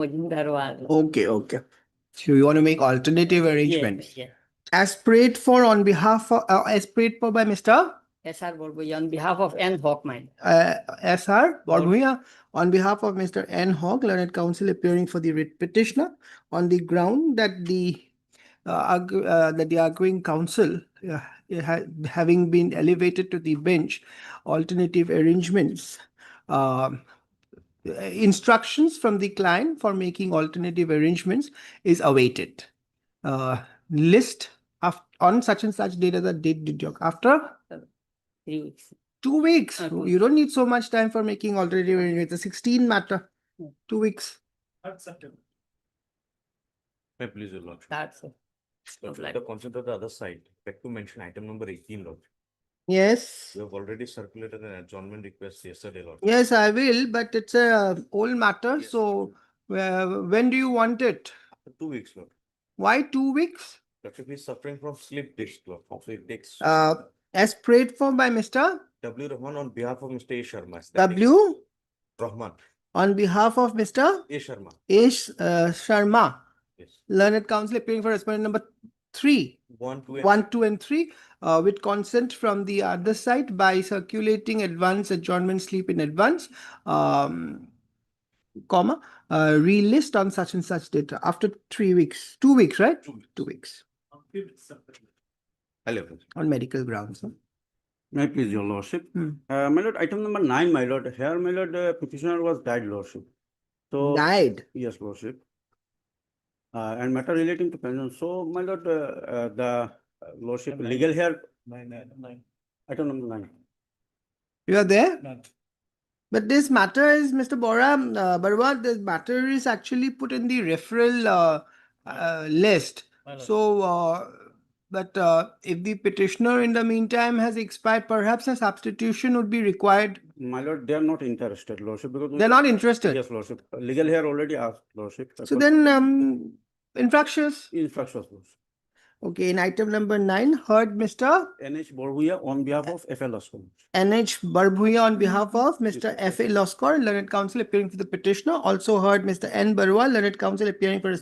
Okay, okay. So you want to make alternative arrangement. Yes, yes. As prayed for on behalf of, as prayed for by Mr. SR Borboy on behalf of N. Hawkman. S.R. Barbhuya, on behalf of Mr. N. Hogg, learned counsel appearing for the writ petitioner, on the ground that the arguing counsel, having been elevated to the bench, alternative arrangements, instructions from the client for making alternative arrangements is awaited. List on such and such date as the date deduct after 3 weeks. 2 weeks. Okay. You don't need so much time for making alternative arrangements. It's a 16 matter. Yeah. 2 weeks. May I please, Your Lordship? That's it. With the consent of the other side, back to mention item number 18, Lord. Yes. You have already circulated an adjournment request yesterday, Lord. Yes, I will, but it's a old matter. Yes. So when do you want it? After 2 weeks, Lord. Why 2 weeks? Lordship is suffering from sleep disc, Lord. So it takes As prayed for by Mr. W. Rahman on behalf of Mr. A. Sharma. W. Rahman. On behalf of Mr. A. Sharma. Sharma. Yes. Learned counsel appearing for respondent number 3. 1, 2, and 1, 2, and 3, with consent from the other side by circulating advance adjournment sleep in advance, comma, relist on such and such data after 3 weeks, 2 weeks, right? 2 weeks Hello. on medical grounds. Huh? May I please, Your Lordship? Hmm. My Lord, item number 9, my Lord. Here, my Lord, petitioner was died, Lordship. So, Died. yes, Lordship. And matter relating to pension. So, my Lord, the Lordship, legal here. 9. Item number 9. You are there? But this matter is, Mr. Barwa, this matter is actually put in the referral list. So, but if the petitioner in the meantime has expired, perhaps a substitution would be required. My Lord, they are not interested, Lordship. Because They're not interested. Yes, Lordship. Legal here already asked, Lordship. So then, infractious. Infractions, Lordship. Okay, in item number 9, heard Mr. NH Borbuya on behalf of FL Laskar. NH Barbhuya on behalf of Mr. F.A. Laskar, learned counsel appearing for the petitioner. Also heard Mr. N. Barua, learned counsel appearing for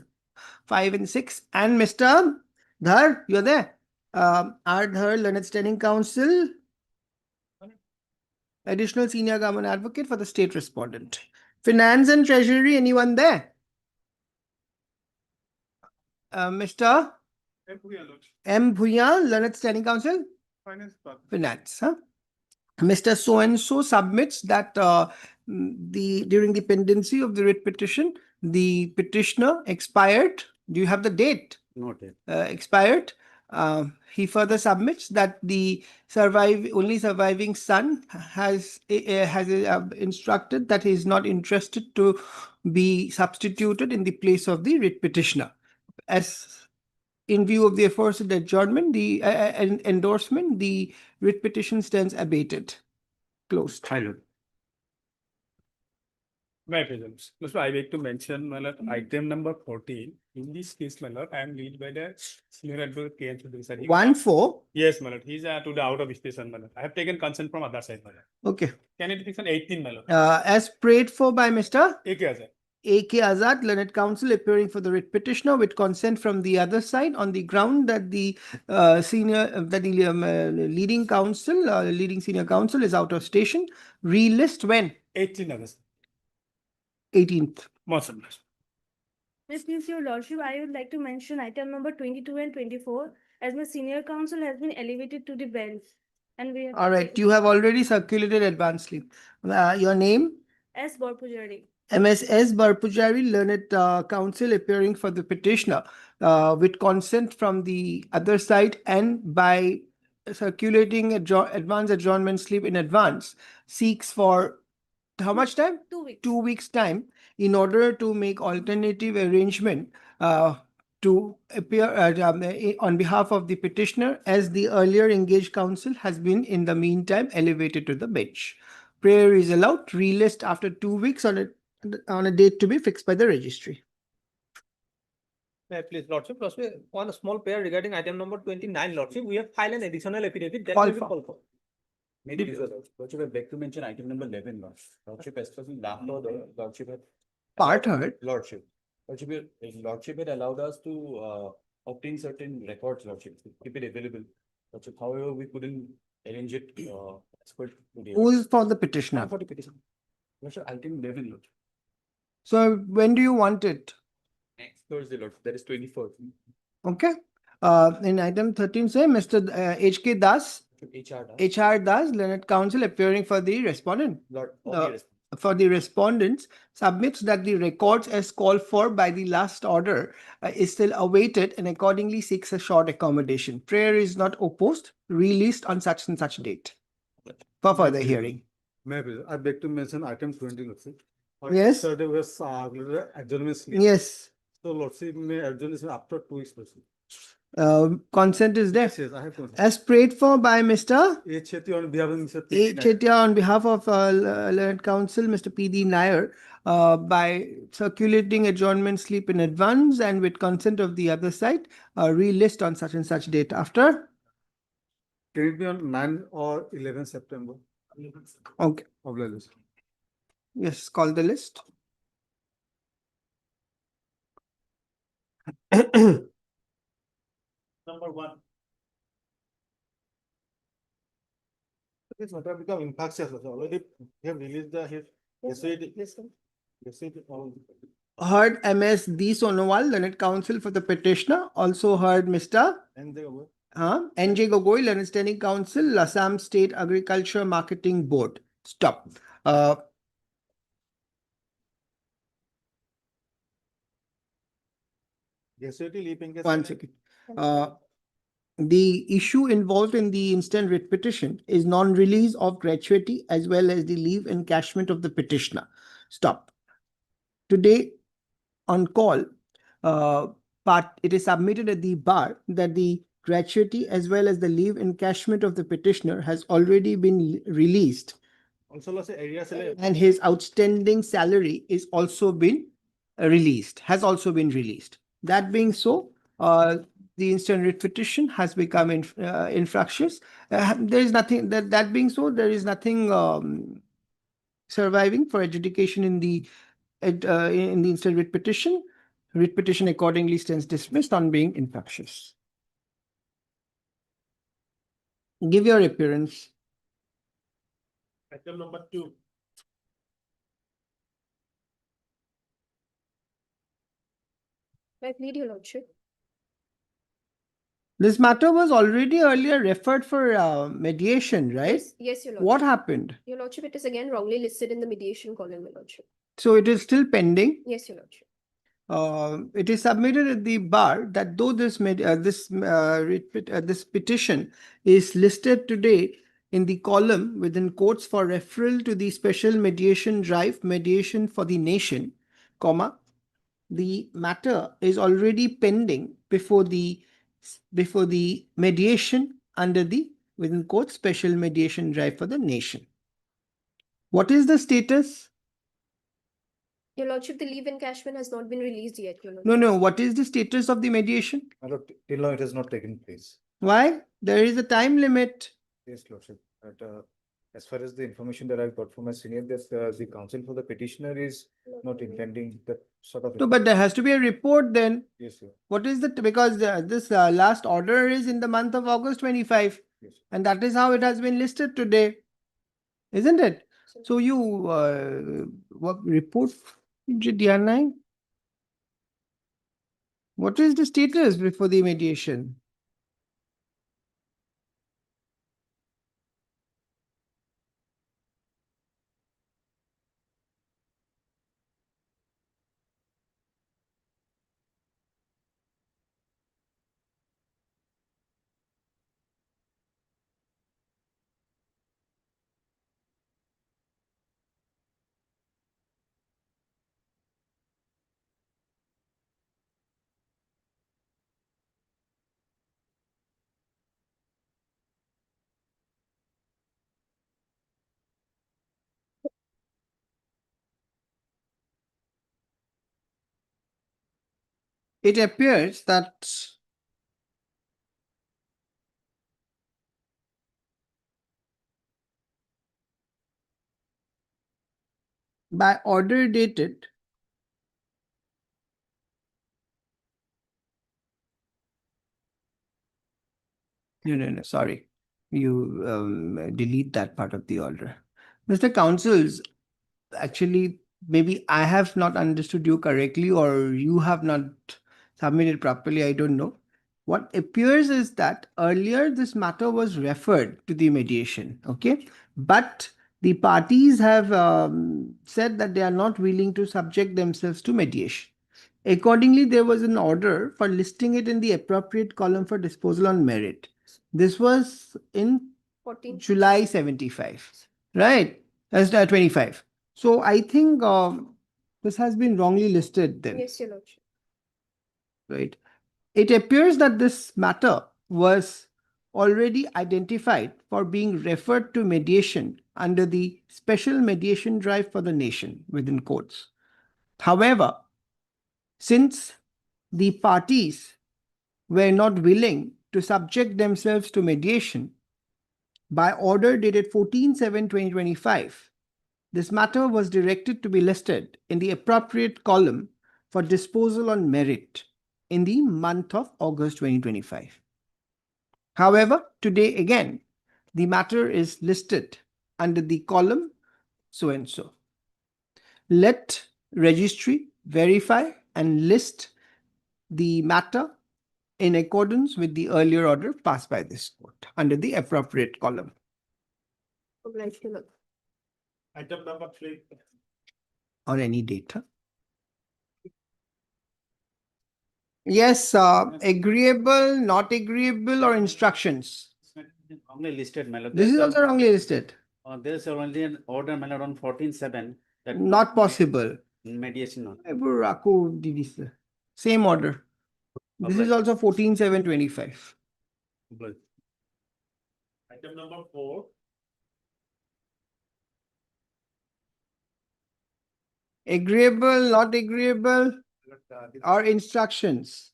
5 and 6. And Mr. Dhar, you're there. R. Dhar, learned standing counsel, additional senior government advocate for the state respondent. Finance and Treasury, anyone there? Mr. M. Bhuya, learned standing counsel? Finance, huh? Mr. So-and-so submits that during the pendency of the writ petition, the petitioner expired. Do you have the date? Not yet. Expired. He further submits that the only surviving son has instructed that he is not interested to be substituted in the place of the writ petitioner. As in view of the aforesaid adjournment, the endorsement, the writ petition stands abated. Closed. Pilot. My presence. So I beg to mention, my Lord, item number 14. In this case, my Lord, I am lead by the senior advocate K. Sir. 1-4. Yes, my Lord. He's to the out of station, my Lord. I have taken consent from other side, my Lord. Okay. Can it fix on 18, my Lord? As prayed for by Mr. AK, A.K. Azad, learned counsel appearing for the writ petitioner with consent from the other side on the ground that the leading counsel, leading senior counsel is out of station. Relist when? 18 August. 18th. Motion. Please, Your Lordship, I would like to mention item number 22 and 24 as my senior counsel has been elevated to the bench. And we have All right. You have already circulated advance leave. Your name? S. Borpujari. MSS Barpujari, learned counsel appearing for the petitioner with consent from the other side and by circulating advance adjournment slip in advance seeks for how much time? 2 weeks. 2 weeks time in order to make alternative arrangement to appear on behalf of the petitioner as the earlier engaged counsel has been in the meantime elevated to the bench. Prayer is allowed. Relist after 2 weeks on a date to be fixed by the registry. May I please, Lordship, one small prayer regarding item number 29, Lordship. We have filed an additional affidavit that Call will be for. called for. Lordship, I beg to mention item number 11, Lordship, especially after the Lordship part heard. Lordship. Lordship had allowed us to obtain certain records, Lordship, to keep it available. Lordship, however, we couldn't arrange it as per today. Who is for the petitioner? For the petition. Lordship, item 11, Lordship. So when do you want it? Next Thursday, Lordship, that is 24th. Okay. In item 13, say Mr. H.K. Das, HR does. H.R. Das, Learned Counsel appearing for the respondent. Lord, For the respondents submits that the records as called for by the last order is still awaited and accordingly seeks a short accommodation. Prayer is not opposed, released on such and such date for further hearing. Maybe, I beg to mention item 20, Lordship. Yes. Yesterday was adjournment. Yes, So Lordship may adjourn this after 2 weeks, Lordship. consent is there. Yes, I have to. As prayed for by Mr. A. Chetty on behalf of Mr. A. Chetya on behalf of Learned Counsel, Mr. P.D. Nair, by circulating adjournment slip in advance and with consent of the other side, relist on such and such date after. Can it be on 9 or 11 September? Okay, Of the list. yes, call the list. Number 1. This matter become infectious also. Already we have released the his. Yesterday. Heard MS D. Sonowal, Learned Counsel for the petitioner, also heard Mr. And they were. N.J. Gogoi, Learned Standing Counsel, Assam State Agriculture Marketing Board. Stop. Yesterday leaping. One second. The issue involved in the instant writ petition is non-release of gratuity as well as the leave encashment of the petitioner. Stop. Today on call, it is submitted at the bar that the gratuity as well as the leave encashment of the petitioner has already been released Also, let's say area. and his outstanding salary is also been released, has also been released. That being so, the instant writ petition has become infractious. There is nothing that being so, there is nothing surviving for adjudication in the instant writ petition. Writ petition accordingly stands dismissed on being infractious. Give your appearance. Item number 2. I plead your lordship. This matter was already earlier referred for mediation, right? Yes, your What happened? Your lordship, it is again wrongly listed in the mediation column, your lordship. So it is still pending. Yes, your lordship. It is submitted at the bar that though this petition is listed today in the column within quotes for referral to the special mediation drive, mediation for the nation, comma, the matter is already pending before the mediation under the within quotes special mediation drive for the nation. What is the status? Your lordship, the leave encashment has not been released yet, your lordship. No. What is the status of the mediation? Till now it has not taken place. Why? There is a time limit. Yes, Lordship. But as far as the information that I've got from my senior, that the counsel for the petitioner is not intending that sort of. No, but there has to be a report then. Yes, sir. What is the, because this last order is in the month of August 25, Yes. and that is how it has been listed today, isn't it? So you what report, GDR9? What is the status before the mediation? It appears that by order dated No, sorry. You delete that part of the order. Mr. Counsels, actually, maybe I have not understood you correctly or you have not submitted properly. I don't know. What appears is that earlier this matter was referred to the mediation, okay? But the parties have said that they are not willing to subject themselves to mediation. Accordingly, there was an order for listing it in the appropriate column for disposal on merit. This was in 14. July 75, right? That's 25. So I think this has been wrongly listed then, Yes, your lordship. right? It appears that this matter was already identified for being referred to mediation under the special mediation drive for the nation within courts. However, since the parties were not willing to subject themselves to mediation, by order dated 14/7/2025, this matter was directed to be listed in the appropriate column for disposal on merit in the month of August 2025. However, today again, the matter is listed under the column so and so. Let registry verify and list the matter in accordance with the earlier order passed by this court under the appropriate column. Obliged, your lord. Item number 3. Or any data. Yes, agreeable, not agreeable, or instructions. Wrongly listed, my lord. This is There's also wrongly listed. There's only an order, my lord, on 14/7. that Not possible. Mediation. No. Same order. This is also 14/7/25. Item number 4. Agreeable, not agreeable, or instructions.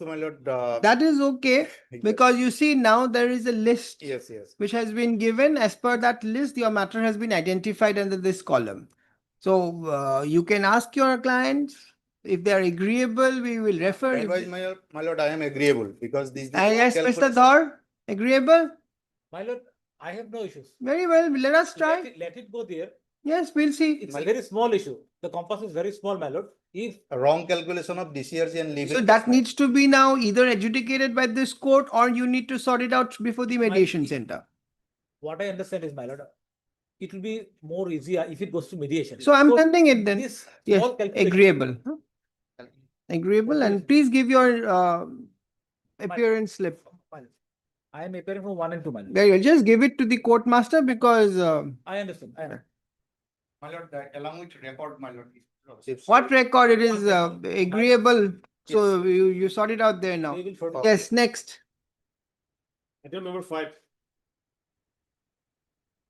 My lord, That is okay because you see now there is a list yes, yes. which has been given. As per that list, your matter has been identified under this column. So you can ask your clients if they are agreeable, we will refer. If Otherwise, they- my lord, I am agreeable because these. And yes, Mr. Dhar, agreeable? My lord, I have no issues. Very well, let us try. Let it go there. Yes, we'll see. It's a very small issue. The compass is very small, my lord. If A wrong calculation of DCRC and legal. So that needs to be now either adjudicated by this court or you need to sort it out before the mediation center. what I understand is, my lord, it will be more easier if it goes to mediation. So I'm Because sending it then. this Yes, small calculation- agreeable. Agreeable, and please give your appearance slip. Fine. I am appearing from 1 and 2, my lord. There you go. Just give it to the court master because I understand. I understand. My lord, along with record, my lord. what record it is agreeable. So you sort it out there now. We will sort it. Yes, next. Item number 5.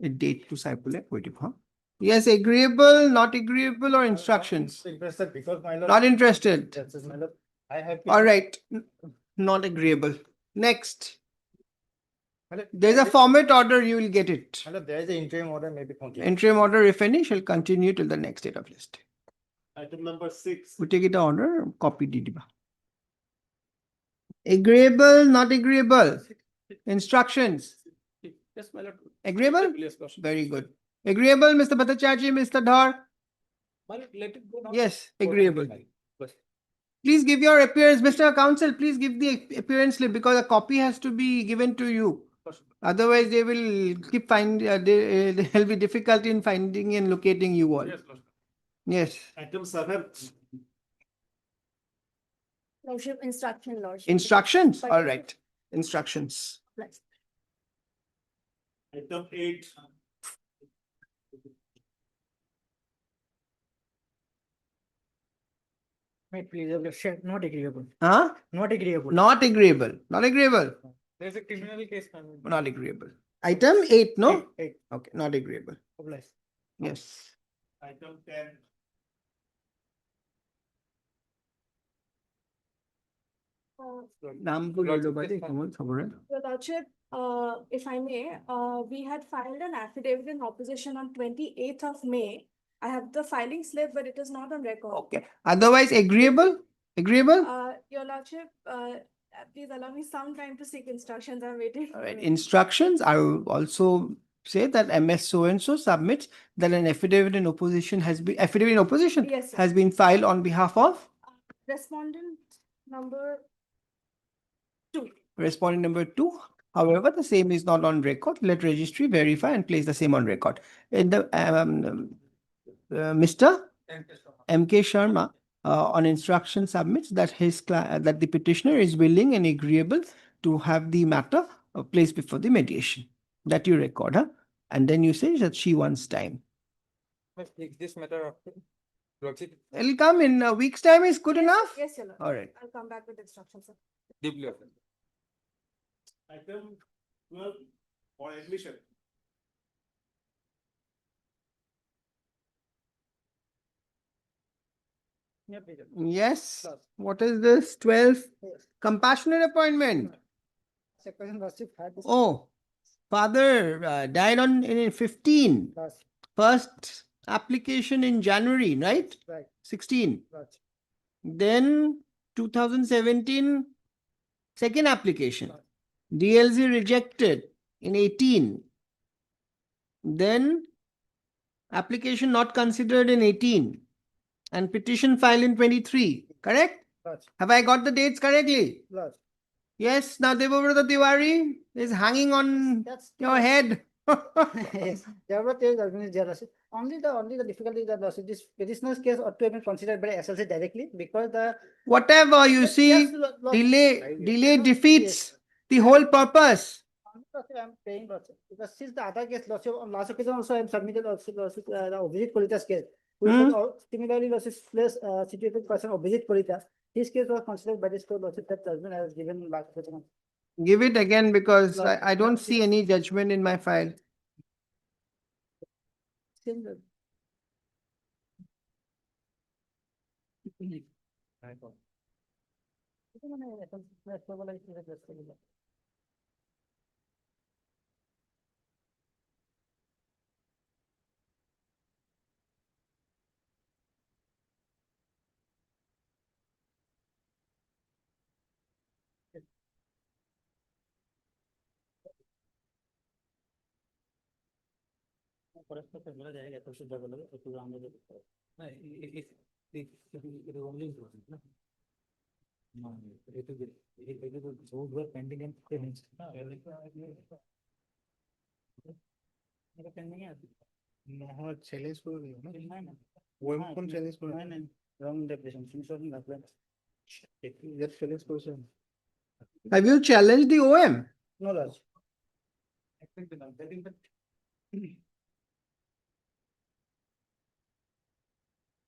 A date to Saipule, huh? Yes, agreeable, not agreeable, or instructions. Interested because my lord. Not interested. Yes, my lord. I have. All right, not agreeable. Next. My lord, There's a format order, you will get it. my lord, there is an interim order, maybe. continue. Interim order, if any, shall continue till the next date of list. Item number 6. We take it order, copy DDBA. Agreeable, not agreeable. Instructions. Yes, my lord. Agreeable? Yes, Lordship. Very good. Agreeable, Mr. Bhattacharjee, Mr. Dhar? My lord, let it go now. Yes, agreeable. My lord. Please give your appearance, Mr. Counsel, please give the appearance slip because a copy has to be given to you. Otherwise, they will keep there'll be difficulty in finding and locating you all. Yes, Lordship. Yes. Item 7. Lordship, instruction, lordship. Instructions? All right. Instructions. Obliged. Item 8. May please, your lordship, not agreeable, Huh? not agreeable. Not agreeable. Not agreeable. There's a criminal case. Not agreeable. Item 8, no? Eight, Okay, not agreeable. obliged. Yes. Item 10. नाम को ले लो बाजी, कमल खबर है. Your lordship, if I may, we had filed an affidavit in opposition on 28th of May. I have the filing slip, but it is not on record. Okay. Otherwise agreeable? Agreeable? Your lordship, Please allow me some time to seek instructions. I'm waiting. All right, instructions, I will also say that MS so-and-so submits that an affidavit in opposition Yes, sir. has been filed on behalf of Respondent number 2. respondent number 2. However, the same is not on record. Let registry verify and place the same on record. In the Mr. M.K. Sharma on instruction submits that that the petitioner is willing and agreeable to have the matter placed before the mediation. That you record, huh? And then you say that she wants time. This matter of lordship It'll come in a week's time is good enough? Yes, Your Lord. All right. I'll come back with instructions, sir. deeply offended. Item 12 for admission. Yeah, please. Yes. Lord. What is this? 12 Yes. compassionate appointment. Second lordship had this. Oh, father died in 15. Lordship, First application in January, right? right, 16. lordship. Then 2017, second application. DLC rejected in 18. Then application not considered in 18 and petition filed in 23. Correct? Lordship, Have I got the dates correctly? lordship. Yes. Now Devabrata Tiwari is hanging on That's your head. Yes, there were three judgments, dear lordship. Only the difficulty is that lordship, this petitioner's case ought to have been considered by SLC directly because the. Whatever you Yes, see, lordship. delay No, defeats yes. the whole purpose. Lordship, I'm paying lordship, because since the other case, lordship, on last occasion also I am submitted lordship, the Obhijit Kolita's case. Which was similarly lordship place situated person Obhijit Kolita. His case was considered by this court lordship that judgment I was given last occasion. Give it again because Lord, I don't Lord, see yes. any judgment in my file. Same judge. Have you challenged the OM? No, Lord.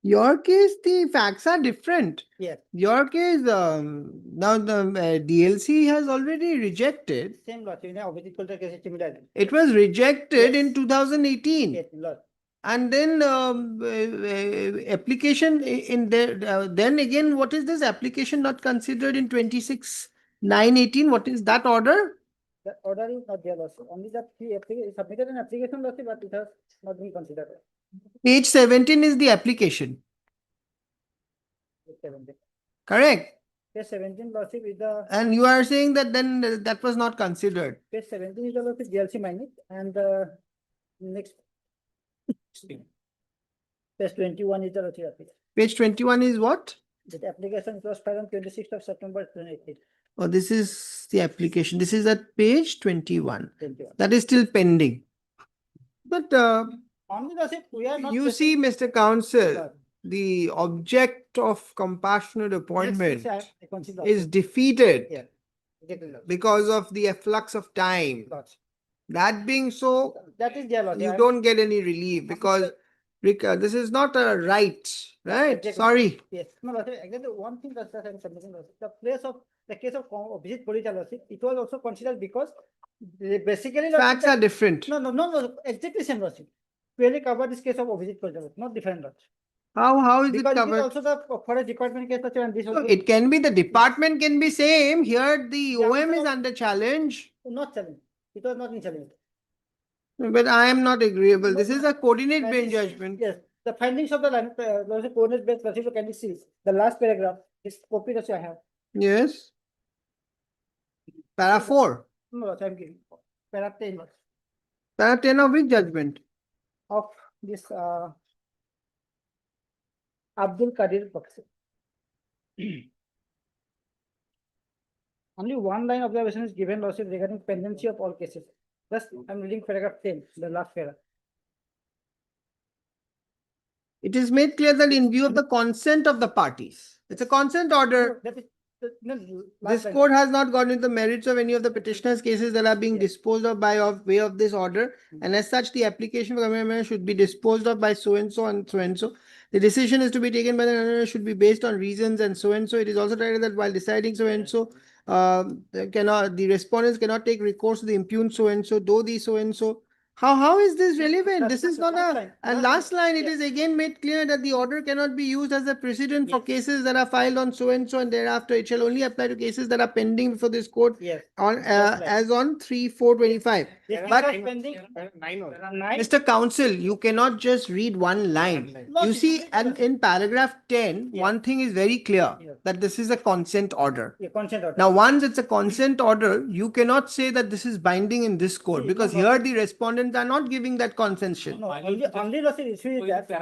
Your case, the facts are different. Yes, Your case, now the DLC has already rejected. same Lord. In the Obhijit Kolita case, similarly. It was rejected in Yes. 2018. Yes, Lord. And then application in there, then again, what is this application not considered in 26/9/18? What is that order? The order is not there, Lord. Only that he submitted an application, Lord, but it has not been considered. Page 17 is the application, Page 17. correct? Page 17, Lord, with the And you are saying that then that was not considered. page 17 is about the DLC minus and next page 21 is the Lord application. Page 21 is what? The application was filed on 26th of September 2018. Oh, this is the application. This is at page 21. 21. That is still pending. But Only the we are not. you see, Mr. Counsel, the object of compassionate appointment is defeated Yeah. Exactly, Lord. because of the efflux of time. Lord. That being so, That is there, Lord. you Yeah. don't get any relief because this is not a right, right? Exactly. Sorry. Yes, no, Lord, exactly one thing that I'm submitting, Lord, the case of Obhijit Kolita, Lord, it was also considered because basically, Lord, Facts are different. no, exactly same, Lord. Really covered this case of Obhijit Kolita, Lord, not different, Lord. How is it Because it is covered? also the forest department case, Lord, and this So also it can be the department can be same. Here the Yeah, OM is also- under challenge. not challenged. It was not in challenge. But I am not agreeable. No, This is a coordinate That bench is- judgment. Yes, the findings of the coordinate based procedure can be seen. The last paragraph, this copy that I have. Yes. Para 4. No, Lordship, I'm giving. Para 10 Para 10 of which judgment? of this, Abdul Qadir Bakshi. Only one line observation is given, Lordship, regarding pendency of all cases. Just, I'm reading paragraph 10, the last paragraph. It is made clear that in view of the consent of the parties, it's a consent order. That is, no, This last line. court has not gone into the merits of any of the petitioner's cases that are being Yes. disposed of by way of this order. And as such, the application for amendment should be disposed of by so and so and so and so. The decision is to be taken by the landowner should be based on reasons and so and so. It is also stated that while deciding so and so, the respondents cannot take recourse to the impugned so and so, though the so and so. How is this relevant? This is not last a, line. and last Last line, it yes. is again made clear that the order cannot be used as a precedent for Yes. cases that are filed on so and so and thereafter. It shall only apply to cases that are pending before this court Yes. on, That's right. as on 3/4/25. This case But was pending. Nine. Mr. Counsel, you cannot just read one line. No, You she see, simply and does- in paragraph 10, Yeah. one thing is very clear, Yeah. that this is a consent order. Yeah, consent order. Now, once it's a consent order, you cannot say that this is binding in this court, See, because no, here but- the respondents are not giving that consension. No, only Lordship issue is that. The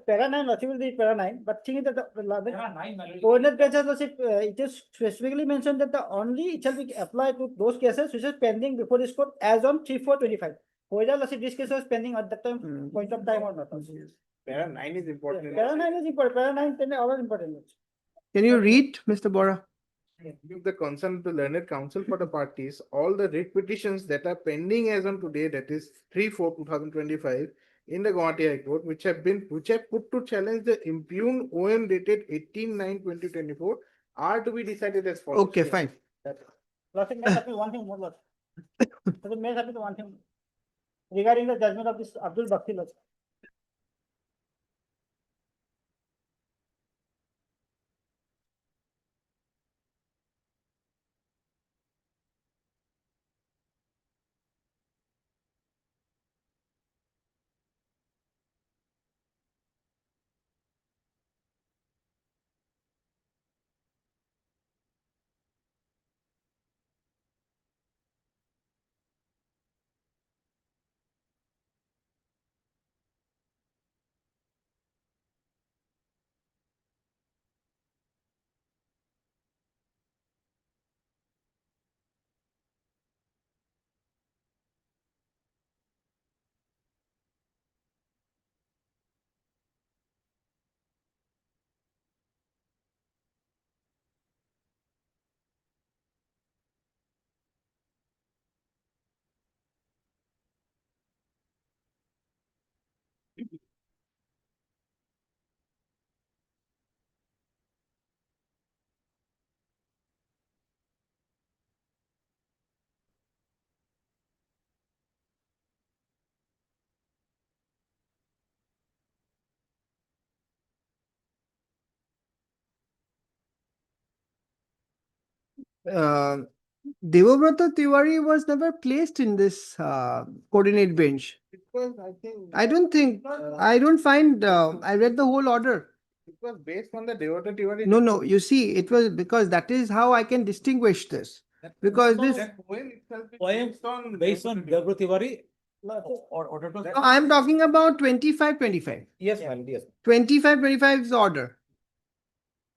para 9, Lordship will be para 9, but thing is that the coordinate benches, Lordship, it is specifically mentioned that the only, it shall be applied to those cases which is pending before this court as on 3/4/25. Whether Lordship this case was pending at that time, point of time or not. Para 9 is important. Para 9 is important, para 9, 10 are all important. Can you read, Mr. Bora? Give the consent to learned counsel for the parties, all the writ petitions that are pending as on today, that is 3/4/2025, in the Guwahati High Court, which have put to challenge the impugned OM dated 18/9/2024, are to be decided as follows. Okay, fine. Lordship, may I appeal one thing more, Lordship? Lordship, may I appeal one thing regarding the judgment of this Abdul Bakshi, Lordship. uh, Devabrata Tiwari was never placed in this coordinate bench. Because I think. I don't think, I don't find, I read the whole order. It was based on the Devata Tiwari. No, you see, it was because that is how I can distinguish this. Because this, That poem itself is Poem based on. Devra Tiwari. no, I am talking about 25/25. Yes, ma'am, yes. 25/25 is the order.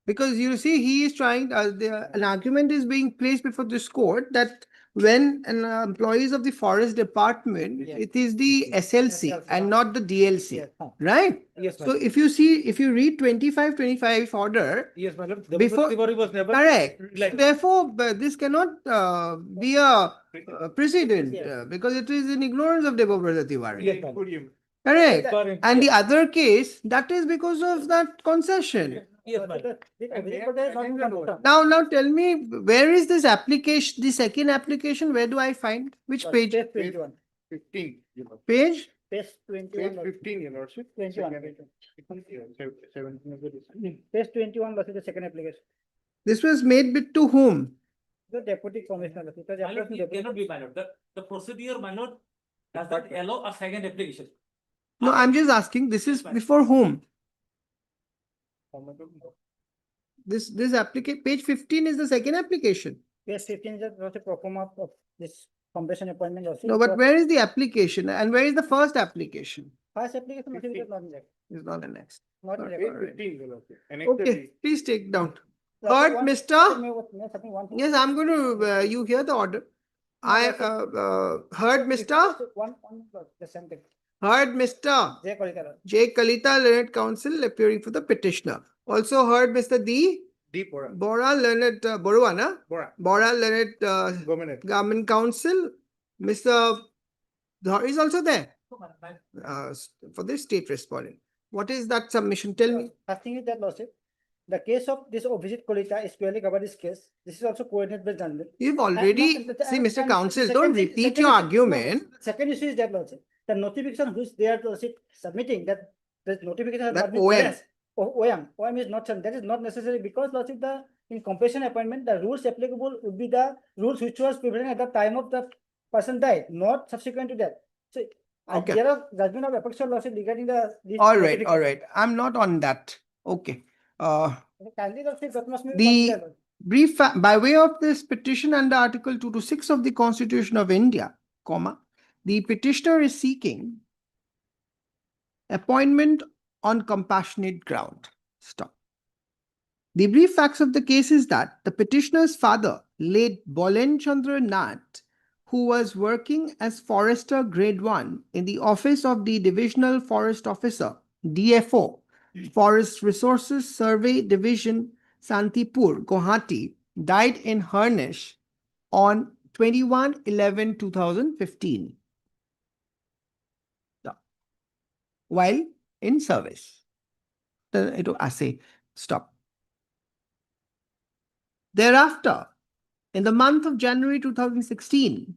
Because you see, he is trying, an argument is being placed before this court that when an employees of the forest department, Yeah. it is the SLC and not the DLC, Yes. right? Yes, So if you see, if you read 25/25 order, Yes, madam. Before- Tiwari was never. correct. Like- Therefore, this cannot be a precedent Yes. because it is in ignorance of Devabrata Tiwari. Yes, ma'am. Correct. And the other case, that is because of that concession. Yes, ma'am. Now tell me, where is this application, the second application, where do I find? Which page? Page 21. 15, you know. Page? Page Page 21. 15, your lordship. 21. Second- 17 of the decision. Page 21 was the second application. This was made bid to whom? The deputy commissioner. It was My lord, applied to it deputy- cannot be, my lord. The procedure, my lord, does not allow a second application. No, I'm just asking, this is before whom? This application, page 15 is the second application. Page 15 is the pro forma of this completion appointment also. No, but where is the application and where is the first application? First application also is not in there. Is not annexed. Not in Alright. there. Alright. 15, your lordship. Okay, please take down. Lordship, Heard, one- mister? something one thing. Yes, I'm going to, you hear the order. No, I, lordship. heard, mister? One, the same thing. Heard, mister? Jay Kolkata. J. Kalita, learned counsel appearing for the petitioner. Also heard Mr. D. Deep Bora. Bora, learned, Borua, na? Bora. Bora, learned, Government. government counsel. Mr. Dhar is also there, for this state respondent. What is that submission? Tell me. First thing is that, lordship, the case of this Obhijit Kolita is clearly covered this case. This is also coordinated by General. You've already, see, Mr. Counsel, don't repeat your argument. Second issue is that, lordship, the notification which they are lordship submitting, that the notification has That not been OM. changed. OM is not changed. That is not necessary because, lordship, the in completion appointment, the rules applicable would be the rules which was prevalent at the time of the person died, not subsequent to that. So Okay. there are judgment of apex lordship regarding the. this All right, notification. all right. I'm not on that. Okay. Kindly, lordship, that must be The- considered. Brief, by way of this petition under Article 226 of the Constitution of India, comma, the petitioner is seeking appointment on compassionate ground. Stop. The brief facts of the case is that the petitioner's father, late Bolen Chandra Nath, who was working as Forester Grade 1 in the office of the Divisional Forest Officer, DFO, Forest Resources Survey Division, Santipur, Guwahati, died in Harnish on 21/11/2015 while in service. I say, stop. Thereafter, in the month of January 2016,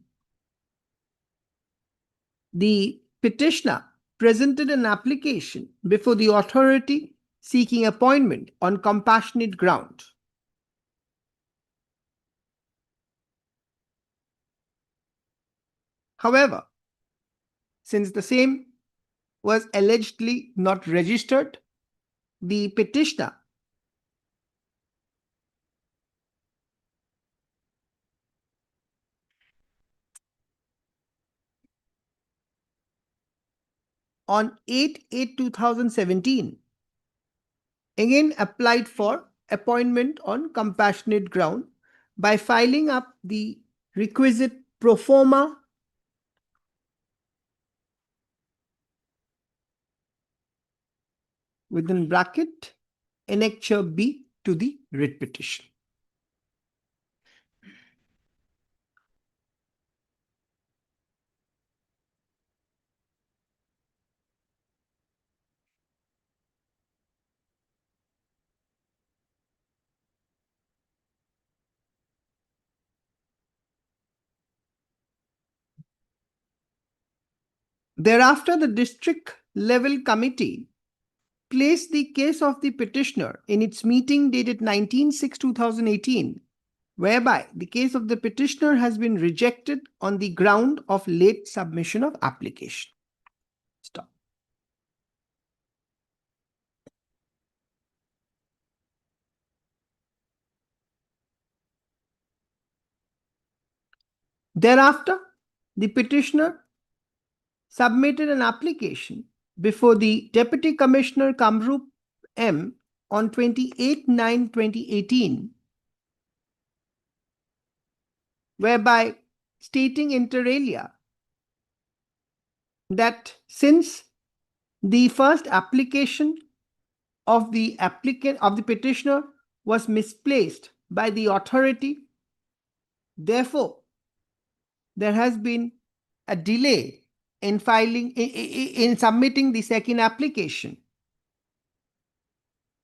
the petitioner presented an application before the authority seeking appointment on compassionate ground. However, since the same was allegedly not registered, the petitioner on 8/8/2017 again applied for appointment on compassionate ground by filing up the requisite pro forma within bracket annexure B to the writ petition. Thereafter, the district level committee placed the case of the petitioner in its meeting dated 19/6/2018, whereby the case of the petitioner has been rejected on the ground of late submission of application. Stop. Thereafter, the petitioner submitted an application before the Deputy Commissioner Kamrup M on 28/9/2018, whereby stating inter alia that since the first application of the petitioner was misplaced by the authority, therefore there has been a delay in filing, in submitting the second application.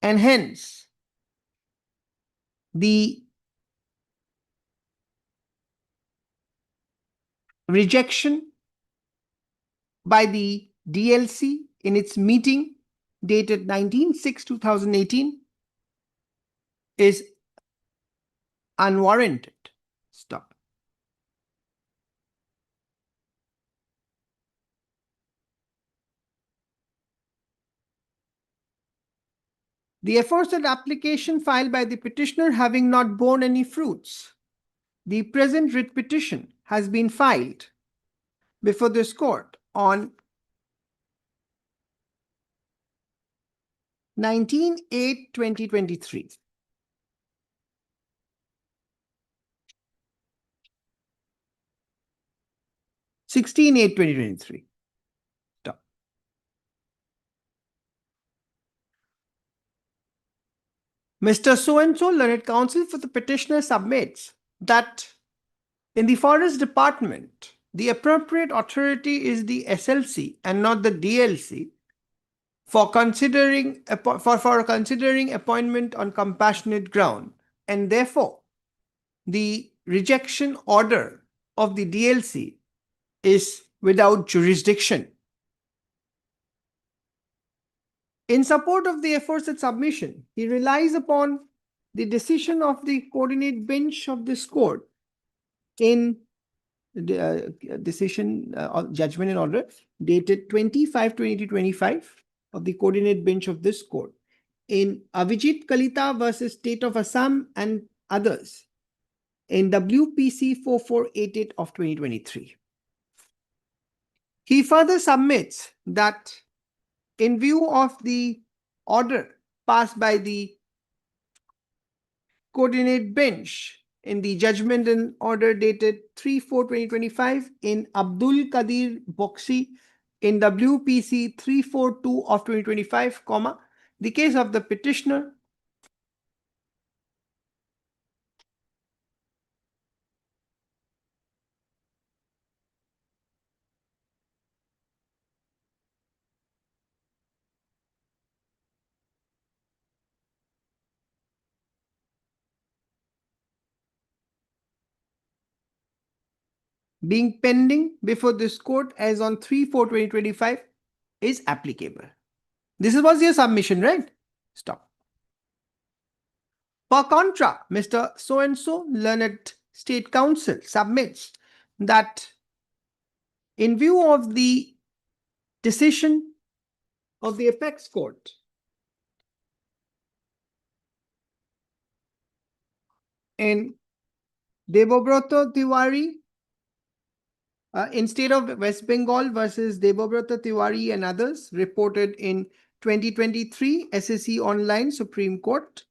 And hence, the rejection by the DLC in its meeting dated 19/6/2018 is unwarranted. Stop. The aforesaid application filed by the petitioner having not borne any fruits, the present writ petition has been filed before this court on 19/8/2023. Sixteen 8/2023. Stop. Mr. So-and-so, learned counsel for the petitioner, submits that in the Forest Department, the appropriate authority is the SLC and not the DLC for considering appointment on compassionate ground, and therefore the rejection order of the DLC is without jurisdiction. In support of the aforesaid submission, he relies upon the decision of the coordinate bench of this court in the judgment and order dated 25/20/25 of the coordinate bench of this court in Avijit Kalita versus State of Assam and others in WPC 4488 of 2023. He further submits that in view of the order passed by the coordinate bench in the judgment and order dated 3/4/2025 in Abdul Qadir Boxi in WPC 342 of 2025, the case of the petitioner being pending before this court as on 3/4/2025 is applicable. This was your submission, right? Stop. Per contra, Mr. So-and-so, learned state counsel, submits that in view of the decision of the apex court in Debobrata Tiwari in state of West Bengal versus Debobrata Tiwari and others, reported in 2023 SSC Online Supreme Court,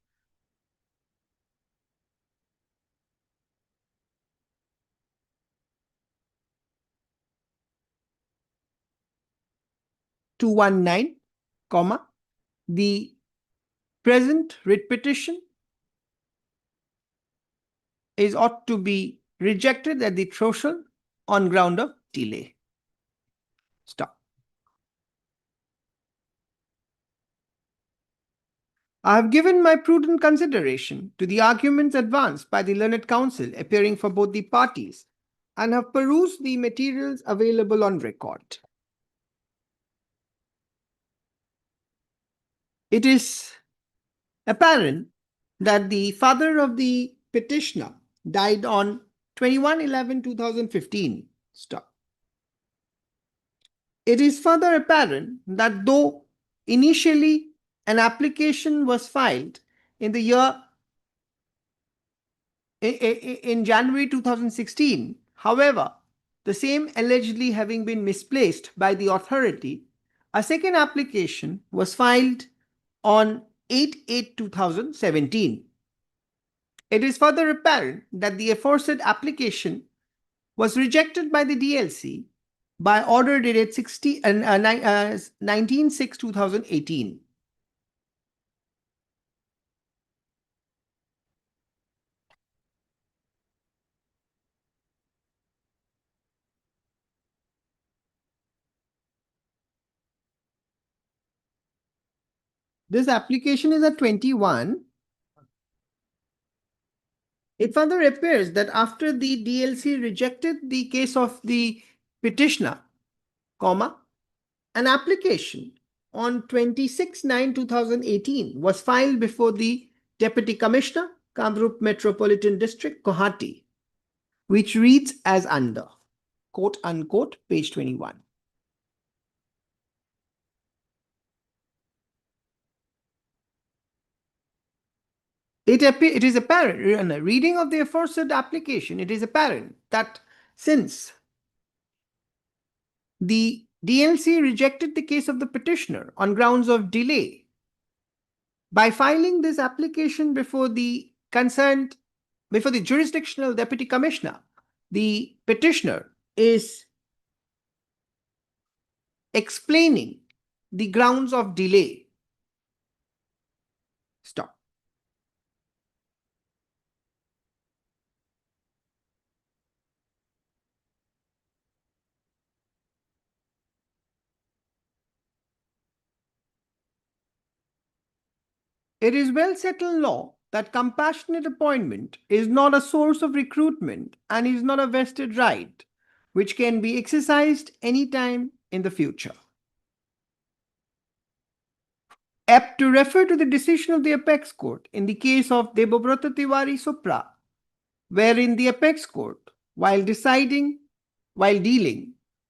(219), the present writ petition is ought to be rejected at the threshold on ground of delay. Stop. I have given my prudent consideration to the arguments advanced by the learned counsel appearing for both the parties and have perused the materials available on record. It is apparent that the father of the petitioner died on 21/11/2015. Stop. It is further apparent that though initially an application was filed in the year in January 2016, however, the same allegedly having been misplaced by the authority, a second application was filed on 8/8/2017. It is further apparent that the aforesaid application was rejected by the DLC by order dated 19/6/2018. This application is at 21. It further appears that after the DLC rejected the case of the petitioner, an application on 26/9/2018 was filed before the Deputy Commissioner, Kamrup Metropolitan District, Guwahati, which reads as under, quote unquote, page 21. it is apparent, in a reading of the aforesaid application, it is apparent that since the DLC rejected the case of the petitioner on grounds of delay, by filing this application before the jurisdictional deputy commissioner, the petitioner is explaining the grounds of delay. Stop. It is well settled law that compassionate appointment is not a source of recruitment and is not a vested right, which can be exercised anytime in the future. Apt to refer to the decision of the Apex Court in the case of Debobrata Tiwari Supra, wherein the Apex Court, while dealing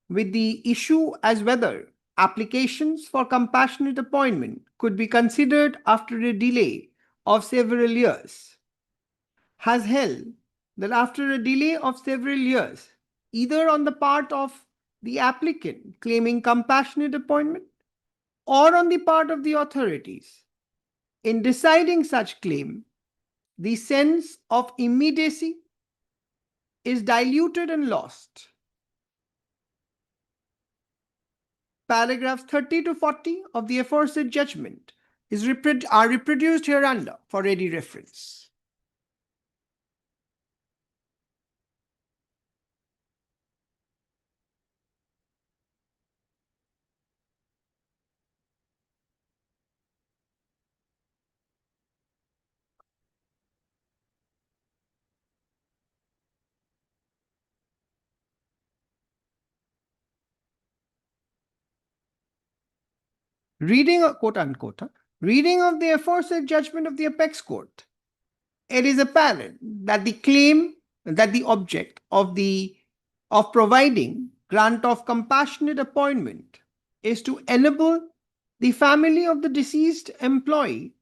with the issue as whether applications for compassionate appointment could be considered after a delay of several years, has held that after a delay of several years, either on the part of the applicant claiming compassionate appointment or on the part of the authorities, in deciding such claim, the sense of immediacy is diluted and lost. Paragraphs 30 to 40 of the aforesaid judgment are reproduced hereunder for ready reference. Reading, quote unquote, reading of the aforesaid judgment of the Apex Court, it is apparent that the object of providing grant of compassionate appointment is to enable the family of the deceased employee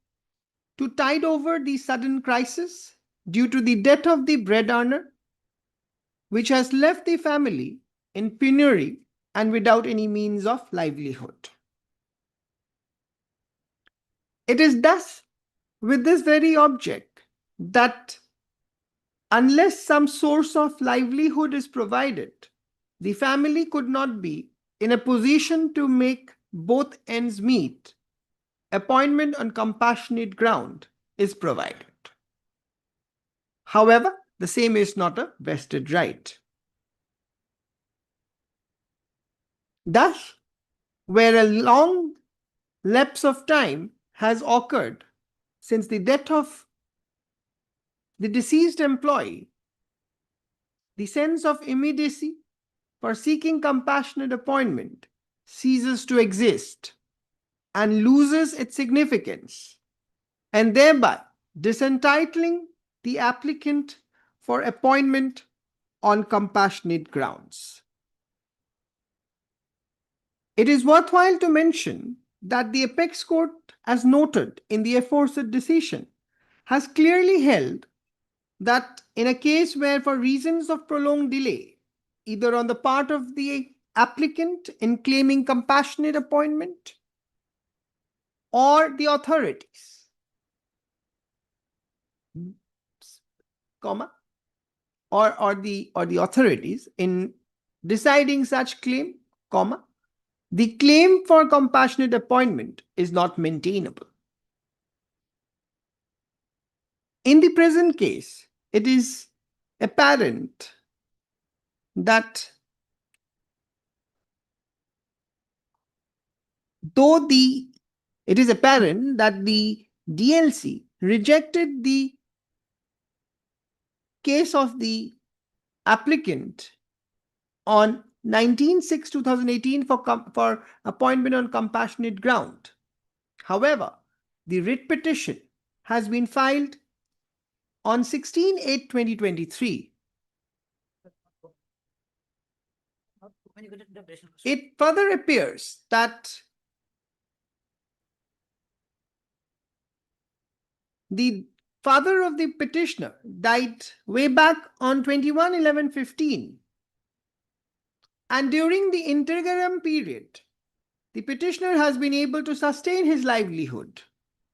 to tide over the sudden crisis due to the death of the bread earner, which has left the family in penury and without any means of livelihood. It is thus with this very object that unless some source of livelihood is provided, the family could not be in a position to make both ends meet. Appointment on compassionate ground is provided. However, the same is not a vested right. Thus, where a long lapse of time has occurred since the death of the deceased employee, the sense of immediacy for seeking compassionate appointment ceases to exist and loses its significance, and thereby disentitling the applicant for appointment on compassionate grounds. It is worthwhile to mention that the Apex Court, as noted in the aforesaid decision, has clearly held that in a case where for reasons of prolonged delay, either on the part of the applicant in claiming compassionate appointment or the authorities, or the authorities in deciding such claim, the claim for compassionate appointment is not maintainable. In the present case, it is apparent that it is apparent that the DLC rejected the case of the applicant on 19/6/2018 for appointment on compassionate ground. However, the writ petition has been filed on 16/8/2023. It further appears that the father of the petitioner died way back on 21/11/15. And during the interim period, the petitioner has been able to sustain his livelihood.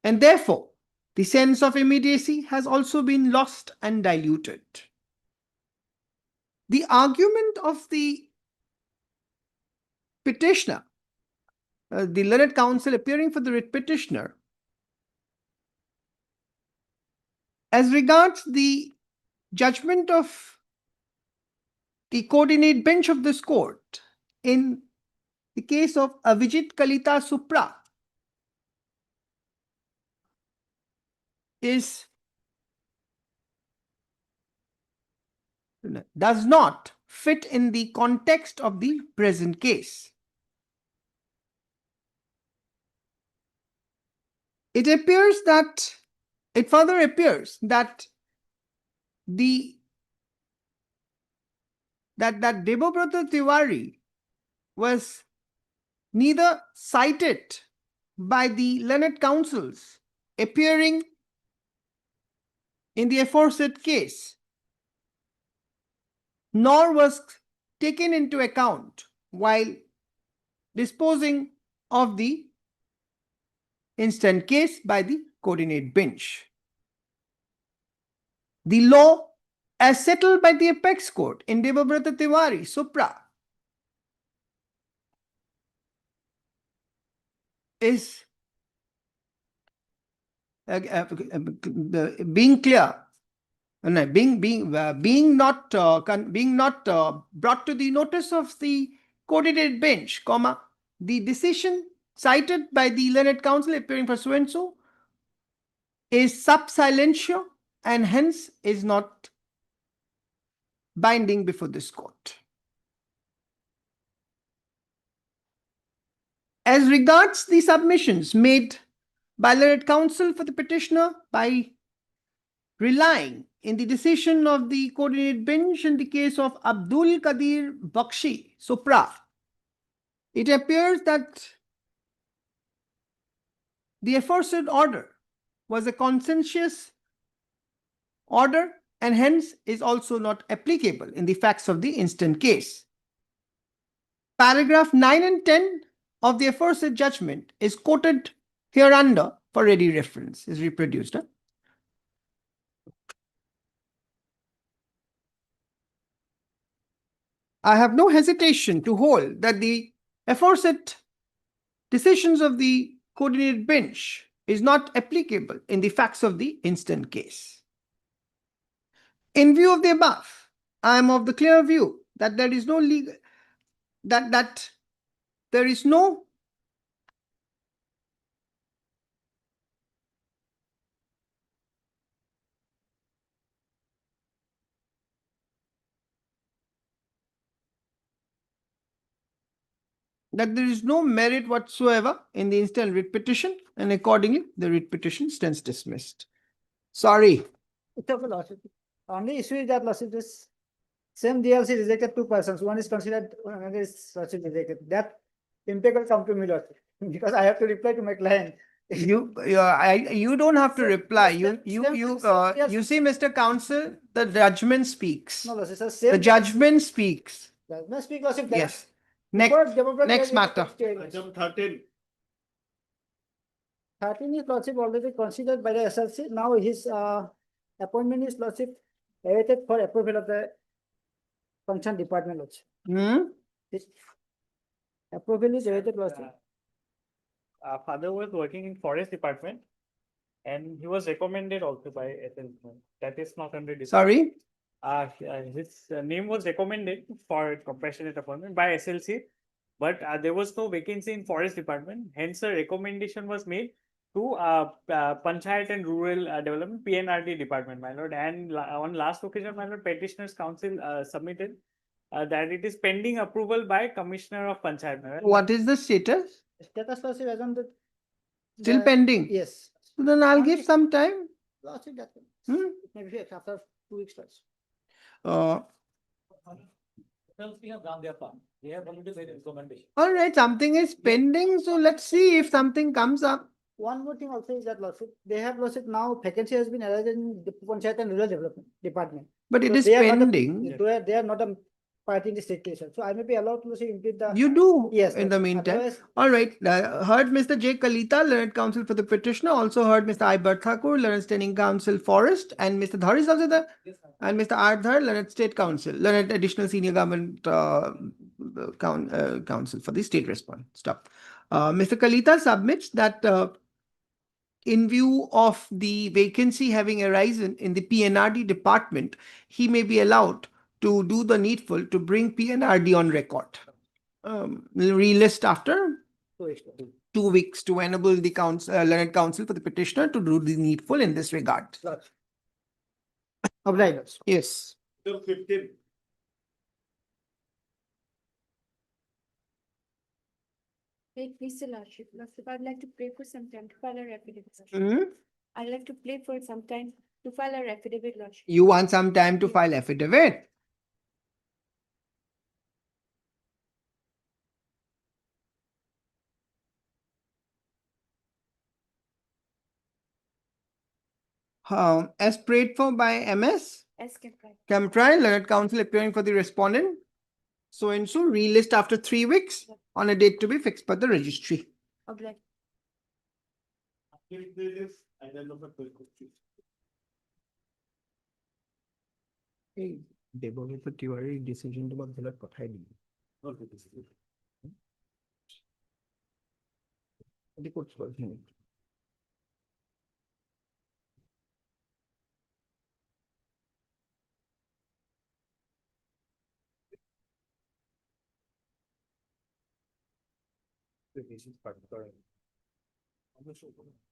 And therefore, the sense of immediacy has also been lost and diluted. The argument of the petitioner, the learned counsel appearing for the writ petitioner, as regards the judgment of the coordinate bench of this court in the case of Avijit Kalita Supra, does not fit in the context of the present case. It further appears that Debabrata Tiwari was neither cited by the learned counsels appearing in the aforesaid case, nor was taken into account while disposing of the instant case by the coordinate bench. The law as settled by the apex court in Debabrata Tiwari Supra is being clear, being not brought to the notice of the coordinate bench, the decision cited by the learned counsel appearing for so and so is sub silentio and hence is not binding before this court. As regards the submissions made by learned counsel for the petitioner by relying in the decision of the coordinate bench in the case of Abdul Qadir Bakshi Supra, it appears that the aforesaid order was a conscientious order and hence is also not applicable in the facts of the instant case. Paragraph 9 and 10 of the aforesaid judgment is quoted hereunder for ready reference, is reproduced. I have no hesitation to hold that the aforesaid decisions of the coordinate bench is not applicable in the facts of the instant case. In view of the above, I am of the clear view that there is no legal, that there is no merit whatsoever in the instant writ petition, and accordingly the writ petition stands dismissed. Sorry. It's okay, Lordship. Only issue is that, Lordship, this same DLC rejected 2 persons. One is considered, another is Lordship rejected. That impact will come to me, Lordship, because I have to reply to my client. You don't have to reply. You see, Mr. Counsel, the judgment speaks. No, Lordship, sir, The judgment speaks. Judgment speak, Lordship. Yes. Before Next Debabrata matter. Item 13. 13 is, Lordship, already considered by the SLC. Now his appointment is, Lordship, awaited for approval of the function department, Lordship. His approval is awaited, Lordship. Father was working in forest department and he was recommended also by SLC. That is not under discussion. Sorry. His name was recommended for compassionate appointment by SLC, but there was no vacancy in forest department. Hence, a recommendation was made to Panchayat and Rural Development (PNRD) department, my lord. And on last occasion, my lord, petitioners council submitted that it is pending approval by Commissioner of Panchayat. My lord. What is the status? Status, Lordship, as on the. Still pending? Yes. So then I'll Only- give some time. Lordship, that one. Hmm? Maybe after 2 weeks, Lordship. We have gone their part. They have already made a recommendation. All right, something is pending, so let's see if something comes up. One more thing also is that lawsuit, they have lawsuit now, vacancy has been added in the Panchayat and Rural Development Department. But it So is they are not a- pending. They are not a party in the state case. So I may be allowed to say impede the. You do Yes. in the that's- meantime. otherwise- All right. Heard Mr. J. Kalita, learned counsel for the petitioner. Also heard Mr. I. Thakur, learned standing counsel forest, and Mr. Dhar is also there. And Mr. Ardhar, learned state counsel, learned additional senior government counsel for the state response. Stop. Mr. Kalita submits that in view of the vacancy having arisen in the PNRD department, he may be allowed to do the needful to bring PNRD on record. Relist after 2 weeks to enable the learned counsel for the petitioner to do the needful in this regard. Obliged. Yes. Till 15. Wait, Mr. Lordship, I'd like to pray for some time to file a affidavit. Hmm? I'd like to play for some time to file a affidavit, Lordship. You want some time to file affidavit? As prayed for by MS, As can try. Camtry, learned counsel appearing for the respondent. So and so relist after 3 weeks on a date to be fixed by the registry. Obliged. দেবকে তিওয়ারির decision তোমাক বেলেগ পঠাই দিম এটি করছো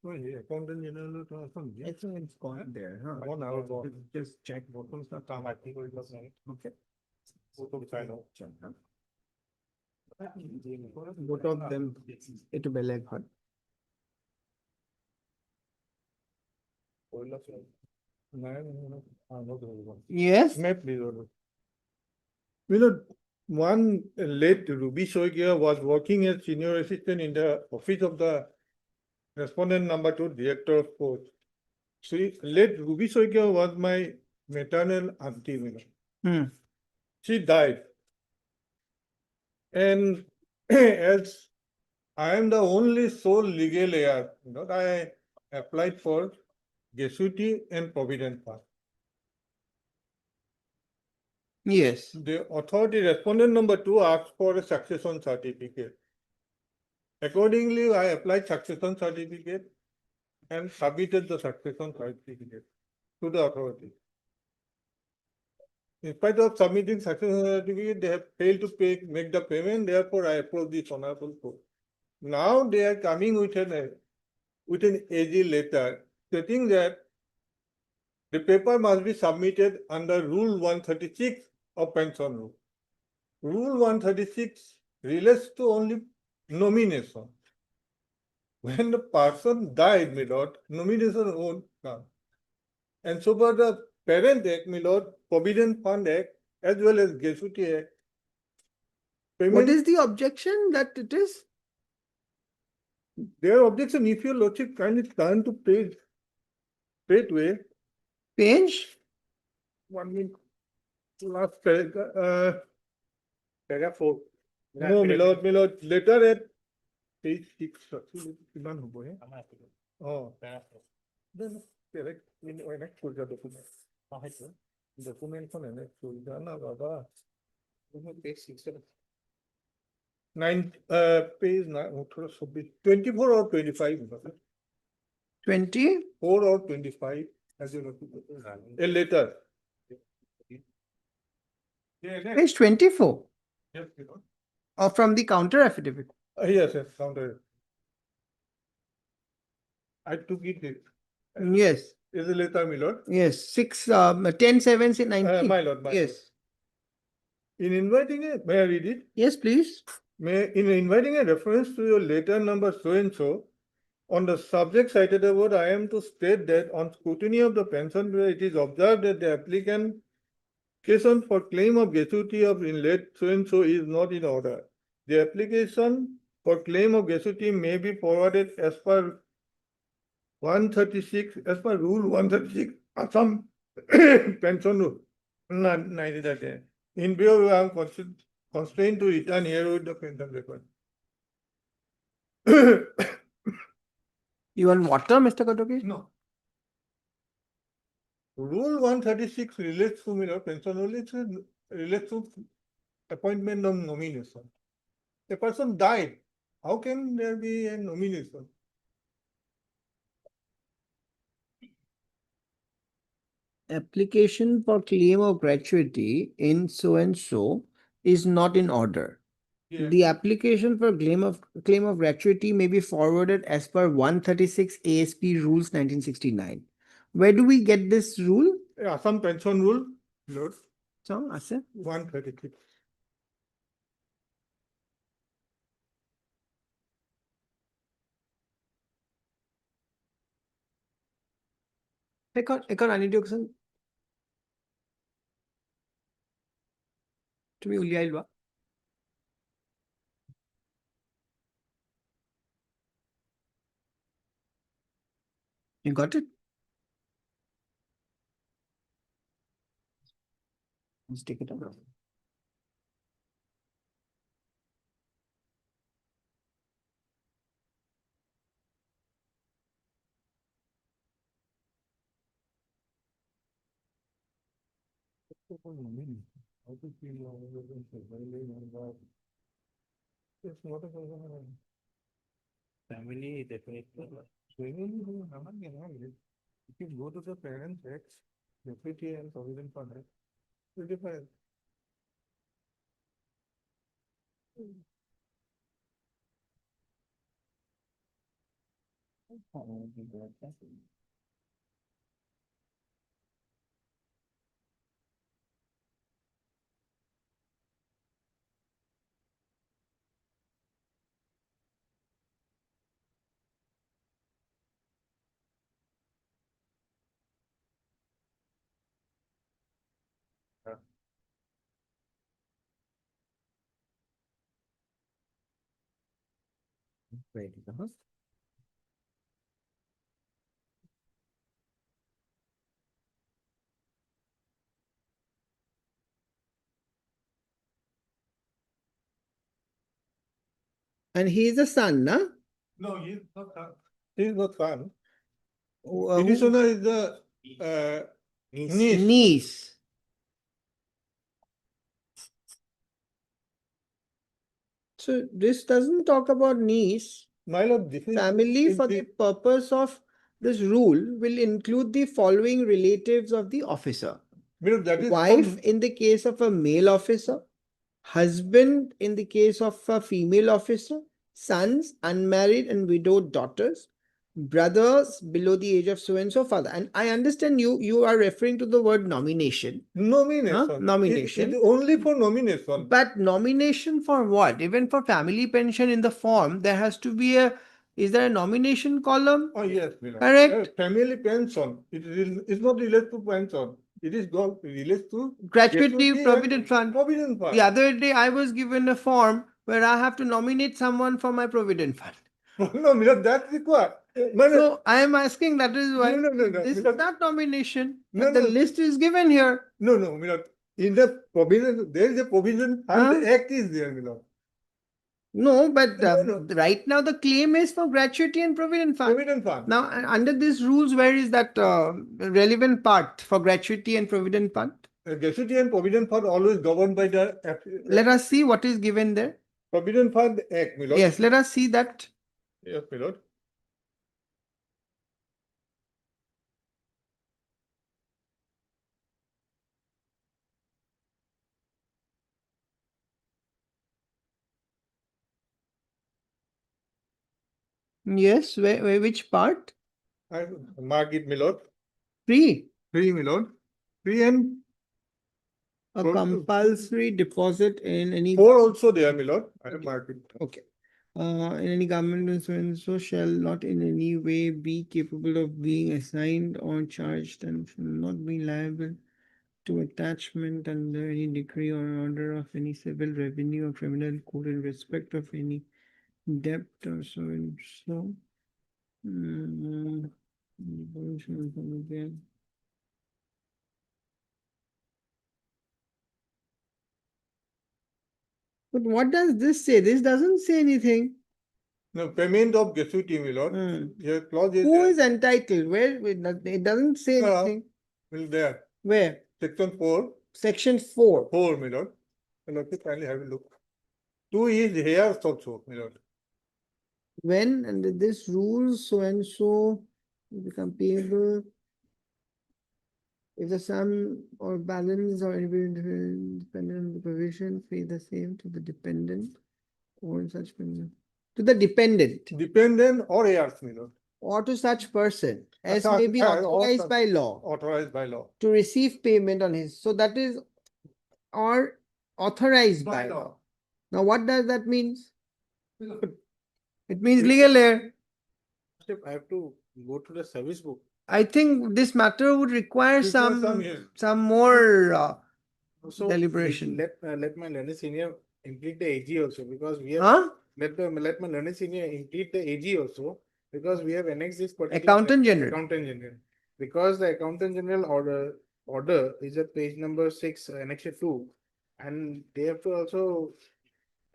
Accountant general to some. It's gone there, huh? 1 hour ago. Just check what was the काम आती कोई बस नहीं. Okay. वो तो sign हो. Both of them, it beleg hot. कोई लग नहीं. हाँ no problem. Yes. May please order. One late Ruby Soigia was working as senior assistant in the office of the respondent number 2 director of court. She late Ruby Soigia was my maternal auntie. Hmm. She died. And as I am the only sole legal heir, I applied for gratuity and provident fund. Yes. The authority respondent number 2 asked for a succession certificate. Accordingly, I applied succession certificate and submitted the succession certificate to the authority. In spite of submitting succession certificate, they have failed to make the payment. Therefore, I approach this honorable court. Now they are coming with an AG letter stating that the paper must be submitted under Rule 136 of pension rule. Rule 136 relates to only nomination. When the person died, my lord, nomination won't come. And so for the Parent Act, my lord, Provident Fund Act, as well as Gratuity Act. What Payment, is the objection that it is? their objection, if your lordship kindly turn to page straightway, Page? 1 minute, last paragraph, Paragraph 4. no, my lord, letter at page 6. কিমান হ'ব হে? Oh. Then, correct, correct for the document. Document খন এনে চলছে না বাবা। Page 6 page 24 or 25. 20? 4 or 25 as you know. A letter. Page 24. Yes, Or from the counter affidavit. yes, counter. I took it. Yes. Is a letter, my lord. Yes. 10, 7, 19. My lord, my lord. Yes. In inviting may I read it? Yes, please. In inviting a reference to your letter number so and so, on the subject cited above, I am to state that on scrutiny of the pension, it is observed that the application for claim of gratuity of inlet so and so is not in order. The application for claim of gratuity may be forwarded as per 136, as per rule 136, Assam pension rule. Neither that. In view, I am constrained to return here with the pension record. You want water, Mr. Katoki? No. Rule 136 relates to pension rule, it relates to appointment of nomination. A person died. How can there be a nomination? Application for claim of gratuity in so and so is not in order. Yeah. The application for claim of gratuity may be forwarded as per 136 ASP Rules 1969. Where do we get this rule? Assam pension rule, Lord, So, Asif? 136. এখন আনি দিয়কচোন তুমি উলিয়াই লোৱা You got it? Let's take it out. Family definitely. If you go to the parents' acts, deputy and provident fund, it's different. Wait, And he is a son, na? No, he is not. He is not son. Who- Petitioner is the niece. Niece. So this doesn't talk about niece. My lord, this is Family in for the purpose of this rule will include the following relatives of the officer. because that is Wife in the case of a male officer, husband in the case of a female officer, sons, unmarried and widowed daughters, brothers below the age of so and so father. And I understand you are referring to the word nomination. nomination. Huh? Nomination. It is only for nomination. But nomination for what? Even for family pension in the form, there has to be is there a nomination column? Oh, yes, Mila. Correct. Family pension. It's not related to pension. It is related to Gratuity and Provident Fund. Provident fund. The other day I was given a form where I have to nominate someone for my Provident Fund. No, Mila, that's required. So I am asking, that is why No, this is Mila. not nomination. No, But the no. list is given here. No, Mila. In the provision, there is a provision and Huh? the act is there, Mila. No, but No. right now the claim is for gratuity and Provident Fund. Provident fund. Now, under these rules, where is that relevant part for gratuity and Provident Fund? Gratuity and provident fund always governed by the Let us see what is given there. Provident Fund Act, Milord. Yes, let us see that. Yes, Milord. Yes, which part? I mark it, Milord. Free. Free, Milord. Free and A Pro- compulsory deposit in any. four also there, Milord. I have marked it. Okay. In any government so shall not in any way be capable of being assigned or charged and shall not be liable to attachment under any decree or order of any civil revenue or criminal code in respect of any debt or so and so. But what does this say? This doesn't say anything. No, payment of gratuity, my lord. Hmm. Your clause is. Who is entitled? Where? It doesn't say anything. Will there, Where? section 4, Section 4. 4, my lord. My lord, kindly have a look. 2 is here also, my lord. When under this rules so and so will become payable if the sum or balance or dependent on the provision pay the same to the dependent or such person to the dependent Dependent or heirs, my lord. or to such person as Such- may be or authorized such- by law Authorized by law. to receive payment on his. So that is or authorized by By law. law. Now what does that mean? My lord, It means legal heir. I have to go to the service book. I think this matter would require Require some yes. more So deliberation. let my learned senior implement the AG also, because we have. Huh? Let my learned senior implement the AG also, because we have annexed this particular. Accountant General. Accountant General. Because the Accountant General order is at page number 6, annexure 2. And they have to also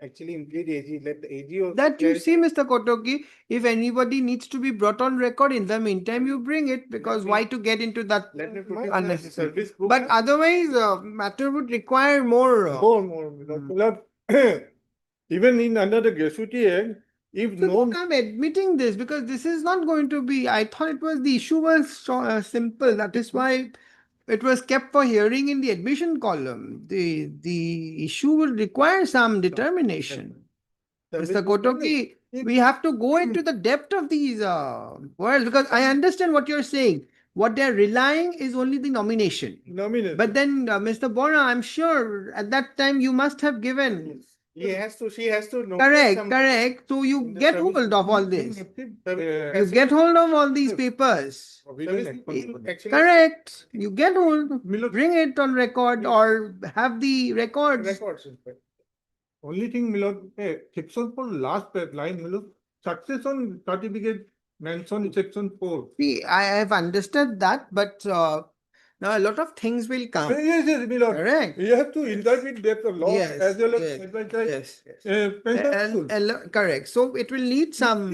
actually implement AG, let the AG also. That you clarify. see, Mr. Kotoki, if anybody needs to be brought on record, in the meantime, you bring it, because me- why to get into that Let me put it in unnecessary? service book. But otherwise, matter would require more. More. Even in under the gratuity act, if So no. look, I'm admitting this because this is not going to be. I thought it was the issue was simple. That is why it was kept for hearing in the admission column. The issue will require some determination. Mr. Kotoki, we have to go into the depth of these words because I understand what you're saying. What they're relying is only the nomination. Nomination. But then, Mr. Bora, I'm sure at that time you must have given. She has to nominate Correct, some- correct. So you in the get service hold of all this. service- You get hold of all these papers. Actually, Correct. You get hold, Milo- bring it on record or have the records. records. in fact. Only thing, Milord, section 4 last line, Milord, succession certificate mentioned in section 4. See, I have understood that, but now a lot of things will come. Yes, Milord. Correct. You have to interpret the law Yes, as well as yes, advertise, Yes, yes. pension. Correct. So it will need some.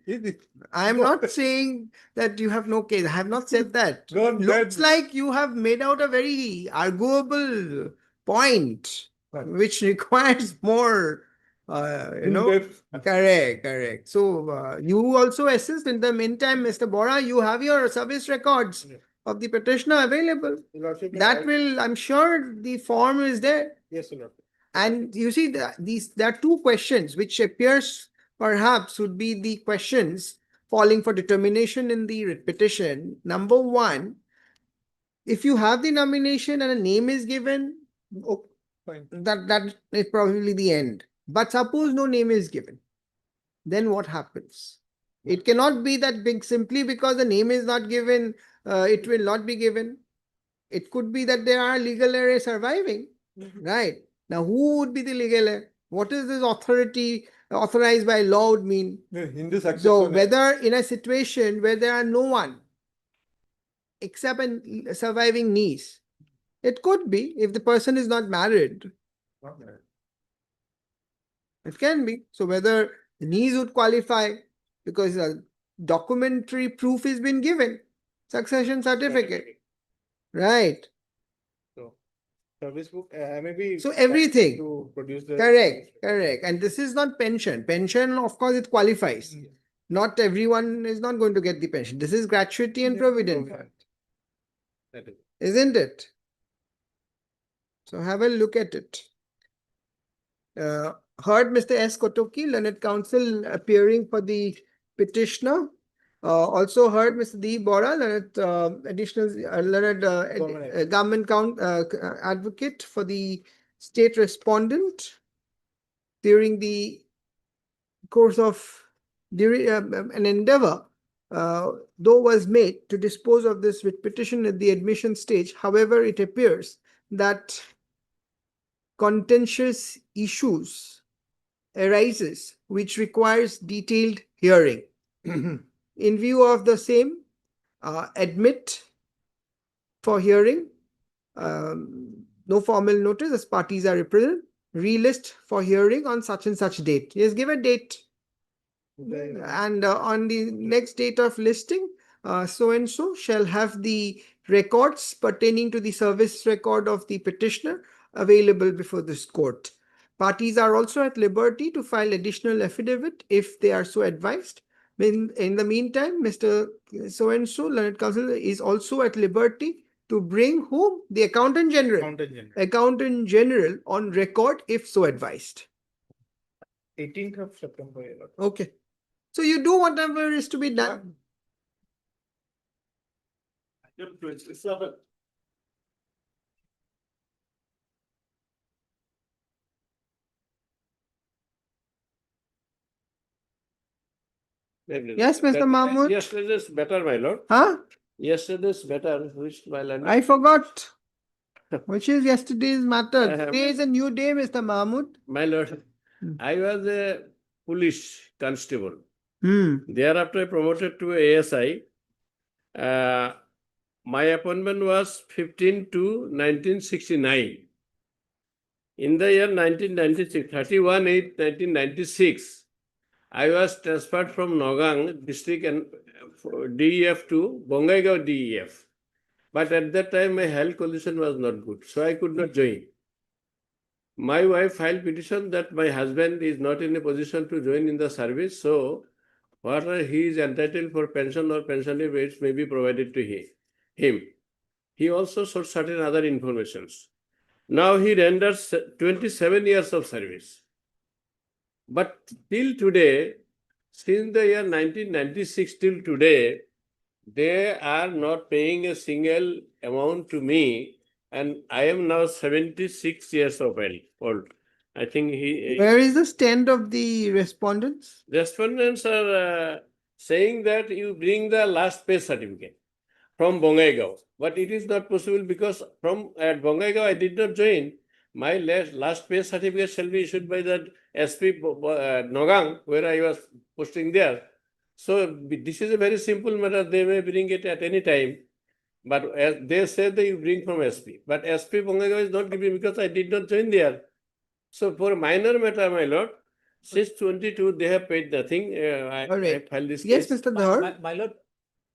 It- I am not saying that you have no case. I have not said that. Don't Looks that- like you have made out a very arguable point, Right. which requires more, in-depth. correct. So you also assist in the meantime, Mr. Bora, you have your service records Yeah. of the petitioner available. Lordship, That will, I'm sure the form is there. Yes, Lord. And you see, there are two questions which appears perhaps would be the questions falling for determination in the petition. Number one, if you have the nomination and a name is given, Oh, fine. that is probably the end. But suppose no name is given, then what happens? It cannot be that big simply because the name is not given, it will not be given. It could be that there are legal errors surviving, right? Now, who would be the legal heir? What is this authority authorized by law would mean? In this So succession. whether in a situation where there are no one except a surviving niece, it could be if the person is not married. It can be. So whether the niece would qualify because a documentary proof has been given, succession certificate, right? Service book, maybe. So everything. To produce the. Correct. And this is not pension. Pension, of course, it qualifies. Mm. Not everyone is not going to get the pension. This is gratuity and Yeah, provident provident. fund, That is. isn't it? So have a look at it. Heard Mr. S. Kotoki, learned counsel appearing for the petitioner. Also heard Mr. D. Bora, learned government advocate for the state respondent during the course of an endeavor, though was made to dispose of this writ petition at the admission stage. However, it appears that contentious issues arises which requires detailed hearing. In view of the same, admit for hearing, no formal notice as parties are represented, relist for hearing on such and such date. Yes, give a date. And on the next date of listing, so and so shall have the records pertaining to the service record of the petitioner available before this court. Parties are also at liberty to file additional affidavit if they are so advised. In the meantime, Mr. So and so, learned counsel, is also at liberty to bring whom? The Accountant General. Accountant General on record if so advised. 18th of September. Your Lordship. Okay. So you do whatever is to be done. Yes, Mr. Mahmood. Yesterday's better, my lord. Huh? Yesterday's better, which my lord. I forgot. Which is yesterday's matter. I have- Today is a new day, Mr. Mahmood. My lord, I was a police constable. Hmm. Thereafter, I promoted to ASI. My appointment was 15 to 1969. In the year 1996, 31/8/1996, I was transferred from Nogang district and DEF to Bongaigaon DEF. But at that time, my health condition was not good, so I could not join. My wife filed petition that my husband is not in a position to join in the service, so whatever he is entitled for pension or pensionary rates may be provided to him. He also sought certain other informations. Now he renders 27 years of service. But till today, since the year 1996 till today, they are not paying a single amount to me, and I am now 76 years of old. I think Where is the stand of the respondents? respondents are saying that you bring the last pay certificate from Bongaigaon, but it is not possible because from at Bongaigaon I did not join. My last pay certificate shall be issued by the SP Nogang, where I was posting there. So this is a very simple matter. They may bring it at any time, but as they say that you bring from SP. But SP Bongaigaon is not giving because I did not join there. So for minor matter, my lord, since 22 they have paid nothing. I filed this Yes, case. Mr. Dhar. My lord,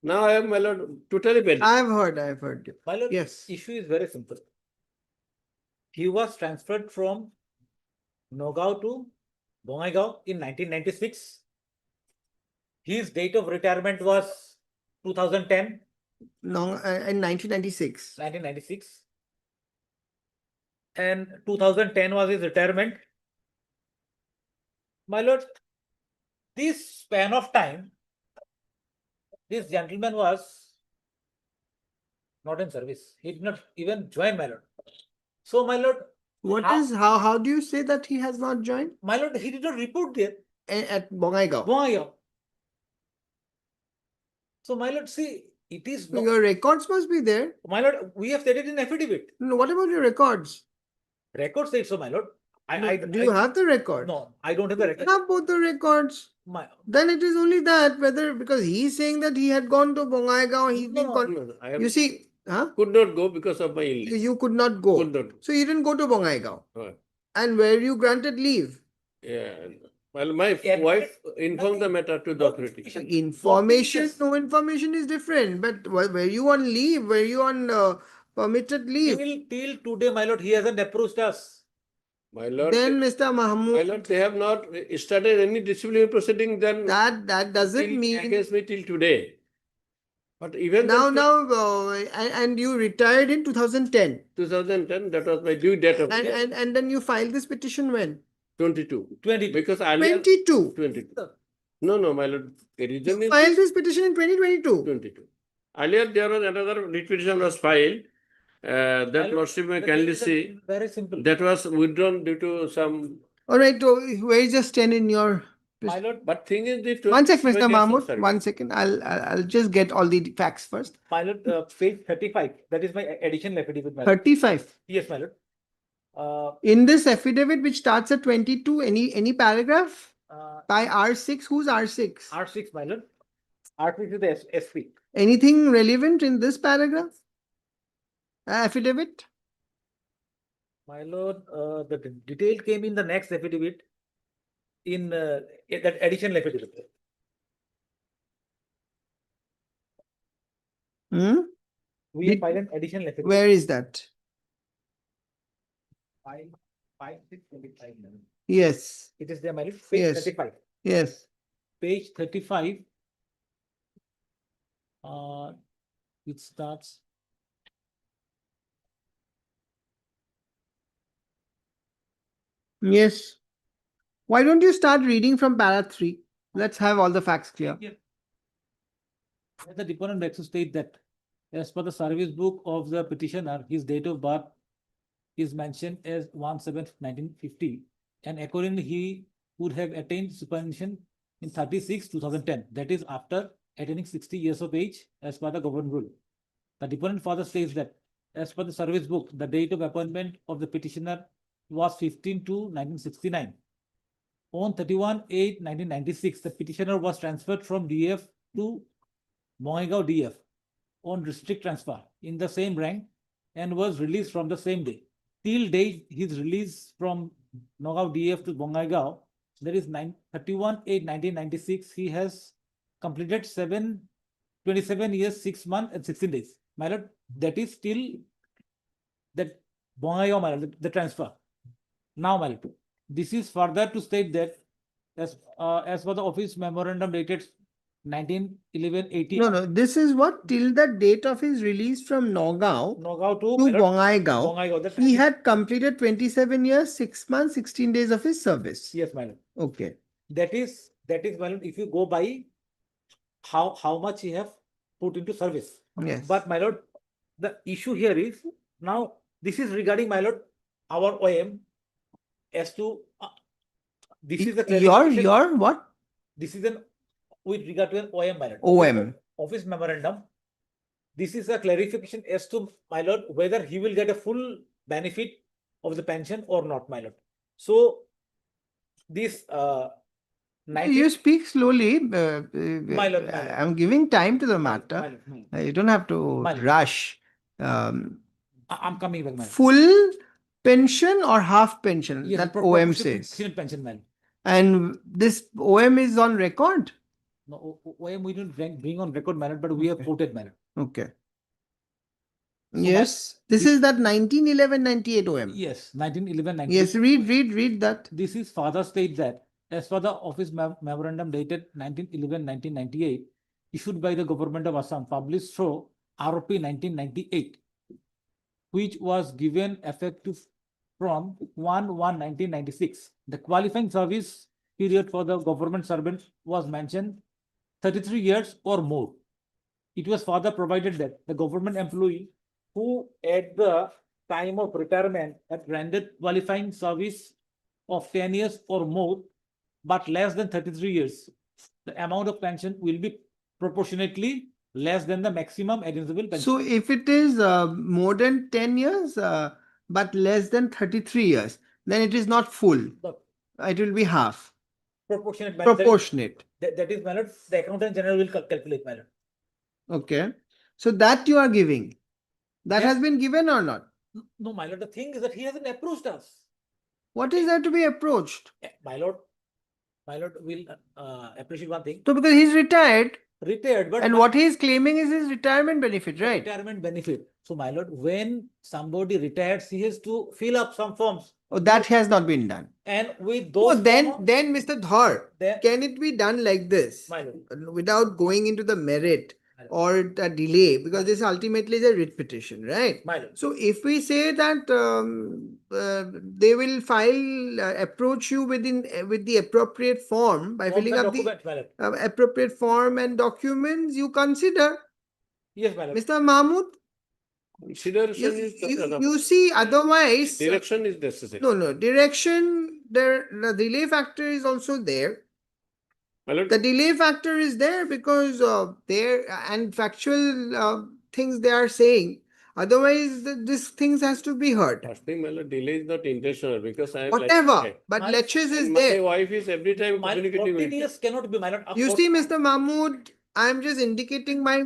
Now I have, my lord, totally paid. I've heard you. my lord, Yes. issue is very simple. He was transferred from Nogao to Bongaigaon in 1996. His date of retirement was 2010, No, in 1996. 1996. And 2010 was his retirement. My lord, this span of time, this gentleman was not in service. He did not even join, my lord. So, my lord, How do you say that he has not joined? my lord, he did not report there. At Bongaigaon. Bongaigaon. So, my lord, see, it is not. Your records must be there. My lord, we have stated in affidavit. No, what about your records? Record says so, my lord. Do you have the record? No, I don't have the record. Have both the records. Then it is only that because he's saying that he had gone to Bongaigaon. He's been you see, could not go because of my illness. You could not go. Could not. So you didn't go to Bongaigaon. Right. And were you granted leave? Yeah. Well, my wife informed the matter to the authority. Information, no information is different. But were you on leave? Were you on permitted leave? Till today, my lord, he hasn't approached us. My lord, Then Mr. Mahmood. my lord, they have not started any disciplinary proceeding. Then that doesn't mean against me till today. But even and you retired in 2010. 2010, that was my due date of and then you filed this petition when? 22. 22. Because earlier 22. 22. No, my lord. The reason You is filed this petition in 2022. 22. Earlier there was another writ petition was filed. That lordship may kindly see. Very simple. That was withdrawn due to some. All right. So where is the stand in your? My lord, But thing is the. One sec, 20 Mr. years of Mahmood. service. 1 second. I'll just get all the facts first. my lord, page 35. That is my additional affidavit, my lord. 35. Yes, my lord. In this affidavit, which starts at 22, any paragraph by R6? Who's R6? R6, my lord. R6 is the SP. Anything relevant in this paragraph? Affidavit? My lord, the detail came in the next affidavit in that additional affidavit. Hmm? We Did- filed an additional affidavit. Where is that? Five, 625. Yes, It is there, my lord, page Yes. 35. yes. Page 35. It starts. Yes. Why don't you start reading from para 3? Let's have all the facts clear. The deponent begs to state that as per the service book of the petitioner, his date of birth is mentioned as 1/7/1950, and accordingly he would have attained superannuation in 36/2010. That is after attaining 60 years of age as per the government rule. The deponent further says that as per the service book, the date of appointment of the petitioner was 15/2/1969. On 31/8/1996, the petitioner was transferred from DF to Bongaigaon DF on district transfer in the same rank and was released from the same day. Till date, his release from Nagaon DF to Bongaigaon, that is 31/8/1996, he has completed 27 years, 6 months and 16 days. My lord, that is still that Bongaigaon, my lord, the transfer. Now, my lord, this is further to state that as per the office memorandum dated 19/11/18. No, this is what till the date of his release from Nagaon Nagaon to to Bongaigaon. Bongaigaon. That's He had completed 27 years, 6 months, 16 days of his service. Yes, my lord. Okay. That is my lord, if you go by how much he have put into service. Yes. But my lord, the issue here is now this is regarding, my lord, our OM as to this is the clarification. Your what? This is an with regard to an OM, my lord. OM. Office memorandum. This is a clarification as to, my lord, whether he will get a full benefit of the pension or not, my lord. So this You speak slowly. My lord, my lord. I'm giving time to the My matter. lord, my lord. You don't have to My lord. rush. I'm coming back, my lord. Full pension or half pension Yes, that proportionate- OM says. proportionate pension, man. And this OM is on record. No, OM we don't bring on record, man, but we have quoted, man. Okay. So Yes. This is that 1911-98 OM. Yes, 1911-19. Yes, read that. This is further state that as per the office memorandum dated 19/11/1998, issued by the government of Assam, published through ROP 1998, which was given effective from 1/1/1996. The qualifying service period for the government servant was mentioned 33 years or more. It was further provided that the government employee who at the time of retirement had rendered qualifying service of 10 years or more, but less than 33 years, the amount of pension will be proportionately less than the maximum admissible pension. So if it is more than 10 years but less than 33 years, then it is not full. The It will be half. proportionate. manner, Proportionate. That is, my lord, the accountant general will calculate, my lord. Okay. So that you are giving. That Yes. has been given or not? No, my lord, the thing is that he hasn't approached us. What is there to be approached? My lord will appreciate one thing. So because he's retired Retired, but and what he is claiming is his retirement benefit, right? retirement benefit. So, my lord, when somebody retires, he has to fill up some forms. Oh, that has not been done. And with Oh, those then forms, Mr. Dhar, then- can it be done like this? my lord, Without going into the merit or a delay, because this ultimately is a writ petition, right? my lord. So if we say that they will file, approach you with the appropriate form by Forms filling and up the documents, my lord. appropriate form and documents, you consider, Yes, my lord. Mr. Mahmood. Consideration is not enough. You see, otherwise, Direction is necessary. no, direction, the delay factor is also there. My lord, The delay factor is there because there and factual things they are saying. Otherwise, this things has to be heard. first thing, my lord, delay is not intentional because I am like, Whatever, but My- lectures is my there. wife is every time My communicating 14 with me. years cannot be, my lord. You see, Mr. Mahmood, I am just indicating my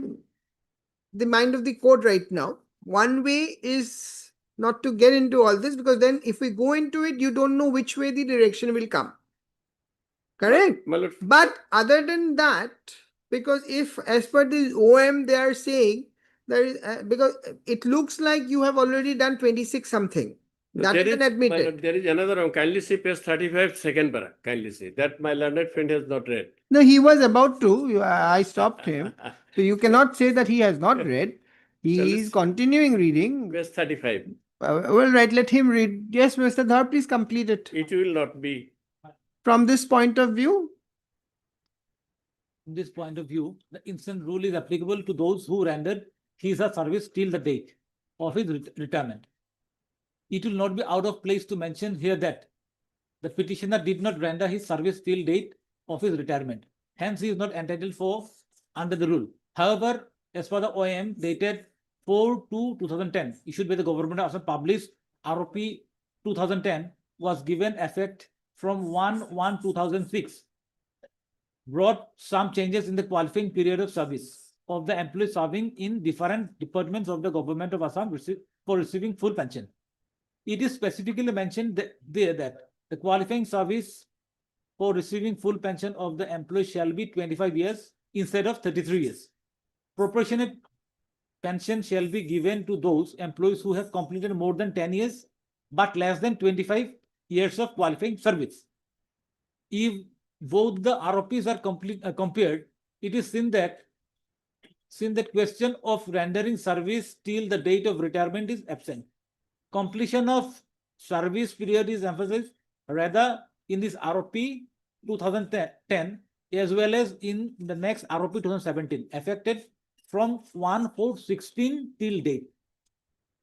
the mind of the court right now. One way is not to get into all this, because then if we go into it, you don't know which way the direction will come. Correct? My lord, But other than that, because if as per the OM they are saying there is because it looks like you have already done 26 something. That there is an my admitted. lord, there is another one. Kindly see page 35, second para. Kindly see. That my learned friend has not read. No, he was about to. I stopped him. So you cannot say that he has not read. He is continuing reading. Page 35. Well, right, let him read. Yes, Mr. Dhar, please complete it. It will not be. From this point of view, From this point of view, the instant rule is applicable to those who rendered his or service till the date of his retirement. It will not be out of place to mention here that the petitioner did not render his service till date of his retirement. Hence, he is not entitled for under the rule. However, as per the OM dated 4/2/2010, issued by the government of Assam, published ROP 2010 was given effect from 1/1/2006. Brought some changes in the qualifying period of service of the employee serving in different departments of the government of Assam for receiving full pension. It is specifically mentioned there that the qualifying service for receiving full pension of the employee shall be 25 years instead of 33 years. Proportionate pension shall be given to those employees who have completed more than 10 years but less than 25 years of qualifying service. If both the ROPs are compared, it is seen that question of rendering service till the date of retirement is absent. Completion of service period is emphasized rather in this ROP 2010 as well as in the next ROP 2017, affected from 1/4/16 till date.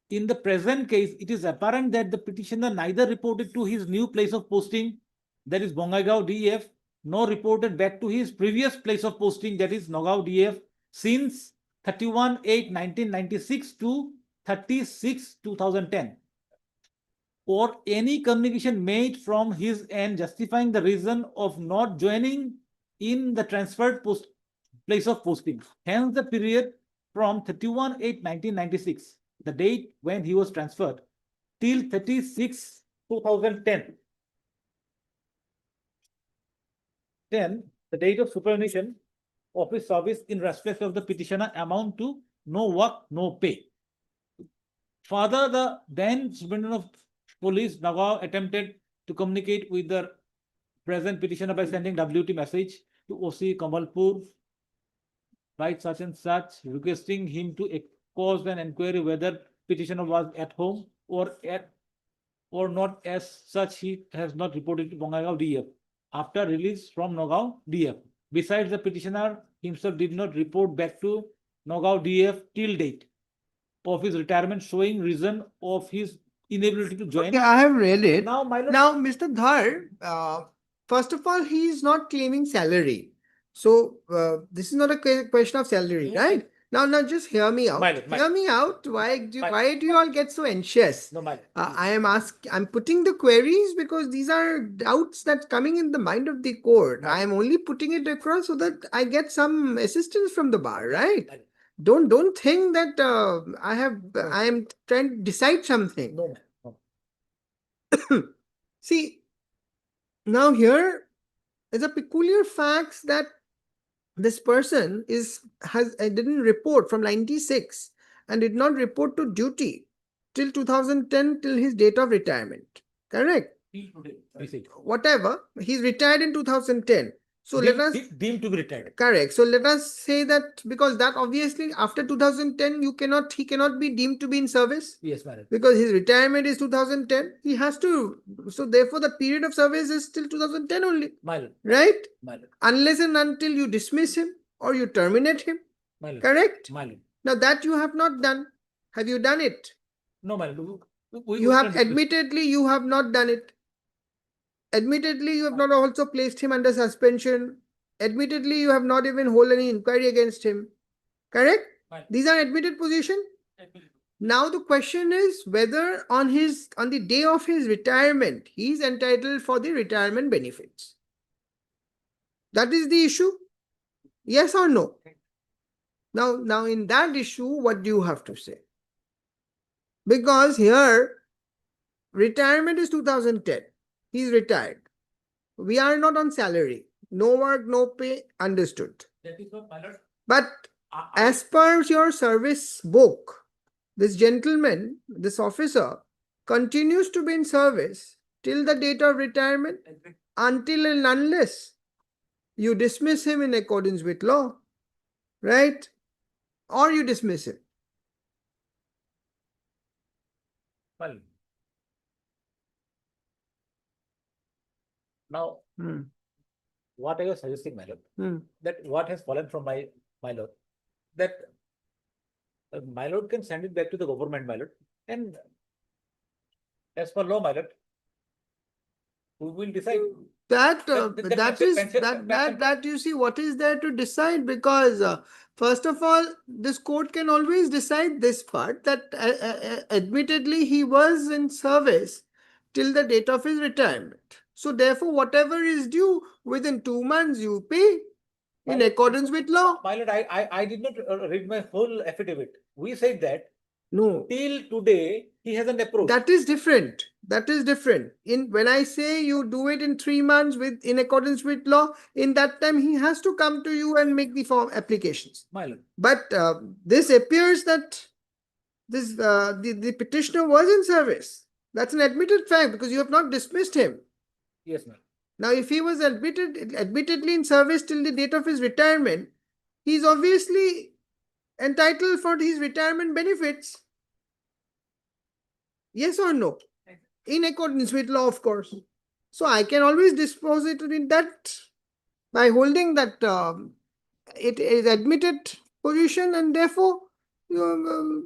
In the present case, it is apparent that the petitioner neither reported to his new place of posting, that is Bongaigaon DF, nor reported back to his previous place of posting, that is Nagaon DF, since 31/8/1996 to 36/2010, or any communication made from his end justifying the reason of not joining in the transferred place of posting. Hence, the period from 31/8/1996, the date when he was transferred, till 36/2010. The date of superannuation of his service in respect of the petitioner amount to no work, no pay. Further, the then Superintendent of Police Nagaon attempted to communicate with the present petitioner by sending WT message to OC Kamalpur, right, such and such, requesting him to cause an inquiry whether petitioner was at home or not. As such, he has not reported to Bongaigaon DF after release from Nagaon DF. Besides, the petitioner himself did not report back to Nagaon DF till date of his retirement, showing reason of his inability to join. okay, I have read it. Now, my lord, Now, Mr. Dhar, first of all, he is not claiming salary. So, this is not a question of salary, right? Now, just hear me out. Hear me out. Why do you all get so anxious? no, my lord. I'm putting the queries because these are doubts that coming in the mind of the court. I am only putting it across so that I get some assistance from the bar, right? Don't think that I am trying to decide something. No, no. See, now here is a peculiar fact that this person didn't report from 96 and did not report to duty till 2010 till his date of retirement. Correct? Whatever, he's retired in 2010. So let us deemed to be retired. correct. So let us say that because that obviously after 2010 he cannot be deemed to be in service. Yes, my lord. Because his retirement is 2010, he has to. So therefore, the period of service is till 2010 only, My lord. right? My lord. Unless and until you dismiss him or you terminate him, My lord. correct? My lord. Now that you have not done. Have you done it? No, my lord. You have admittedly you have not done it. Admittedly, you have not also placed him under suspension. Admittedly, you have not even held any inquiry against him. Correct? Right. These are admitted position. Now the question is whether on the day of his retirement, he is entitled for the retirement benefits. That is the issue. Yes or no? Now in that issue, what do you have to say? Because here, retirement is 2010. He's retired. We are not on salary. No work, no pay, understood. That is what, my lord. But as per your service book, this gentleman, this officer, continues to be in service till the date of retirement, until and unless you dismiss him in accordance with law, right? Or you dismiss him. Well. Now, what I was suggesting, my lord, that what has fallen from my lord, that my lord can send it back to the government, my lord, and as per law, my lord, we will decide. That That- that you see, what is there to decide? Because first of all, this court can always decide this part, that admittedly he was in service till the date of his retirement. So therefore, whatever is due within 2 months, you pay in accordance with law. My lord, I did not read my whole affidavit. We said that No, till today, he hasn't approved. that is different. That is different. When I say you do it in 3 months in accordance with law, in that time he has to come to you and make the form applications. My lord. But this appears that this the petitioner was in service. That's an admitted fact because you have not dismissed him. Yes, ma'am. Now, if he was admittedly in service till the date of his retirement, he is obviously entitled for his retirement benefits. Yes or no? In accordance with law, of course. So I can always dispose it in that by holding that it is admitted position, and therefore We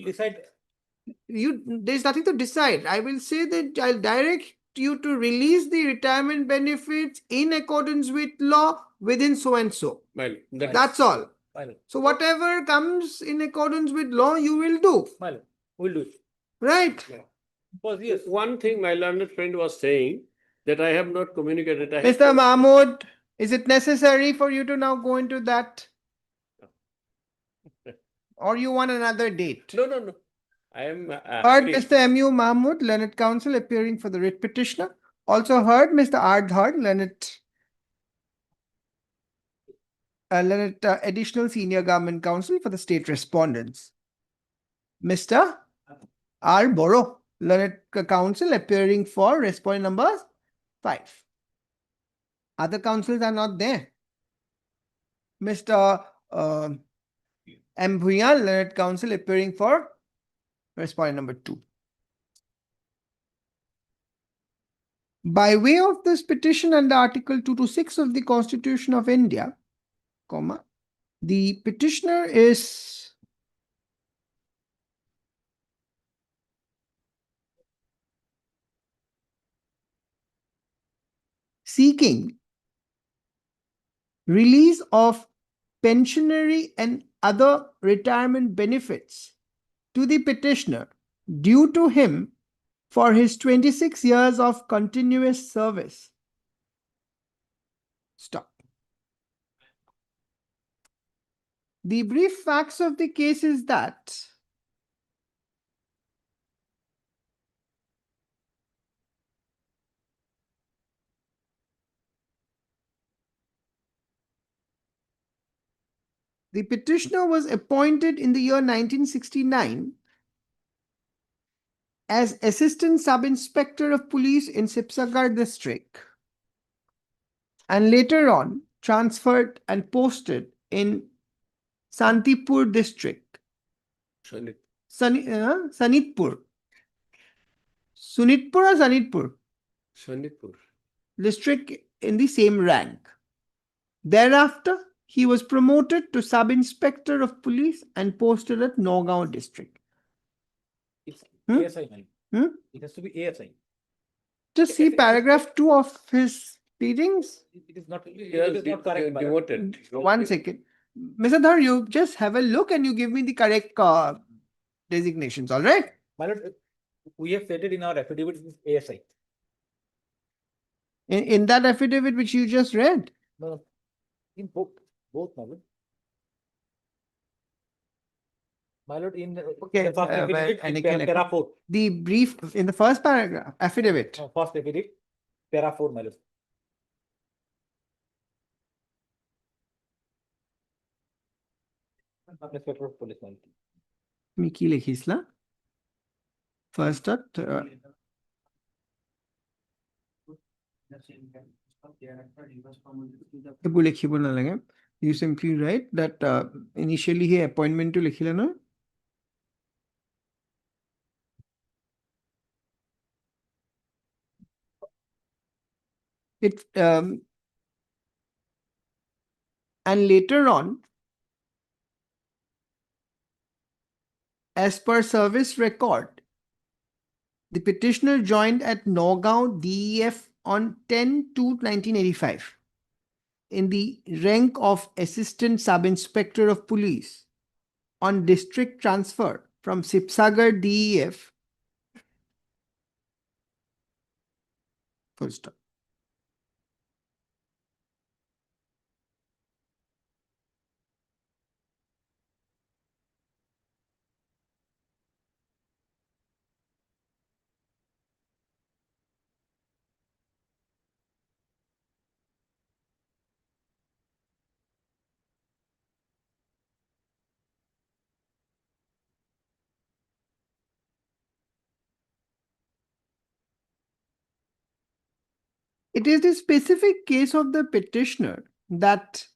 decide. there's nothing to decide. I will say that I'll direct you to release the retirement benefits in accordance with law within so and so. Well, That's all. My lord. So whatever comes in accordance with law, you will do. My lord, we'll do it. Right? Because yes, one thing my learned friend was saying that I have not communicated. Mr. Mahmood, is it necessary for you to now go into that? Or you want another date? No. I am. Heard Mr. M.U. Mahmood, Learned Counsel, appearing for the writ petitioner. Also heard Mr. Ardhar, Learned Additional Senior Government Counsel for the state respondents. Mr. R. Boro, Learned Counsel, appearing for respondent number 5. Other counsels are not there. Mr. M. Bhuyan, Learned Counsel, appearing for respondent number 2. By way of this petition under Article 226 of the Constitution of India, the petitioner is seeking release of pensionary and other retirement benefits to the petitioner due to him for his 26 years of continuous service. Stop. The brief facts of the case is that the petitioner was appointed in the year 1969 as Assistant Sub-Inspector of Police in Sibsagar district, and later on transferred and posted in Santipur district. Sunitpur. Sunitpur or Sanitpur? Sanitpur. District in the same rank. Thereafter, he was promoted to Sub-Inspector of Police and posted at Nagaon district. it's Hmm? ASI, my lord. Hmm? It has to be ASI. Just see paragraph 2 of his pleadings. It is not. Yes, It is not correct. my lord. demoted. 1 second. Mr. Dhar, you just have a look and you give me the correct designations, all right? My lord, we have stated in our affidavit is ASI. In that affidavit which you just read. No, in both, my lord. My lord, in Okay, the first affidavit, and in again, para 4, the brief in the first paragraph, affidavit. first affidavit, para 4, my lord. Inspector of Police, my lord. তুমি কি লিখিছিলা? First at, এইবোৰ লিখিব নালাগে. You simply write that initially he appointment to লিখিলে ন? It and later on, as per service record, the petitioner joined at Nagaon DEF on 10/2/1985 in the rank of Assistant Sub-Inspector of Police on district transfer from Sipsagar DEF. Full stop. It is the specific case of the petitioner that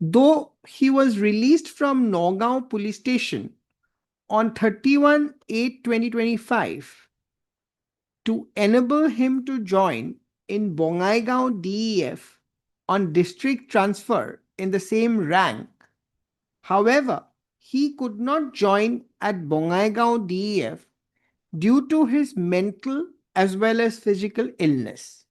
though he was released from Nagaon police station on 31/8/2025 to enable him to join in Bongaigaon DEF on district transfer in the same rank. However, he could not join at Bongaigaon DEF due to his mental as well as physical illness.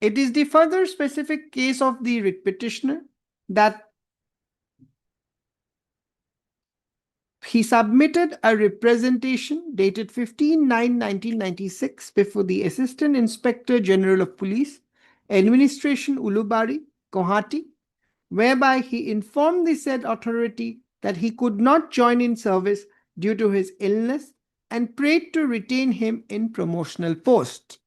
It is the further specific case of the writ petitioner that he submitted a representation dated 15/9/1996 before the Assistant Inspector General of Police, Administration Ulubari, Guwahati, whereby he informed the said authority that he could not join in service due to his illness and prayed to retain him in promotional post.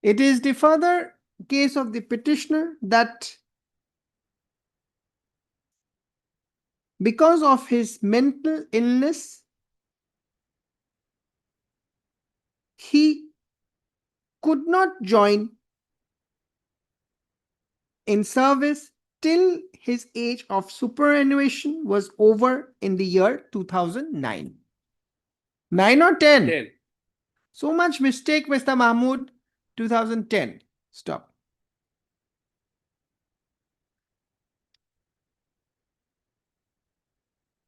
It is the further case of the petitioner that because of his mental illness, he could not join in service till his age of superannuation was over in the year 2009. 9 or 10? 10. So much mistake, Mr. Mahmood. 2010. Stop.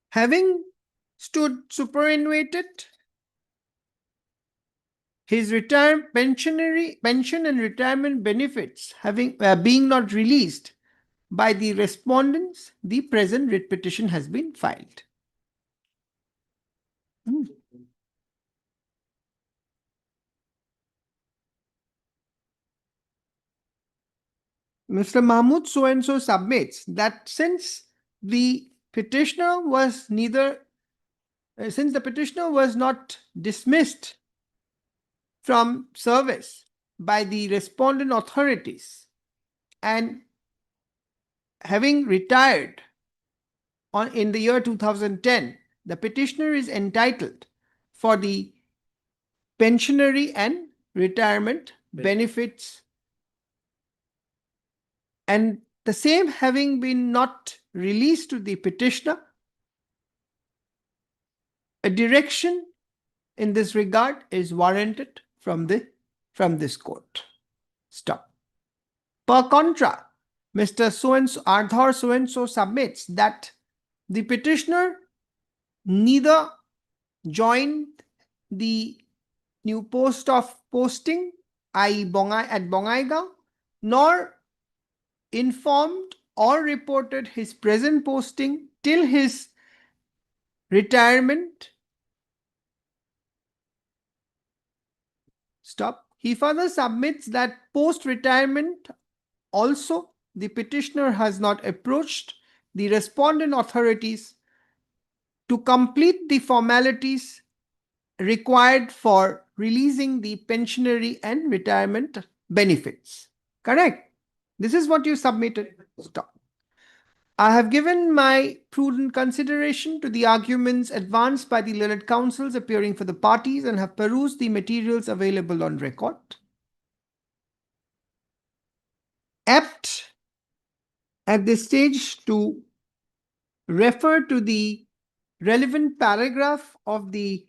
Having stood superannuated, his pension and retirement benefits having being not released by the respondents, the present writ petition has been filed. Mr. Mahmood so and so submits that since the petitioner was since the petitioner was not dismissed from service by the respondent authorities and having retired in the year 2010, the petitioner is entitled for the pensionary and retirement benefits, and the same having been not released to the petitioner, a direction in this regard is warranted from this court. Stop. Per contra, Mr. So-and-so, Ardhar so-and-so submits that the petitioner neither joined the new post of posting, i.e. at Bongaigaon, nor informed or reported his present posting till his retirement. Stop. He further submits that post-retirement also the petitioner has not approached the respondent authorities to complete the formalities required for releasing the pensionary and retirement benefits. Correct? This is what you submitted. Stop. I have given my prudent consideration to the arguments advanced by the learned counsels appearing for the parties and have perused the materials available on record. Apt at this stage to refer to the relevant paragraph of the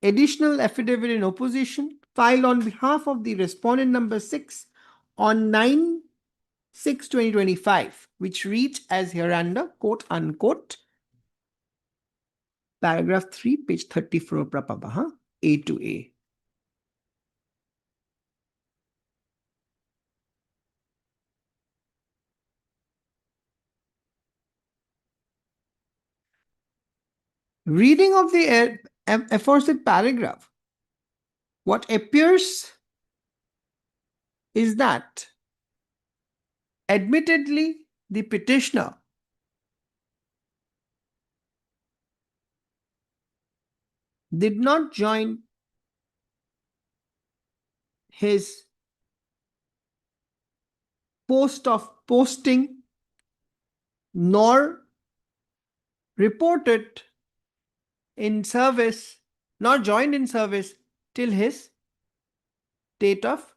additional affidavit in opposition filed on behalf of the respondent number 6 on 9/6/2025, which reads as hereunder, quote unquote, paragraph 3, page 34, Prapabaha, A to A. Reading of the aforesaid paragraph, what appears is that admittedly the petitioner did not join his post of posting nor reported in service, nor joined in service till his age of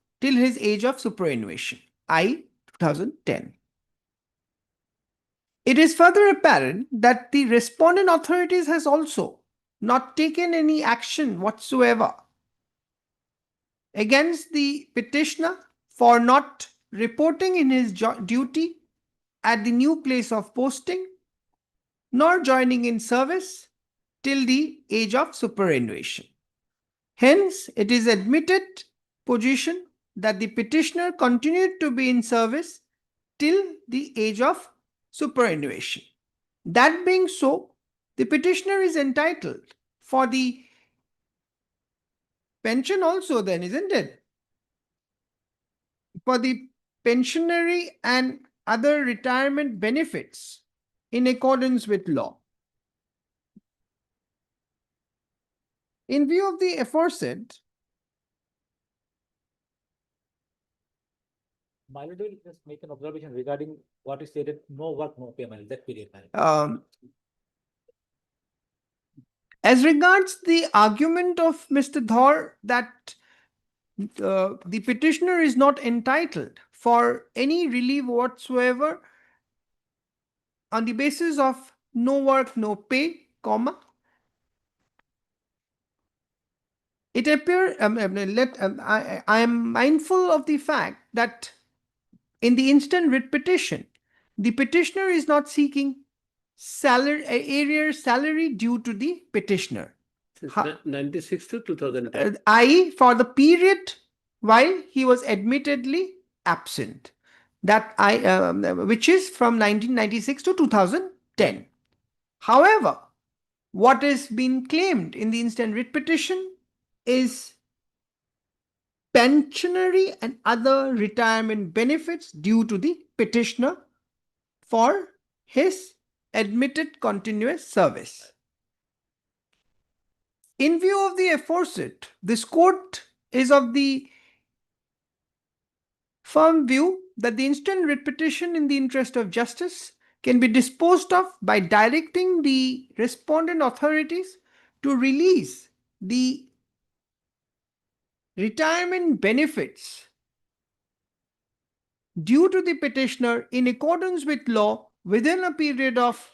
superannuation, i.e. 2010. It is further apparent that the respondent authorities has also not taken any action whatsoever against the petitioner for not reporting in his duty at the new place of posting nor joining in service till the age of superannuation. Hence, it is admitted position that the petitioner continued to be in service till the age of superannuation. That being so, the petitioner is entitled for the pension also then, isn't it? For the pensionary and other retirement benefits in accordance with law. In view of the aforesaid, My lord, will just make an observation regarding what is stated, no work, no payment, that period. My lord. as regards the argument of Mr. Dhar that the petitioner is not entitled for any relief whatsoever on the basis of no work, no pay, comma. It appears, I am mindful of the fact that in the instant writ petition, the petitioner is not seeking arrears salary due to the petitioner. 96 to 2010. I.e. for the period while he was admittedly absent, that which is from 1996 to 2010. However, what is being claimed in the instant writ petition is pensionary and other retirement benefits due to the petitioner for his admitted continuous service. In view of the aforesaid, this court is of the firm view that the instant writ petition in the interest of justice can be disposed of by directing the respondent authorities to release the retirement benefits due to the petitioner in accordance with law within a period of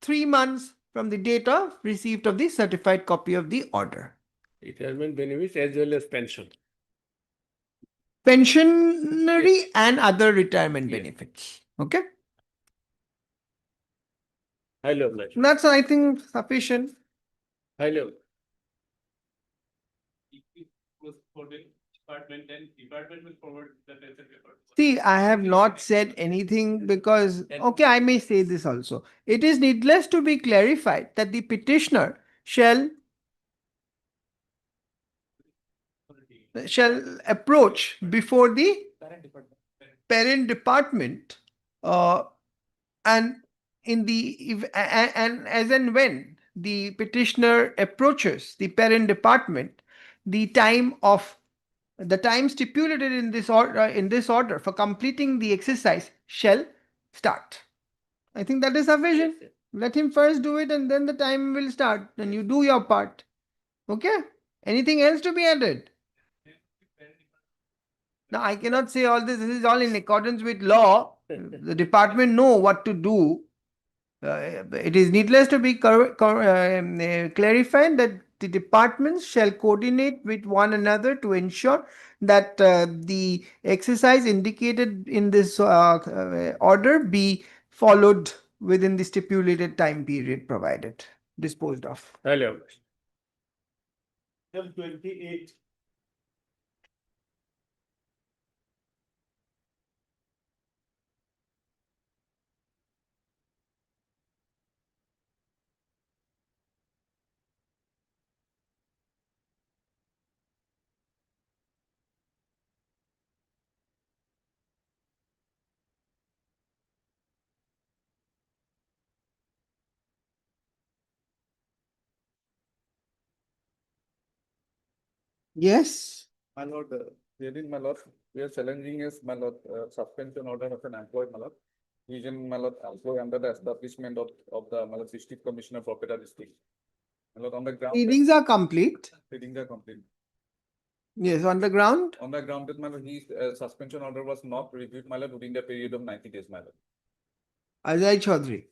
3 months from the date of receipt of the certified copy of the order. Retirement benefits as well as pension. Pensionary and other retirement benefits. Okay? High level. Lordship. That's, I think, sufficient. High level. department, then department will forward the paper. See, I have not said anything because, okay, I may say this also. It is needless to be clarified that the petitioner shall approach before the parent department and in the and as and when the petitioner approaches the parent department, the time stipulated in this order for completing the exercise shall start. I think that is sufficient. Let him first do it and then the time will start and you do your part. Okay? Anything else to be added? Now, I cannot say all this. This is all in accordance with law. The department know what to do. It is needless to be clarified that the departments shall coordinate with one another to ensure that the exercise indicated in this order be followed within the stipulated time period provided, disposed of. Hello. 28. Yes. My lord, herein, my lord, we are challenging is, my lord, suspension order of an employee, my lord. Region, my lord, employee under the establishment of the, my lord, district commissioner for Peta district. My lord, on the ground. Readings are complete. Readings are complete. Yes, on the ground. On the ground, that, my lord, his suspension order was not reviewed, my lord, within the period of 90 days, my lord. Ajay Chaudhary.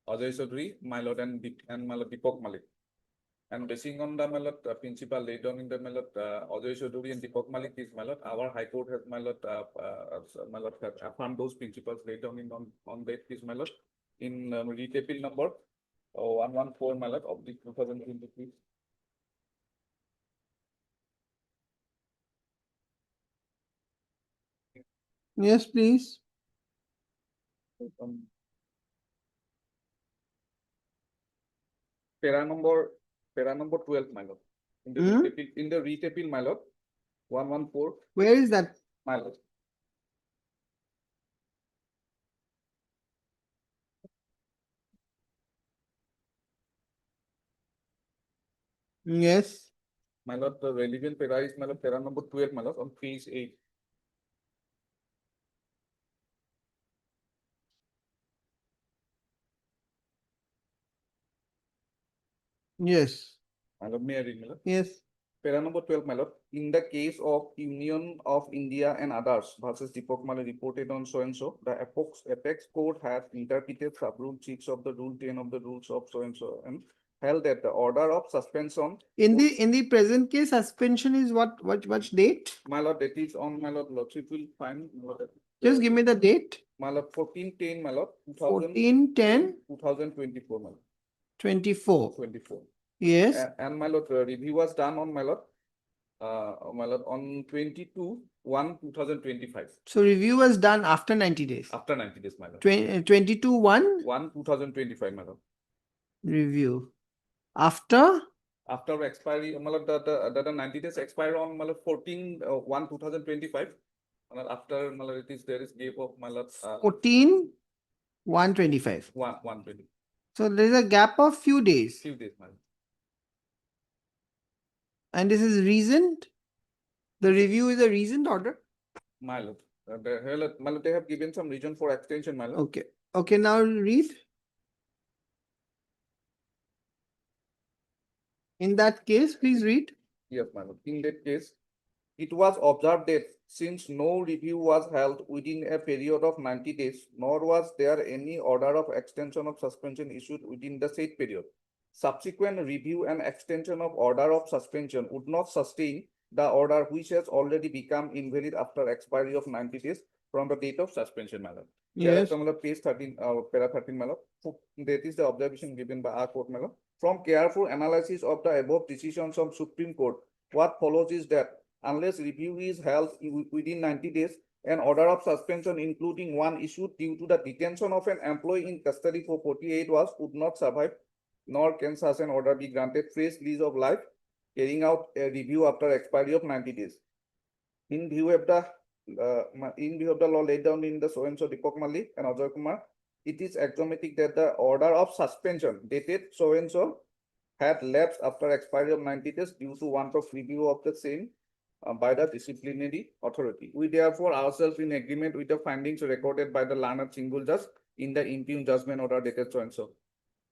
Ajay Chaudhary, my lord, and my lord, Deepak Malik. And basing on the, my lord, principle laid down in the, my lord, Ajay Chaudhary and Deepak Malik is, my lord, our High Court has, my lord, affirmed those principles laid down in on that is, my lord, in writ appeal number 114, my lord, of the 2023. Yes, please. Para number 12, my lord. In the writ appeal, my lord, 114. Where is that? My lord. Yes. My lord, the relevant para is, my lord, para number 12, my lord, on page 8. Yes. My lord, may I read, my lord? Yes. Para number 12, my lord. In the case of Union of India and others versus Deepak Malik reported on so and so, the Apex Court has interpreted sub-rule 6 of the rule 10 of the rules of so and held that the order of suspension. In the present case, suspension is what date? My lord, that is on, my lord, lordship will find. Just give me the date. My lord, 14/10, my lord, 14/10. 2024, my lord. 24. 24. Yes. And my lord, review was done on, my lord, on 22/1/2025. So review was done after 90 days. After 90 days, my lord. 22/1. 1/2025, my lord. Review. After Expiry, my lord, the 90 days expire on, my lord, 14/1/2025. After, my lord, there is gap of, my lord, 14/1/25. 1/20. So there is a gap of few days. Few days, my lord. And this is reasoned. The review is a reasoned order. My lord, my lord, they have given some reason for extension, my lord. Okay. Okay, now read. In that case, please read. Yes, my lord. In that case, it was observed that since no review was held within a period of 90 days, nor was there any order of extension of suspension issued within the said period, subsequent review and extension of order of suspension would not sustain the order which has already become invalid after expiry of 90 days from the date of suspension, my lord. Yes. Page 13, para 13, my lord. That is the observation given by our court, my lord. From careful analysis of the above decisions of Supreme Court, what follows is that unless review is held within 90 days. An order of suspension, including one issued due to the detention of an employee in custody for 48 hours, would not survive, nor can such an order be granted fresh lease of life, carrying out a review after expiry of 90 days. In view of the law laid down in the so-and-so Deepak Malik and Ajay Kumar, it is axiomatic that the order of suspension dated so-and-so had lapsed after expiry of 90 days due to want of review of the same by the disciplinary authority. We therefore ourselves in agreement with the findings recorded by the learned single judge in the impugned judgment order dated so-and-so.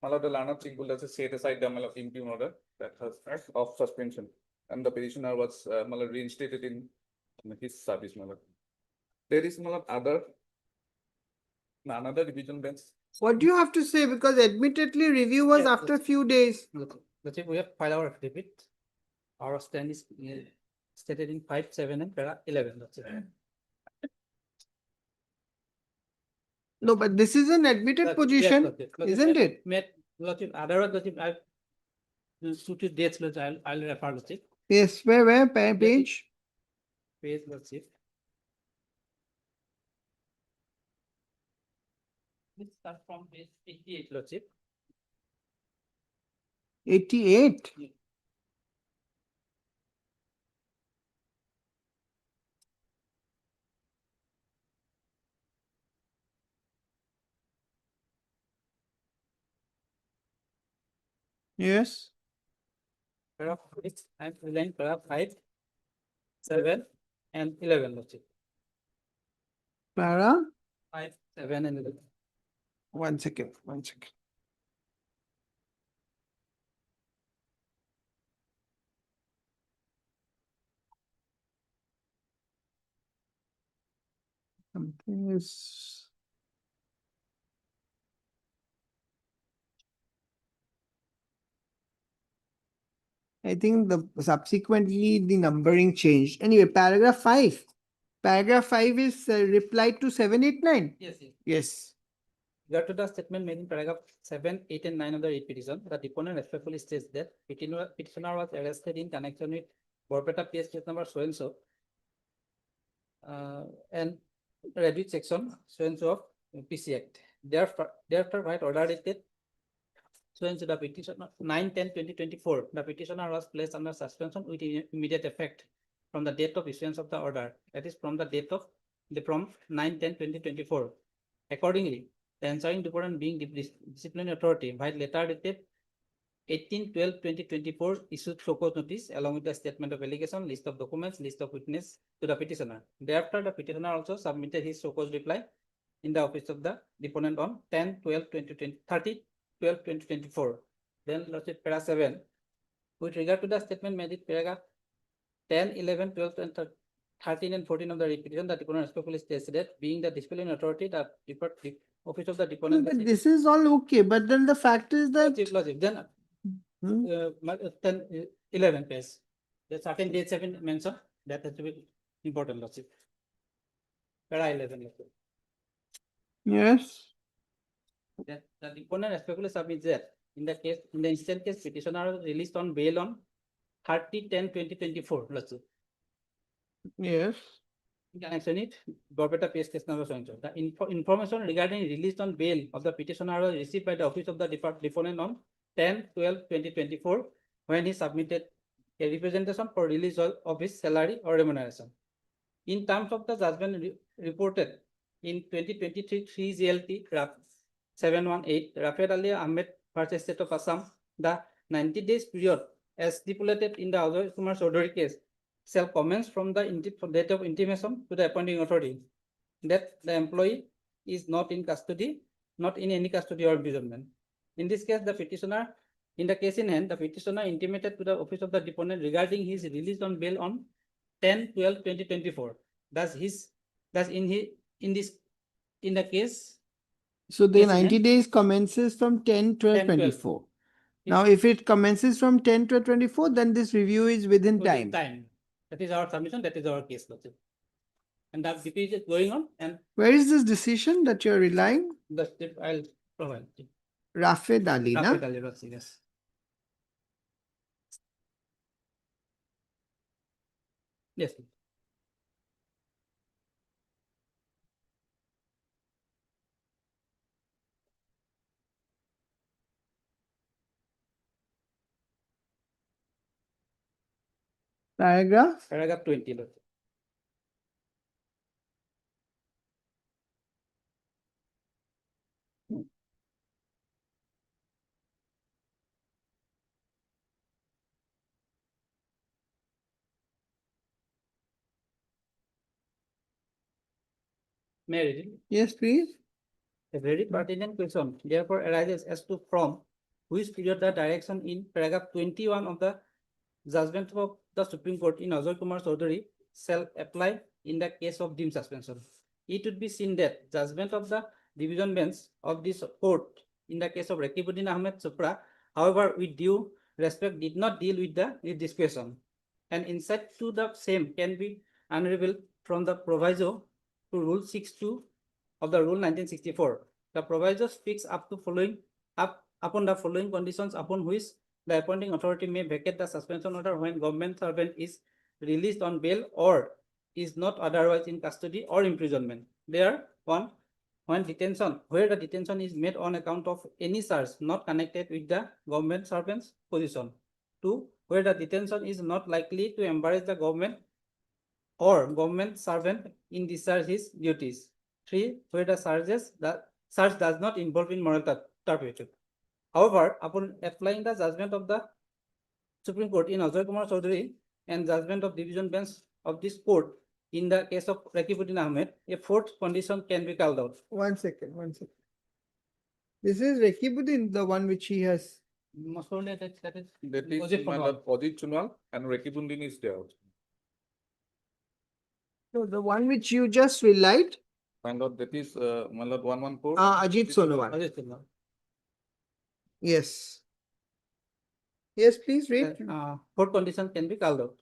Malad the learned single judge set aside the impugned order that has of suspension, and the petitioner was reinstated in his service. There is another division bench. What do you have to say? Because admittedly, review was Yes, after a yes. few days. Let's say we have filed our affidavit. Our stand is stated in 5, 7 and para 11. That's it. No, but this is an admitted Yes, position, Lordship. Lordship, isn't it? Lordship, otherwise, Lordship, I'll shoot you dates, Lordship, I'll refer, Lordship. Yes, where, page? Page, Lordship. This starts from page 88, Lordship. 88. Yes. Paragraph 6 and line paragraph 5, 7 and 11, Lordship. Para, 5, 7 and 11. one second. Something is. I think subsequently the numbering changed. Anyway, paragraph 5. Paragraph 5 is replied to 7, 8, 9. Yes, yes. Yes. Regard to the statement made in paragraph 7, 8 and 9 of the writ petition, the deponent respectfully states that petitioner was arrested in connection with Borpeta PS case number so-and-so and read with section so-and-so of PC Act. Thereafter, right order dated so-and-so the petitioner 9/10/2024, the petitioner was placed under suspension with immediate effect from the date of issuance of the order, that is from the date of from 9/10/2024. Accordingly, the answering department being disciplinary authority by letter dated 18/12/2024 issued show cause notice along with the statement of allegation, list of documents, list of witness to the petitioner. Thereafter, the petitioner also submitted his show cause reply in the office of the deponent on 10/12/2024. Then, Lordship, paragraph 7. With regard to the statement made in paragraph 10, 11, 12, and 13 and 14 of the petition, the deponent respectfully states that being the disciplinary authority, the office of the deponent. But this is all okay. But then the fact is that. Lordship, then 10, 11 page. The certain dates have been mentioned. That has to be important, Lordship. Para 11, Lordship. Yes. That the deponent respectfully submits that in the instant case, petitioner was released on bail on 30/10/2024, Lordship. Yes. In connection with Borpeta PS case number so-and-so. The information regarding release on bail of the petitioner was received by the office of the deponent on 10/12/2024 when he submitted a representation for release of his salary or remuneration. In terms of the judgment reported in 2023 3 GLT 718, Rafet Ali Ahmed versus State of Assam, the 90 days period as stipulated in the Ajay Kumar Chaudhary case shall commence from the date of intimation to the appointing authority that the employee is not in custody, not in any custody or imprisonment. In this case, the petitioner, in the case in hand, the petitioner intimated to the office of the deponent regarding his release on bail on 10/12/2024. Thus, in the case. So the Yes, 90 ma'am. days commences from 10/12/24. Now, if it commences from 10/12/24, then this review is within time. That is our submission, that is our case, Lordship. And that debate is going on, and Where is this decision that you're relying? the step I'll provide. Rafet Ali, na? Rafet Ali, Lordship, yes. Yes. Paragraph Paragraph 20. Lordship. May I read it? yes, please. A very pertinent question therefore arises as to from which period the direction in paragraph 21 of the judgment of the Supreme Court in Ajay Kumar Chaudhary shall apply in the case of deemed suspension. It would be seen that judgment of the division bench of this court in the case of Rakibuddin Ahmed Chopra, however, with due respect, did not deal with this question. And insight to the same can be unraveled from the proviso to Rule 6.2 of the Rule 1964. The proviso speaks up upon the following conditions upon which the appointing authority may vacate the suspension order when government servant is released on bail or is not otherwise in custody or imprisonment. There, one, when detention, where the detention is made on account of any charge not connected with the government servant's position. Two, where the detention is not likely to embarrass the government or government servant in discharge his duties. Three, where the charge does not involve in moral turpitude. However, upon applying the judgment of the Supreme Court in Ajay Kumar Chaudhary and judgment of division bench of this court in the case of Rakibuddin Ahmed, a fourth condition can be called out. 1 second, 1 second. This is Rakibuddin, the one which he has. Most probably that is That is Ajit my Kunwal. lord Ajit Chunwal and Rakibuddin is there. So the one which you just relied, My lord, that is my lord 114. Ajit Sonowal. Ajit Kunwal. Yes. Yes, please read. Fourth condition can be called out.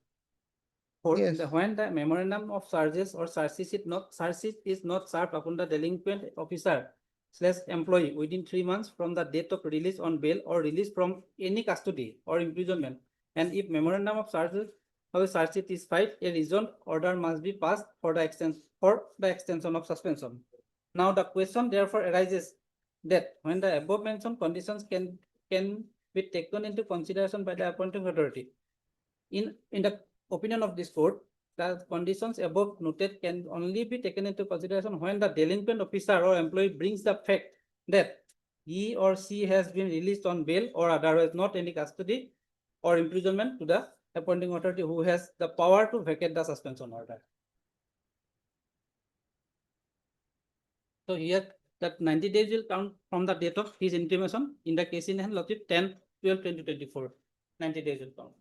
Fourth, Yes. when the memorandum of charges or charge sheet is not served upon the delinquent officer / employee within 3 months from the date of release on bail or release from any custody or imprisonment, and if memorandum of charges or charge sheet is filed, a reasoned order must be passed for the extension of suspension. Now the question therefore arises that when the above mentioned conditions can be taken into consideration by the appointing authority, in the opinion of this court, the conditions above noted can only be taken into consideration when the delinquent officer or employee brings the fact that he or she has been released on bail or otherwise not any custody or imprisonment to the appointing authority who has the power to vacate the suspension order. So here that 90 days will count from the date of his intimation in the case in hand, Lordship 10/12/2024. 90 days will count.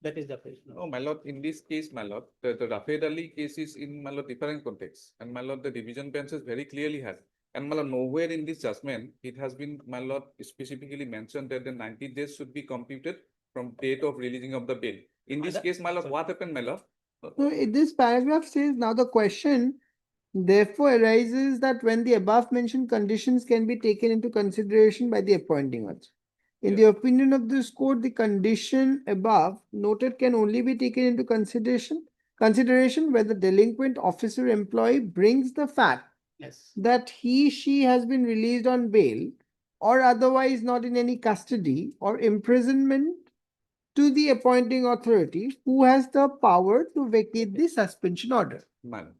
That is the question. Oh, my lord, in this case, my lord, the Rafid Ali case is in my lord different context, and my lord, the division benches very clearly has. And my lord, nowhere in this judgment it has been, my lord, specifically mentioned that the 90 days should be computed from date of releasing of the bail. In this case, my lord, what happened, my lord? So this paragraph says, now the question therefore arises that when the above mentioned conditions can be taken into consideration by the appointing authority. In the opinion of this court, the condition above noted can only be taken into consideration where the delinquent officer employee brings the fact Yes. that she has been released on bail or otherwise not in any custody or imprisonment to the appointing authority who has the power to vacate the suspension order. My lord.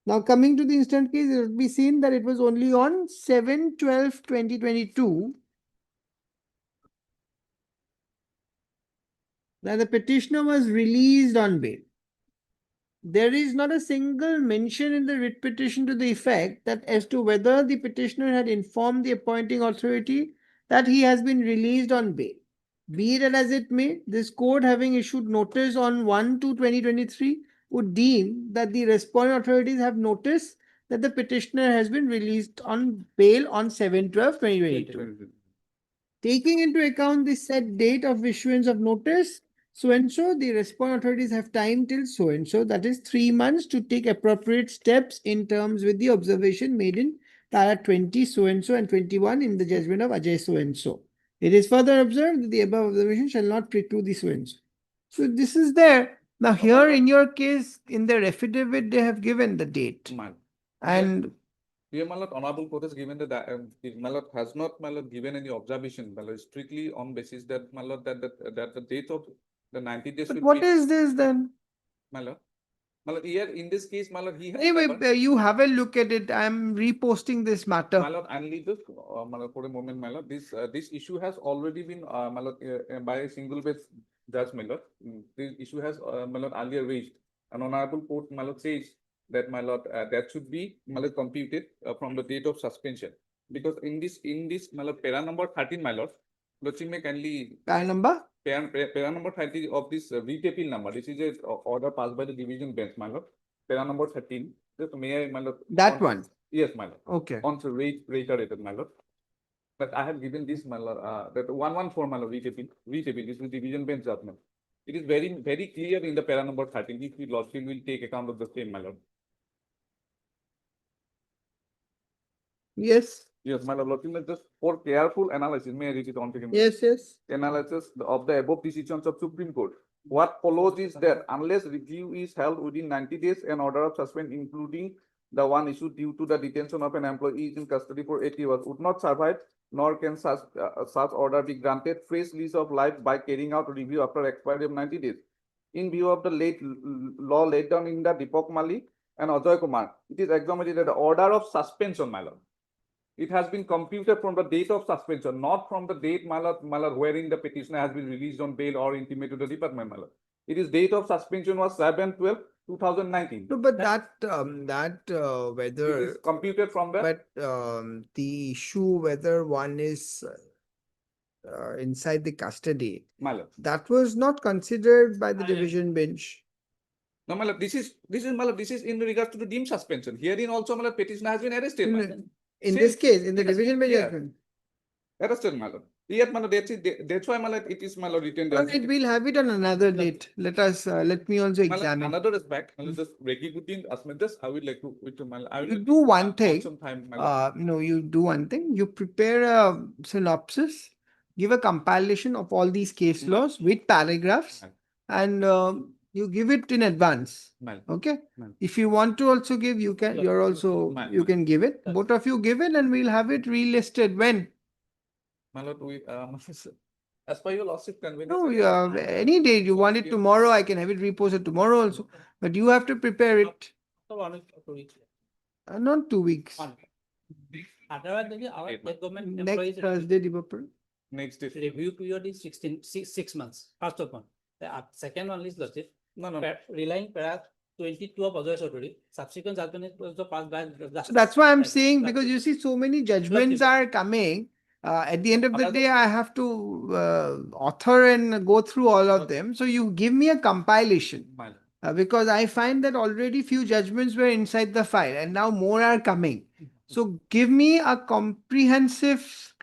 Now coming to the instant case, it will be seen that it was only on 7/12/2022 that the petitioner was released on bail. There is not a single mention in the writ petition to the effect that as to whether the petitioner had informed the appointing authority that he has been released on bail. Be it as it may, this court having issued notice on 1/2/2023 would deem that the responding authorities have noticed that the petitioner has been released on bail on 7/12/2022. Taking into account the set date of issuance of notice, so and so, the responding authorities have time till so and so, that is 3 months, to take appropriate steps in terms with the observation made in para 20 so and so and 21 in the judgment of Ajay so and so. It is further observed that the above observation shall not preclude the swings. So this is there. Now here in your case, in their affidavit, they have given the date. My lord. And Here, my lord, honorable court has given my lord has not, my lord, given any observation, my lord, strictly on basis that, my lord, that the date of the 90 days. but should what be- is this then? My lord, here in this case, my lord, he has. Anyway, covered- you have a look at it. I'm reposting this matter. My lord, and leave this, my lord, for a moment, my lord, this issue has already been, my lord, by a single bench judge, my lord. This issue has, my lord, earlier raised. An honorable court, my lord, says that, my lord, that should be, my lord, computed from the date of suspension. Because in this, my lord, para number 13, my lord, Lordship may kindly. Guy number? Para number 30 of this writ appeal number. This is a order passed by the division bench, my lord. Para number 13. Just may I, my lord. That one? Yes, my lord. Okay. On to reiterated, my lord. But I have given this, my lord, that 114, my lord, writ appeal, this is division bench judgment. It is very, very clear in the para number 13, if the lordship will take account of the same, my lord. Yes. Yes, my lord, lordship, just for careful analysis, may I read it on to him? Yes, yes. Analysis of the above decisions of Supreme Court. What follows is that unless review is held within 90 days, an order of suspension, including the one issued due to the detention of an employee in custody for 8 years, would not survive, nor can such order be granted fresh lease of life by carrying out review after expiry of 90 days. In view of the law laid down in the Deepak Mali and Ajay Kumar, it is examined that the order of suspension, my lord. It has been computed from the date of suspension, not from the date, my lord, wherein the petitioner has been released on bail or intimated to the department, my lord. It is date of suspension was 7/12/2019. No, but whether. It is computed from the. But the issue whether one is inside the custody, My lord. that was not considered by the division bench. No, my lord, this is my lord, this is in regards to the deemed suspension. Herein also, my lord, petitioner has been arrested. my lord. In Same. this case, in the Yes, division bench yeah. judgment. Arrested, my lord. Yet, my lord, that's why, my lord, it is, my lord, written All there. right, we'll have it on another date. Let me also My lord, examine. another aspect, my lord, just regulating just I would like to, my lord, I will You like do to, one want thing. some time, my lord. No, you do one thing. You prepare a synopsis, give a compilation of all these case laws with paragraphs, and you give it in advance. My lord. Okay. My lord. If you want to also give, you can. You're also you can give it. Both of you give it, and we'll have it relisted when. My lord, as per your lordship convenience. No, any day you want it tomorrow, I can have it reposted tomorrow also. But you have to prepare it. So 1 week or 2 weeks. Not 2 weeks. Otherwise, our Eight state government Next employees Thursday, Developer. Next day. review period is 6 months. First of one. The second one is lordship. No. Relying para 22 of other authority. Subsequent judgment is also passed by the. So that's why I'm Right. saying, because you see so many judgments are coming. At the end of the day, I have to author and go through all of them. So you give me a compilation. My lord. Because I find that already few judgments were inside the file and now more are coming. So give me a comprehensive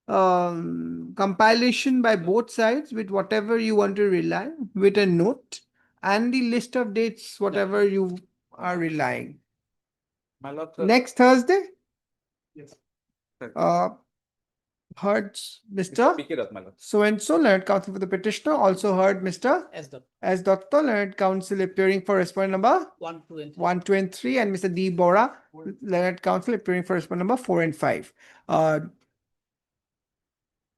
compilation by both sides with whatever you want to rely, with a note and the list of dates, whatever you are relying. My lord. Next Thursday? Yes. Heard Mr. Pick it up, my lord. So and so, learned counsel for the petitioner, also heard Mr. As the Dr. Learned counsel appearing for respondent number 1, 2, and 3. 1, 2, and 3, and Mr. D. Bora, learned counsel appearing for respondent number 4 and 5.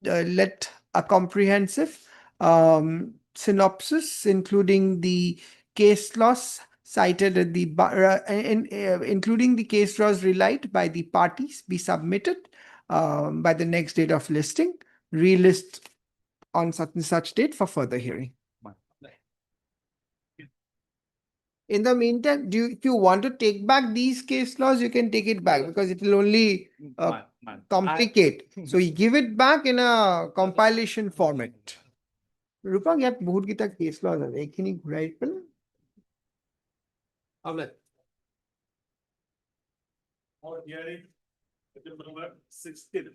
Let a comprehensive synopsis, including the case laws cited at the including the case laws relied by the parties, be submitted by the next date of listing, relist on such and such date for further hearing. In the meantime, if you want to take back these case laws, you can take it back because it will only complicate. So you give it back in a compilation format. Rupang, yaar bahut kita case laws are. Ekhini ghurai pala. Or hearing, item number 16.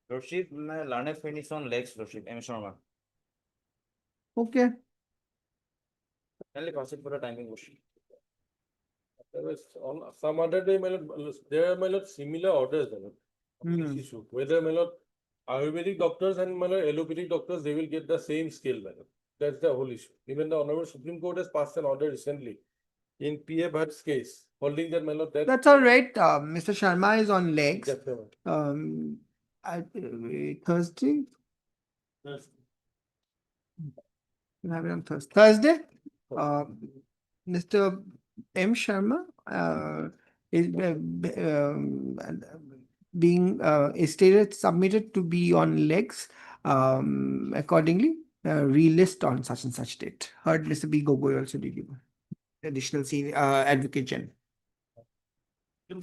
Lordship, my learned finish on legs, Lordship, M. Sharma. Okay. Kindly proceed for the timing motion. There was on some other day, my lord, there are my lord similar orders, my lord. This Hmm. issue, whether my lord Ayurvedic doctors and my lord allopathic doctors, they will get the same scale, my lord. That's the whole issue. Even the Honorable Supreme Court has passed an order recently in P.A. Bhatt's case, holding that, my lord, that. That's all right. Mr. Sharma is on legs. Definitely. Thursday. We'll have it on Thursday. Mr. M. Sharma is being is stated submitted to be on legs. Accordingly, relist on such and such date. Heard Mr. B. Gogoi also did give additional senior advocate general. Can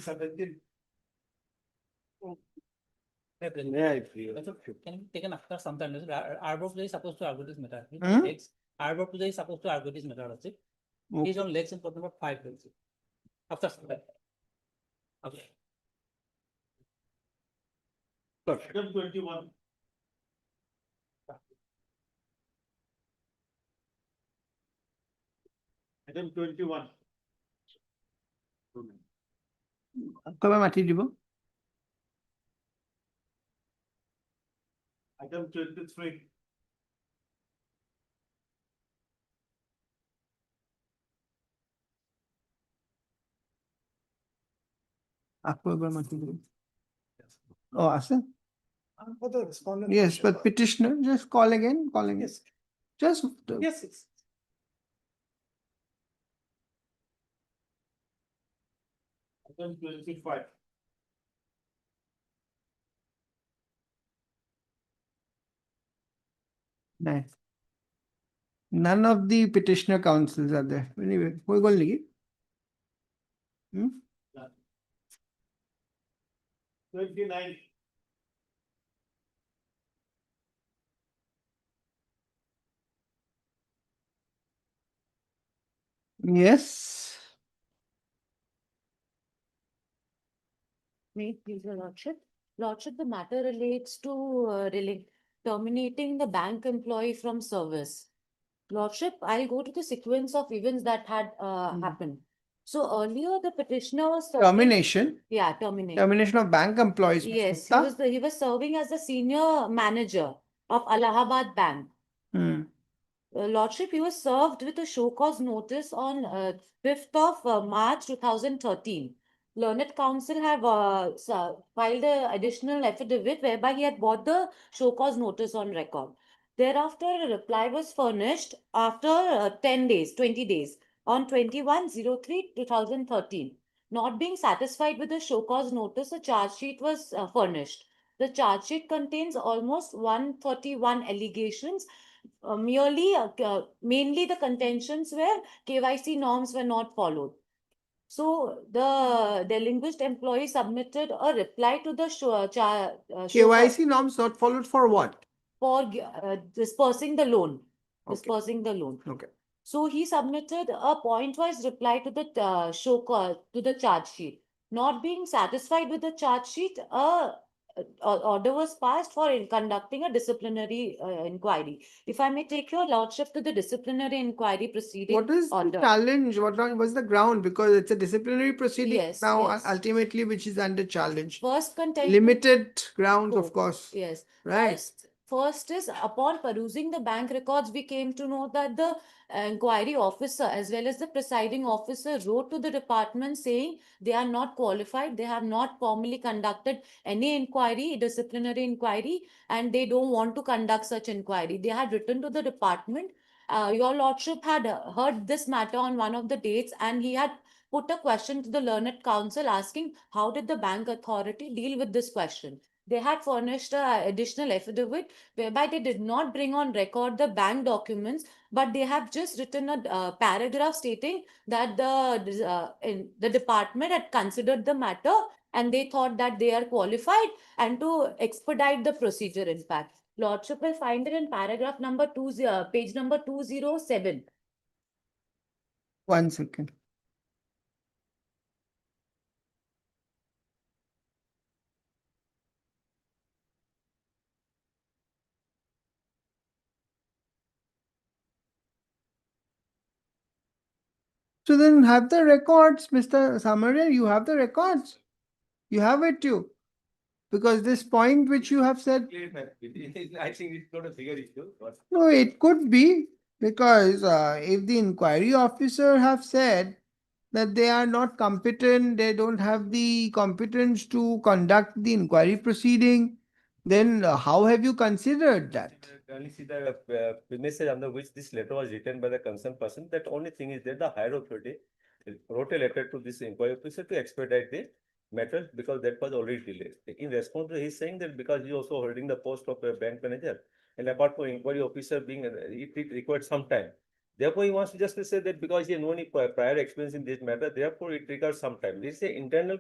be taken after some time. Arbor is supposed to argue this matter. Hmm? Arbor is supposed to argue this matter. He's on legs in court number 5. After some time. Okay. Item 21. Item 21. কবে মাতি দিব? Item 23. আকৌ এবাৰ মাতি দিব। Oh, আছে? For the respondent. Yes, but petitioner, just call again, Yes. Just Yes, yes. Item 25. nice. None of the petitioner councils are there. Anyway, we go leave. 29. Yes. May it please your lordship. Lordship, the matter relates to terminating the bank employee from service. Lordship, I'll go to the sequence of events that had happened. So earlier, the petitioner was serving- Termination. Yeah, termination. Termination of bank employees. Yes, Mukta. he was serving as the senior manager of Allahabad Bank. Hmm. Lordship, he was served with a show cause notice on 5th of March 2013. Learned Counsel have filed an additional affidavit whereby he had brought the show cause notice on record. Thereafter, a reply was furnished after 10 days, 20 days, on 21/03/2013. Not being satisfied with the show cause notice, a charge sheet was furnished. The charge sheet contains almost 131 allegations. Mainly the contentions where KYC norms were not followed. So the delinquent employee submitted a reply to the KYC norms not followed for what? for dispersing the loan. Okay. Dispersing the loan. Okay. So he submitted a point-wise reply to the to the charge sheet. Not being satisfied with the charge sheet, order was passed for conducting a disciplinary inquiry. If I may take your lordship to the disciplinary inquiry proceeding. What is the order. challenge? What was the ground? Because it's a disciplinary proceeding Yes, now, yes. ultimately, which is under challenge. First contention. Limited grounds, of Oh, course. Yes. Right. First is upon perusing the bank records, we came to know that the inquiry officer as well as the presiding officer wrote to the department saying they are not qualified, they have not formally conducted any inquiry, disciplinary inquiry, and they don't want to conduct such inquiry. They had written to the department. Your lordship had heard this matter on one of the dates, and he had put a question to the learned counsel asking how did the bank authority deal with this question. They had furnished an additional affidavit whereby they did not bring on record the bank documents, but they have just written a paragraph stating that the department had considered the matter and they thought that they are qualified and to expedite the procedure. In fact, lordship will find it in paragraph number page number 207. 1 second. So then have the records, Mr. Samaria, you have the records. You have it too. Because this point which you have said, I think it's not a bigger issue, but. no, it could be because if the inquiry officer have said that they are not competent, they don't have the competence to conduct the inquiry proceeding, then how have you considered that? Only see the premises under which this letter was written by the concerned person. That only thing is that the higher authority wrote a letter to this inquiry officer to expedite the matter because that was already delayed. In response to he's saying that because he's also holding the post of a bank manager, and apart from inquiry officer being, it required some time. Therefore, he wants to just to say that because he has no any prior experience in this matter, therefore it requires some time. This is an internal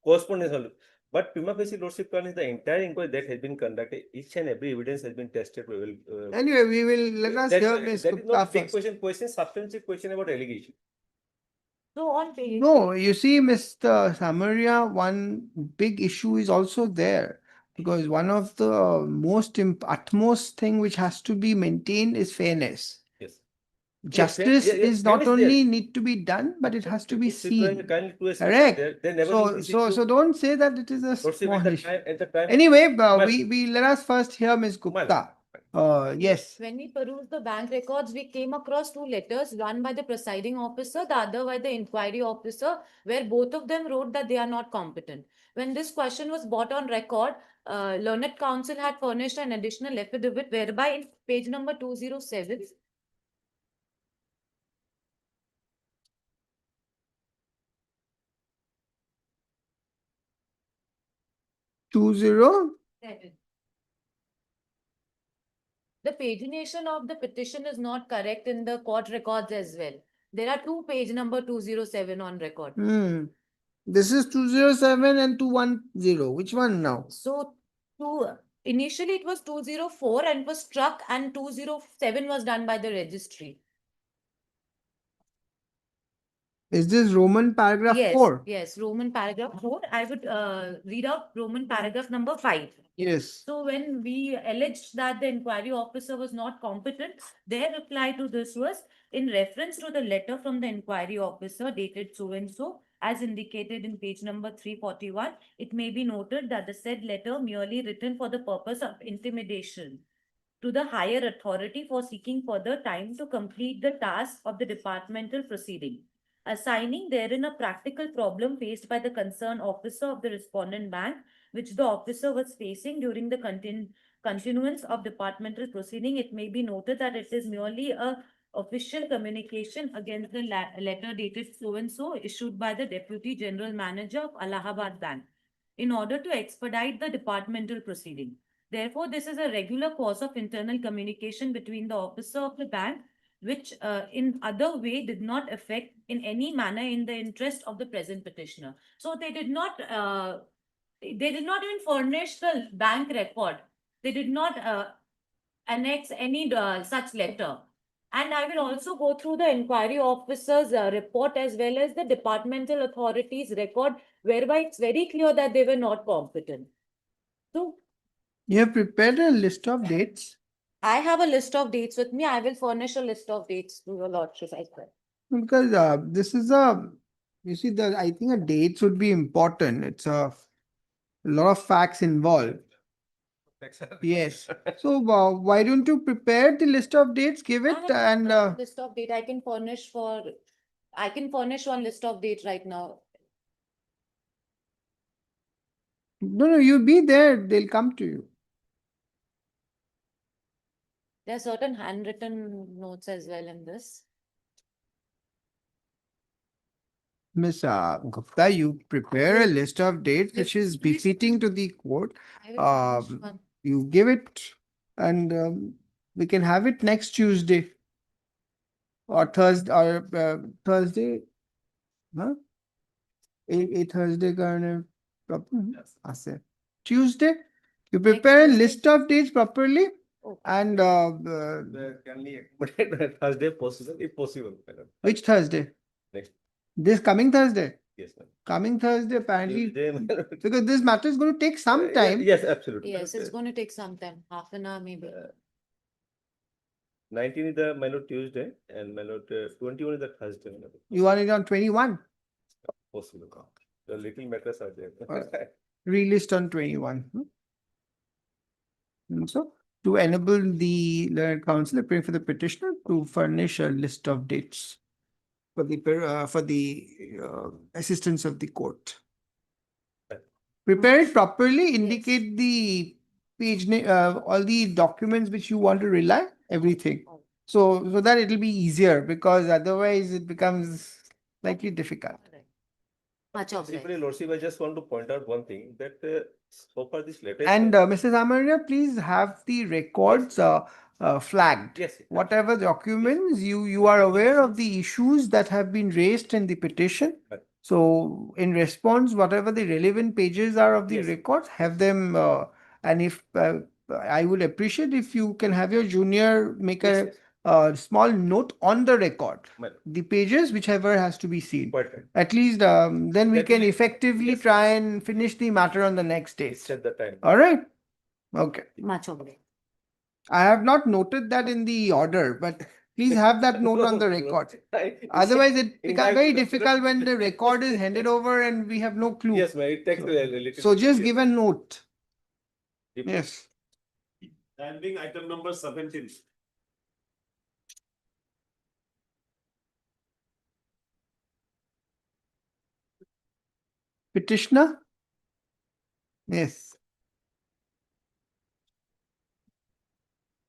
correspondence only. But prima facie lordship is the entire inquiry that has been conducted. Each and every evidence has been tested. We will. Anyway, we will let us hear Ms. That is Gupta not big first. question, substantive question about allegation. So on page. No, you see, Mr. Samaria, one big issue is also there because one of the most utmost thing which has to be maintained is fairness. Yes. Justice is not fairness only need to be done, but it has to be If people seen. kindly to a Correct. they never knew So, this so, issue. so don't say that it is a Lordship, small issue. at the time. Anyway, Well- we let us first hear Ms. Gupta. Yes. When we perused the bank records, we came across two letters, one by the presiding officer, the other by the inquiry officer, where both of them wrote that they are not competent. When this question was brought on record, Learned Counsel had furnished an additional affidavit whereby in page number 207, 20. the pagination of the petition is not correct in the court records as well. There are two page number 207 on record. This is 207 and 210. Which one now? So initially it was 204 and was struck, and 207 was done by the registry. Is this Roman paragraph Yes, 4? yes, Roman paragraph 4. I would read out Roman paragraph number 5. Yes. So when we alleged that the inquiry officer was not competent, their reply to this was in reference to the letter from the inquiry officer dated so and so, as indicated in page number 341, it may be noted that the said letter merely written for the purpose of intimidation to the higher authority for seeking further time to complete the task of the departmental proceeding, assigning therein a practical problem faced by the concerned officer of the respondent bank, which the officer was facing during the continuance of departmental proceeding. It may be noted that it is merely a official communication against the letter dated so and so issued by the Deputy General Manager of Allahabad Bank in order to expedite the departmental proceeding. Therefore, this is a regular course of internal communication between the officer of the bank, which in other way did not affect in any manner in the interest of the present petitioner. So they did not even furnish the bank record. They did not annex any such letter. And I will also go through the inquiry officer's report as well as the departmental authorities record, whereby it's very clear that they were not competent. So You have prepared a list of dates I have a list of dates with me. I will furnish a list of dates to your lordship as well. because this is you see, I think a dates would be important. It's a lot of facts involved. Yes. So why don't you prepare the list of dates, give I it, have and a list of date I can furnish one list of dates right now. no, you be there. They'll come to you. There are certain handwritten notes as well in this. Miss Gupta, you prepare a list of dates which is befitting to the court. I will furnish one. You give it, and we can have it next Tuesday or Thursday. Huh? A Thursday kind of Tuesday. You prepare a Tuesday. list of dates properly, Okay. and Can we accommodate Thursday possible, if possible, madam? which Thursday? Next. This coming Thursday. Yes, ma'am. Coming Thursday, apparently, Tuesday, because this matter is going to take some time. Yes, absolutely. Yes, it's going to take some time, half an hour maybe. 19 is the, my lord, Tuesday, and my lord, 21 is the Thursday. My lord. You want it on 21? Possible. The little matters are there. Relist on 21. And so, to enable the learned counsel, appearing for the petitioner to furnish a list of dates for the assistance of the court. Prepare it properly, indicate the page name, all the documents which you want to rely, everything. So that it'll be easier, because otherwise it becomes slightly difficult. Much obliged. Simply, Lordship, I just want to point out one thing, that so far this latest. And Mrs. Amaria, please have the records flagged. Yes. Whatever documents you are aware of the issues that have been raised in the petition. Right. So in response, whatever the relevant pages are of the Yes. records, have them. And if I would appreciate if you can have your junior make Yes, a yes. small note on the record, Right. the pages whichever has to be seen. Quite right. At least then we That can will- effectively yes. try and finish the matter on the next day. It's at the time. All right. Okay. Much obliged. I have not noted that in the order, but please have that note on the record. Otherwise, it In becomes fact- very difficult when the record is handed over and we have no clue. Yes, ma'am, it takes So- a little. So just yes. give a note. If- Yes. That being item number 17. Petitioner? Yes.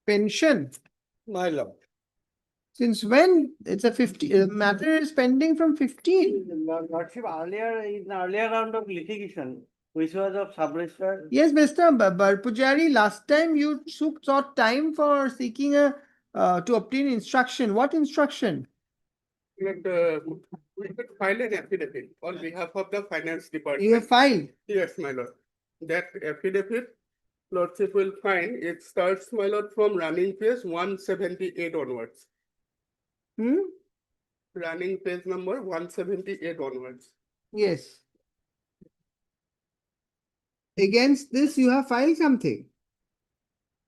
Pension. My lord. Since when? It's a 50, matter is pending from 15. Lordship, in earlier round of litigation, which was of sub-registrar. Yes, Mr. Pujari, last time you sought time for seeking to obtain instruction. What instruction? We could file an affidavit on behalf of the finance department. You have filed. Yes, my lord. That affidavit, Lordship will find, it starts, my lord, from running page 178 onwards. Running page number 178 onwards. Yes. Against this, you have filed something.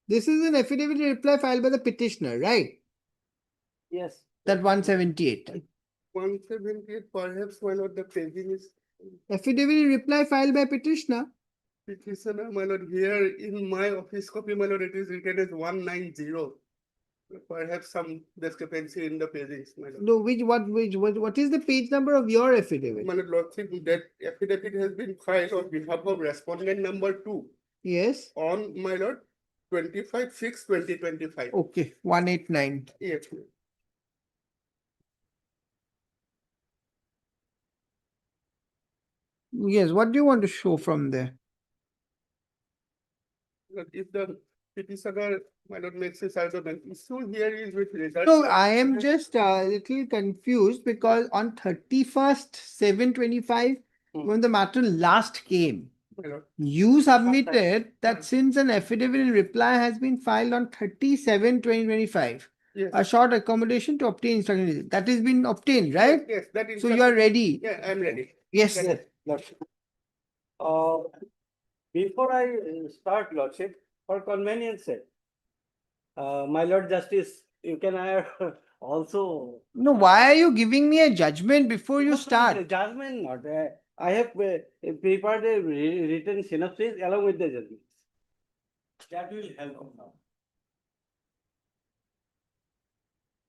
This is an affidavit reply filed by the petitioner, right? Yes. That 178. 178, perhaps, my lord, the paging is Affidavit reply filed by petitioner. petitioner, my lord, here in my office copy, my lord, it is written as 190. Perhaps some discrepancy in the pages, my lord. No, what is the page number of your affidavit? My lordship, that affidavit has been filed on behalf of respondent number 2 Yes. on, my lord, 25/6/2025. Okay, 189. Yes. Yes, what do you want to show from there? But if the petitioner, my lord, makes his argument, issue here is with regard. So I am just a little confused because on 31st/7/25, when the matter last came, My lord, you submitted that since an affidavit in reply has been filed on 30/7/2025, yes. a short accommodation to obtain instruction. That has been obtained, right? Yes, that So you are ready? Yeah, I'm ready. Yes. Yes, Lordship. Before I start, Lordship, for convenience sake, my Lord Justice, you can also. No, why are you giving me a judgment before you start? Judgment not. I have prepared a written synopsis along with the judgment. That will help now.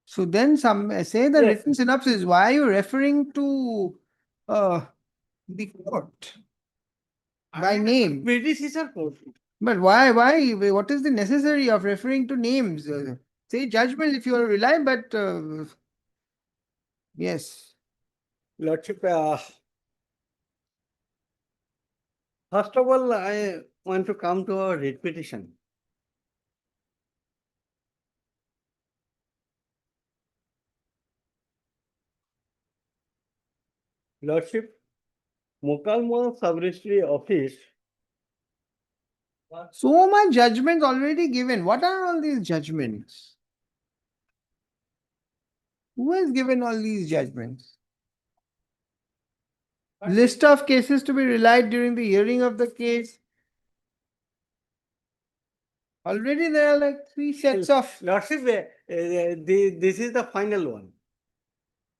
So then some say the Yes. written synopsis. Why are you referring to the court by name? Predecessor court. But why? What is the necessary of referring to names? Say judgment if you are reliant, but yes. Lordship, first of all, I want to come to our writ petition. Lordship, Mokalma Sub-Registry Office. So much judgments already given. What are all these judgments? Who has given all these judgments? List of cases to be relied during the hearing of the case. Already there are like 3 sets of. Lordship, This is the final one.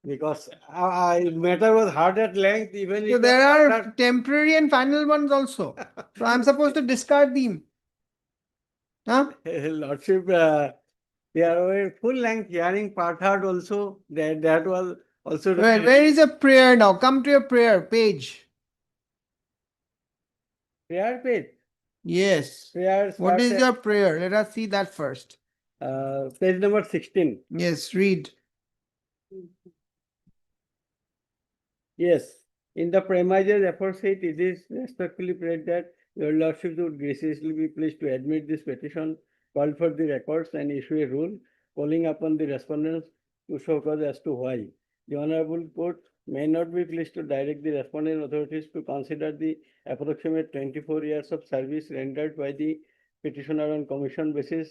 Because matter was heard at length, even So if. there are temporary and final ones also. So I'm supposed to discard them. Huh? Lordship, there were full length hearing part heard also, that was also. Where is a prayer now? Come to your prayer page. Prayer page. Yes. Prayer What is starts your prayer? Let us see that first. page number 16. Yes, read. Yes, in the premises aforesaid, it is respectfully prayed that your lordship would graciously be pleased to admit this petition, call for the records and issue a rule, calling upon the respondents to show cause as to why. The honorable court may not be pleased to direct the respondent authorities to consider the approximate 24 years of service rendered by the petitioner on commission basis,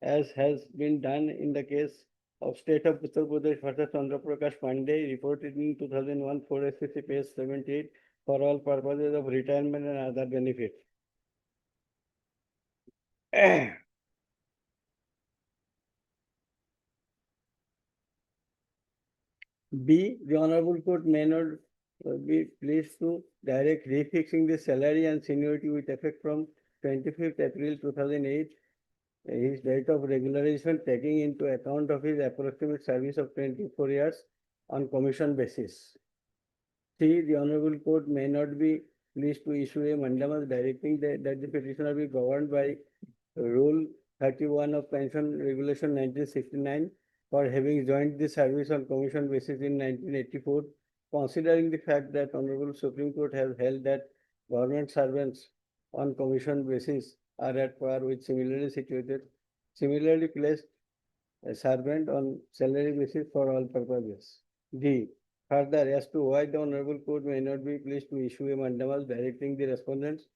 as has been done in the case of State of Uttar Pradesh versus Chandra Prakash Pandey, reported in 2001 for SCC page 78 for all purposes of retirement and other benefits. B, the Honorable Court may not be pleased to direct refixing the salary and seniority with effect from 25th April 2008, his date of regularization, taking into account of his approximate service of 24 years on commission basis. C, the Honorable Court may not be pleased to issue a mandamus directing that the petitioner be governed by Rule 31 of Pension Regulation 1969 for having joined the service on commission basis in 1984, considering the fact that Honorable Supreme Court has held that government servants on commission basis are at par with similarly placed a servant on salary basis for all purposes. D, further, as to why the Honorable Court may not be pleased to issue a mandamus directing the respondents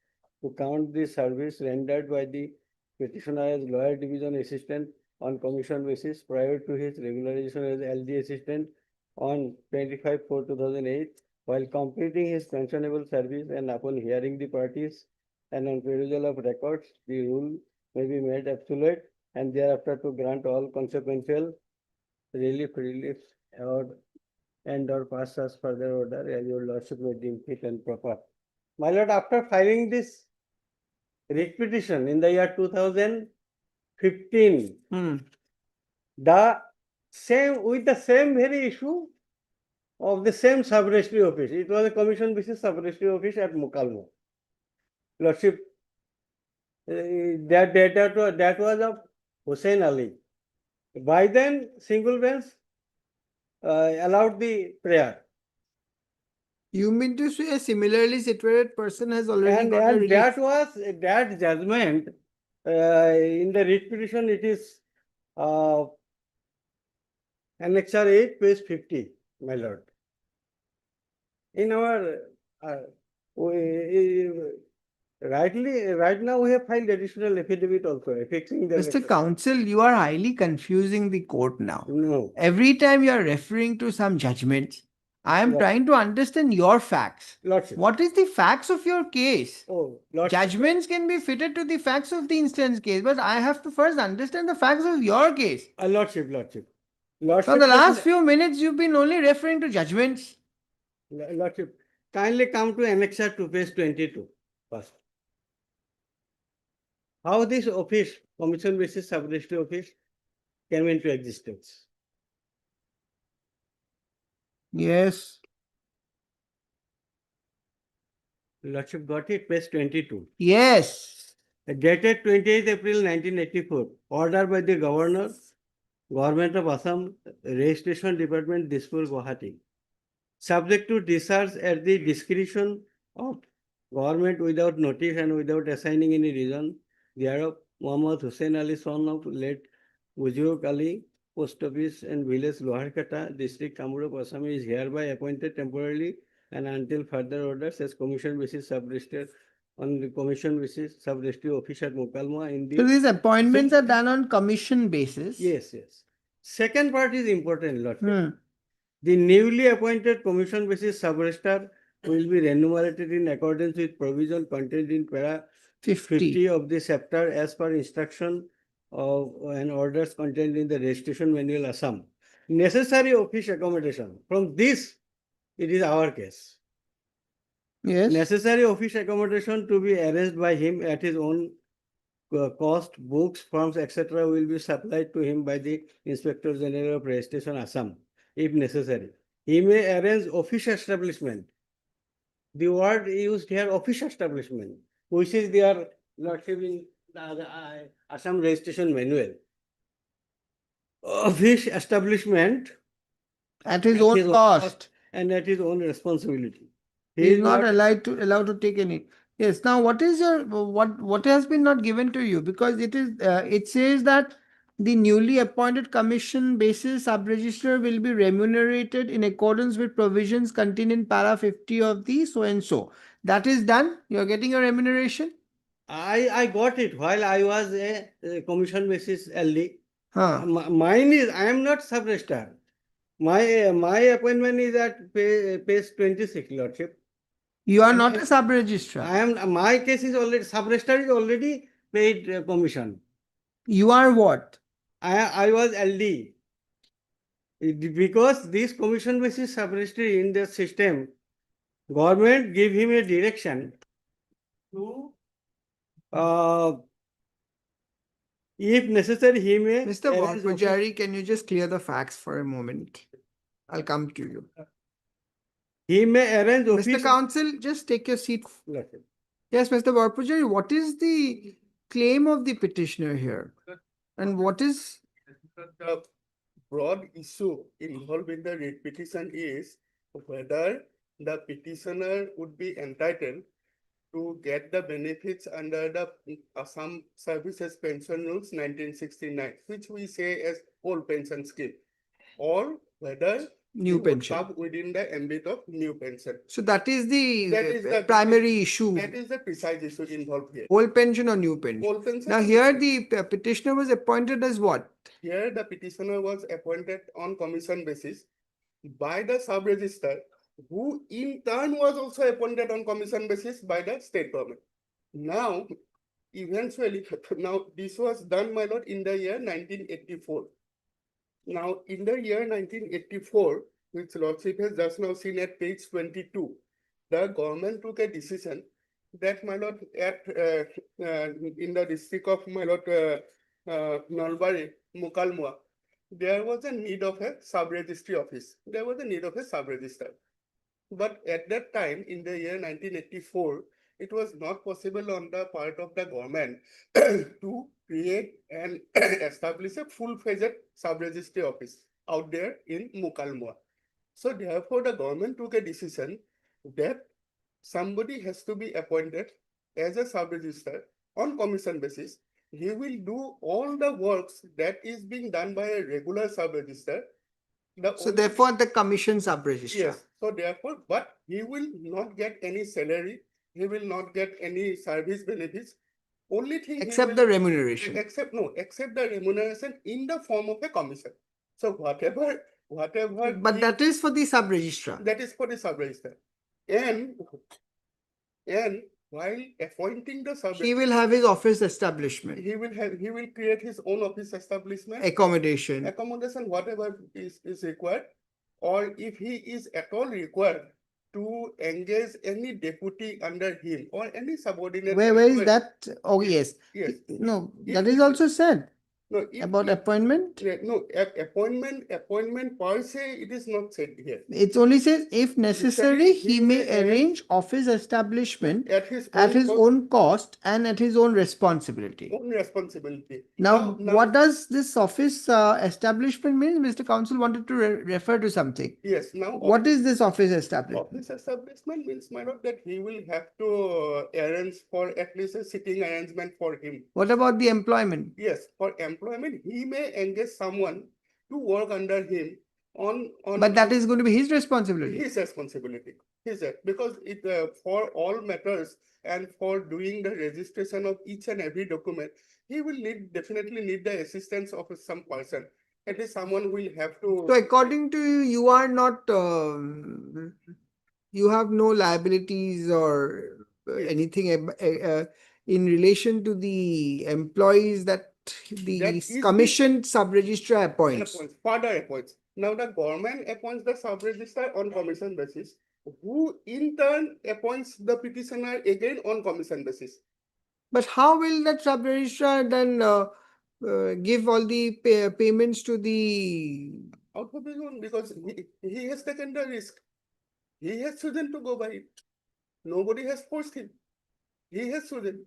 to count the service rendered by the petitioner as lawyer division assistant on commission basis prior to his regularization as LD assistant on 25/4/2008, while completing his pensionable service and upon hearing the parties and on perusal of records, the rule may be made absolute and thereafter to grant all consequential relief or pass as further order as your lordship may deem fit and proper. My lord, after filing this writ petition in the year 2015, the same very issue of the same sub-registry office. It was a commission basis sub-registry office at Mukalmo. Lordship, that was of Hussain Ali. By then, single bench allowed the prayer. You mean to say a similarly situated person has already And, got a relief? that judgment in the writ petition, it is Annexure 8, page 50, my lord. In our right now we have filed additional affidavit also affixing the. Mr. Counsel, you are highly confusing the court now. No. Every time you are referring to some judgments, I am Lord- trying to understand your facts. Lordship. What is the facts of your case? Oh, Lordship. Judgments can be fitted to the facts of the instance case, but I have to first understand the facts of your case. Lordship. For the last few minutes, you've been only referring to judgments. Lordship, kindly come to Annexure 2, page 22 first. How this office, commission basis sub-registry office, came into existence. Yes. Lordship got it, page 22. Yes. Dated 28th April 1984, order by the Governor, Government of Assam, Registration Department, Dispur, Guwahati. Subject to discharge at the discretion of government without notice and without assigning any reason thereof, Muhammad Hussain Ali, son of late Ujuruk Ali, Post Office and Village Loharkata, District Kamrup, Assam, is hereby appointed temporarily and until further orders as commission basis sub-registrar on the commission basis sub-registry office at Mukalma in the. So these appointments are done on commission basis. Yes. Second part is important, Lordship. The newly appointed commission basis sub-registrar will be remunerated in accordance with provision contained in para 50 of this chapter as per instruction and orders contained in the registration manual Assam. Necessary office accommodation. From this, it is our case. Yes. Necessary office accommodation to be arranged by him at his own cost, books, forms, etc. will be supplied to him by the Inspector General of Registration Assam, if necessary. He may arrange office establishment. The word used here, office establishment, which is their lordship in the Assam Registration Manual. Office establishment At his own cost. and at his own responsibility. He is not allowed to take any. Yes. Now, what is your what has been not given to you? Because it says that the newly appointed commission basis sub-register will be remunerated in accordance with provisions contained in para 50 of the so and so. That is done. You are getting your remuneration. I got it while I was a commission basis LD. Huh. Mine is, I am not sub-registrar. My appointment is at page 26, Lordship. You are not a sub-registrar. My case is already, sub-registrar is already paid commission. You are what? I was LD. Because this commission basis sub-registry in the system, government give him a direction to if necessary, he may. Mr. Pujari, can you just clear the facts for a moment? I'll come to you. He may arrange Mr. Counsel, just take your seat. Yes, Mr. Pujari, what is the claim of the petitioner here? And what is The broad issue involved in the writ petition is whether the petitioner would be entitled to get the benefits under the Assam Services Pension Rules 1969, which we say as old pension scheme, or whether new he would pension? come within the ambit of new pension. So that is the That is the primary issue. That is the precise issue involved here. Old pension or new pension? Old pension. Now here the petitioner was appointed as what? Here the petitioner was appointed on commission basis by the sub-registrar, who in turn was also appointed on commission basis by the state government. Now, eventually, now this was done, my lord, in the year 1984. Now, in the year 1984, which lordship has just now seen at page 22, the government took a decision that, my lord, in the district of, my lord, Nalbari, Mukalmua, there was a need of a sub-registry office. There was a need of a sub-register. But at that time, in the year 1984, it was not possible on the part of the government to create and establish a full-fledged sub-registry office out there in Mukalmua. So therefore, the government took a decision that somebody has to be appointed as a sub-registrar on commission basis. He will do all the works that is being done by a regular sub-registrar. So therefore, the commission sub-registrar. Yes. So therefore, but he will not get any salary. He will not get any service benefits. Only thing Except the remuneration. Except the remuneration in the form of a commission. So whatever. But that is for the sub-registrar. That is for the sub-registrar. And while appointing the sub, He will have his office establishment. he will create his own office establishment, Accommodation. whatever is required, or if he is at all required to engage any deputy under him or any subordinate. Where is that? Oh, yes. Yes. No, If that is he- also said No, about appointment. No, appointment per se, it is not said here. It only says if necessary, he may arrange office establishment At his at own his cost- own cost and at his own responsibility. own responsibility. Now, what does this office establishment mean? Mr. Counsel wanted to refer to something. Yes, now. What is this office establishment? Office establishment means, my lord, that he will have to arrange for at least a sitting arrangement for him. What about the employment? Yes, for employment, he may engage someone to work under him on. But that is going to be his responsibility. His responsibility. Because it for all matters and for doing the registration of each and every document, he will definitely need the assistance of some person. At least someone will have to. So according to you, you are not, you have no liabilities or Yes. anything in relation to the employees that the That is the- commissioned sub-registrar appoints. Further appoints. Now the government appoints the sub-registrar on commission basis, who in turn appoints the petitioner again on commission basis. But how will that sub-registrar then give all the payments to the... Out of his own, because he has taken the risk. He has chosen to go by it. Nobody has forced him. He has chosen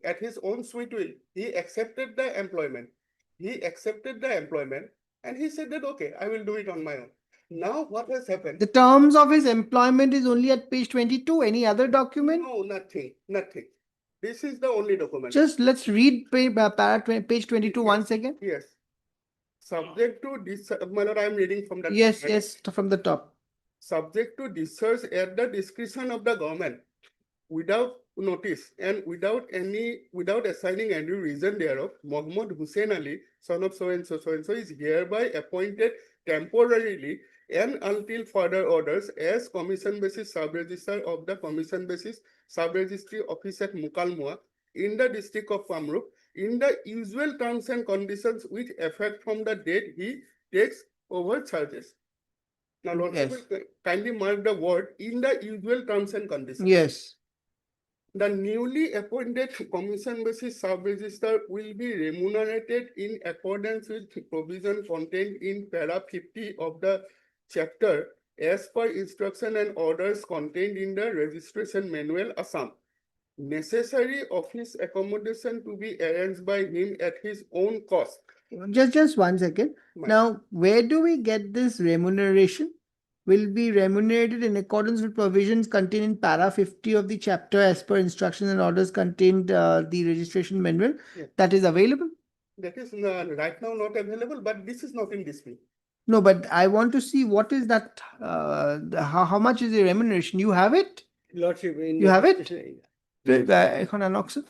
at his own sweet will. He accepted the employment. And he said that, okay, I will do it on my own. Now what has happened? The terms of his employment is only at page 22. Any other document? No, nothing. This is the only document. Just let's read page 22 once again. Yes. Subject to this, my lord, I am reading from the Yes, from the top. Subject to discharge at the discretion of the government, without notice and without assigning any reason thereof, Mohammad Hussain Ali, son of so and so, is hereby appointed temporarily and until further orders as commission basis sub-registrar of the commission basis sub-registry office at Mukalmua in the district of Kamrup in the usual terms and conditions which effect from the date he takes over charges. Now, Lord, Yes. kindly mark the word in the usual terms and conditions. Yes. The newly appointed commission basis sub-registrar will be remunerated in accordance with provision contained in para 50 of the chapter as per instruction and orders contained in the registration manual Assam. Necessary office accommodation to be arranged by him at his own cost. Just 1 second. My- Now, where do we get this remuneration? Will be remunerated in accordance with provisions contained in para 50 of the chapter as per instructions and orders contained the registration manual. Yeah. That is available. That is right now not available, but this is not in dispute. No, but I want to see what is that, how much is the remuneration? You have it? Lordship. in You the have it? petition- এখন আনক sir.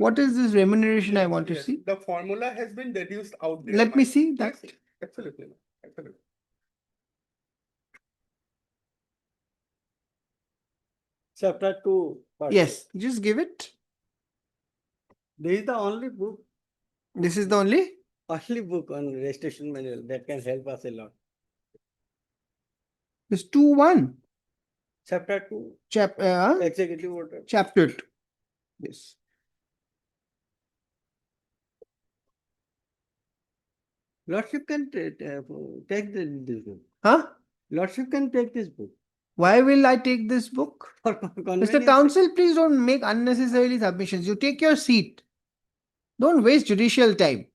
What is this remuneration I want to Yes, see? the formula has been deduced out there. Let me see that. Yes, absolutely. Absolutely. Chapter 2. part Yes, just give it. two. This is the only book This is the only? on registration manual that can help us a lot. It's 2-1. Chapter 2, Chapter executive order. 2. Yes. Lordship can take this book. Huh? Lordship can take this book. Why will I take this book? For Mr. convenience. Counsel, please don't make unnecessarily submissions. You take your seat. Don't waste judicial time.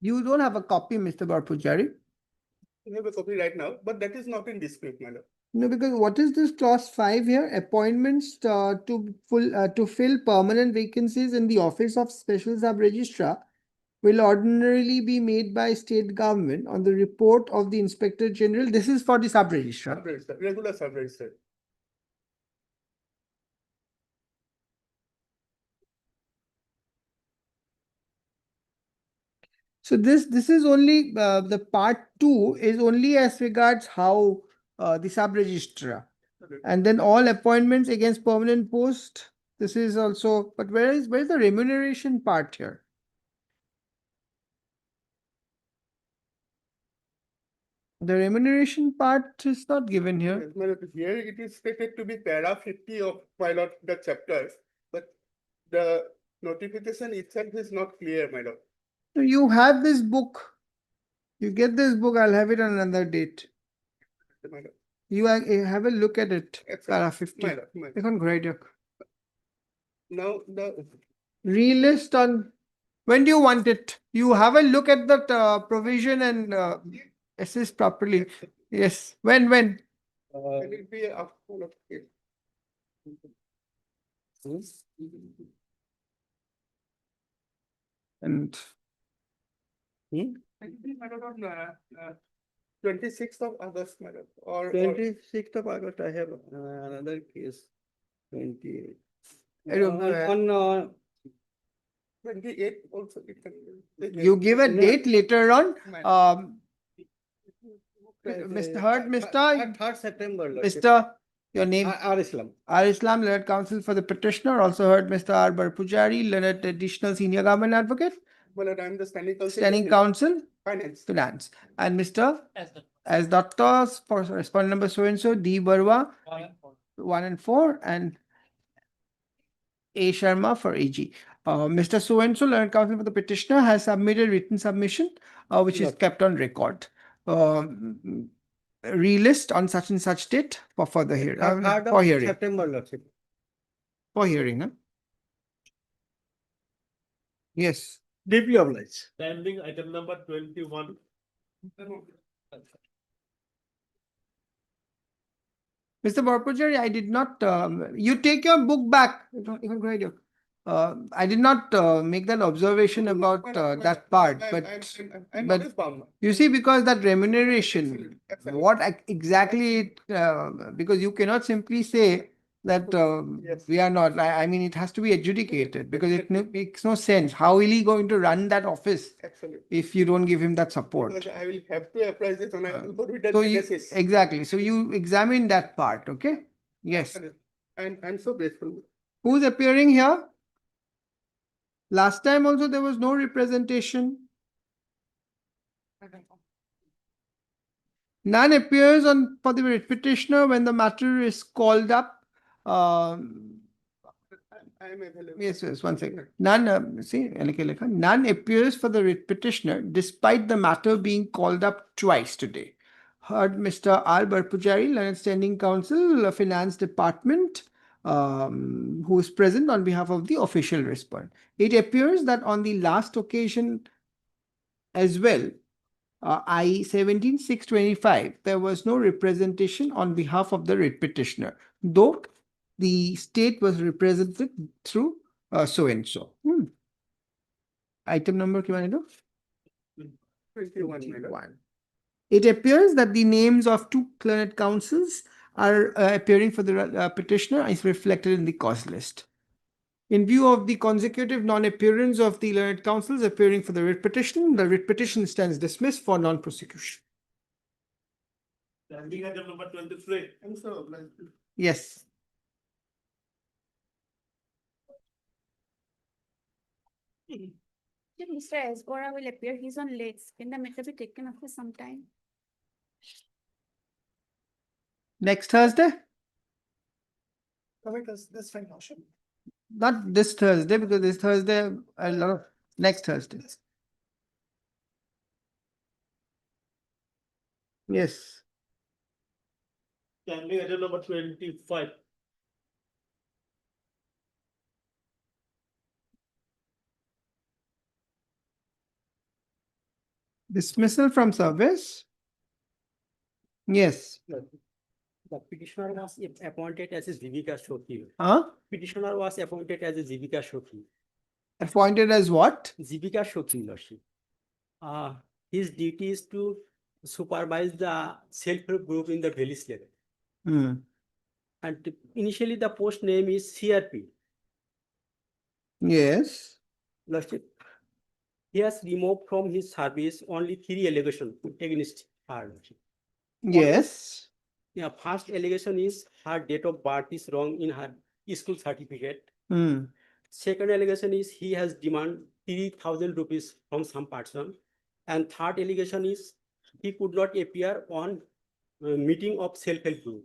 You don't have a copy, Mr. Barpujari. We have a copy right now, but that is not in dispute, madam. No, because what is this clause 5 here? Appointments to fill permanent vacancies in the office of special sub-registrar will ordinarily be made by state government on the report of the Inspector General. This is for the sub-registrar. Sub-register, regular sub-register. So this is only the part 2 is only as regards how the sub-registrar, and then all appointments against permanent post. This is also, but where is the remuneration part here? The remuneration part is not given here. Yes, madam, here it is stated to be para 50 of pilot the chapter, but the notification itself is not clear, madam. So you have this book. You get this book, I'll have it on another date. Madam. You have a look at it. Para 50. Madam, madam. এখন ঘুরাই দিয়ক। Now the Relist on, when do you want it? You have a look at that provision and assist properly. Yes, when? it will be after. And 26th of August, madam, or 26th of August, I have another case. 28. I don't know, On 28th also. It can be. you give a No. date later on. Madam. Mr. Hurd, Mr. 3rd September. Lordship. Mr. Your name? R. Islam. R. Islam, learned counsel for the petitioner. Also heard Mr. R. Pujari, learned additional senior government advocate, Well, I'm the standing counsel. standing counsel, Finance. finance. And Mr. As the as doctors for respondent number so and so, D. Barwa, 1 and 4, and A. Sharma for AG. Mr. So and so, learned counsel for the petitioner, has submitted written submission, which is Yes. kept on record. Relist on such and such date for further hearing. 3rd For of hearing. September, Lordship. For hearing, huh? Yes. Deeply obliged. Standing item number 21. Mr. Barpujari, I did not, you take your book back. Don't even go ahead. I did not make that observation about that part, but I'm but- always bound. you see, because that remuneration, Absolutely. what exactly, because you cannot simply say that Yes. we are not, I mean, it has to be adjudicated because it makes no sense. How will he going to run that office Absolutely. if you don't give him that support? Because I will have to apply this on a So you, basis. exactly, so you examine that part, okay? Yes. And I'm so grateful. Who's appearing here? Last time also there was no representation. None appears on for the writ petitioner when the matter is called up. Um, I am available. yes, one second. None, none appears for the writ petitioner despite the matter being called up twice today. Heard Mr. R. Barpujari, Learned Standing Counsel, Finance Department, who is present on behalf of the official respondent. It appears that on the last occasion as well, I 17/6/25, there was no representation on behalf of the writ petitioner, though the state was represented through so and so. Item number, 21. 21. It appears that the names of two learned counsels are appearing for the petitioner is reflected in the cause list. In view of the consecutive non-appearance of the learned counsels appearing for the writ petition, the writ petition stands dismissed for non-prosecution. Standing item number 23. I'm so obliged. Yes. Mr. Esgora will appear. He's on legs. Can the matter be taken up for some time? Next Thursday? This fine motion. Not this Thursday, because this Thursday, a lot of next Thursday. Yes. Standing item number 25. Dismissal from service? Yes. The petitioner was appointed as a Jivika Shokhi. Huh? Petitioner was appointed as a Jivika Shokhi. Appointed as what? Jivika Shokhi, Lordship. His duty is to supervise the self-help group in the village level. Hmm. And initially the post name is CRP. Yes. Lordship, he has removed from his service only 3 allegations against her. Lordship. Yes. Yeah, first allegation is her date of birth is wrong in her school certificate. Hmm. Second allegation is he has demanded 3,000 rupees from some person. And third allegation is he could not appear on meeting of self-help group.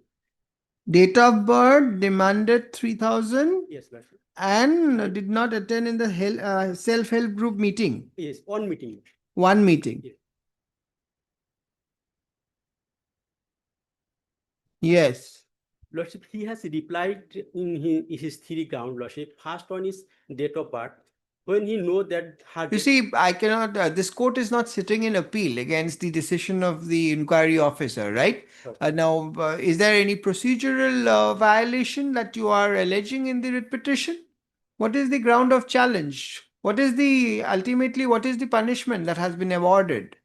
Date of birth demanded 3,000 Yes, Lordship. and did not attend in the self-help group meeting. Yes, on meeting. One meeting. Yes. Yes. Lordship, he has replied in his 3 ground, Lordship. First one is date of birth. When he know that her You see, I cannot, this court is not sitting in appeal against the decision of the inquiry officer, right? Okay. Now, is there any procedural violation that you are alleging in the writ petition? What is the ground of challenge? What is the, ultimately, what is the punishment that has been awarded?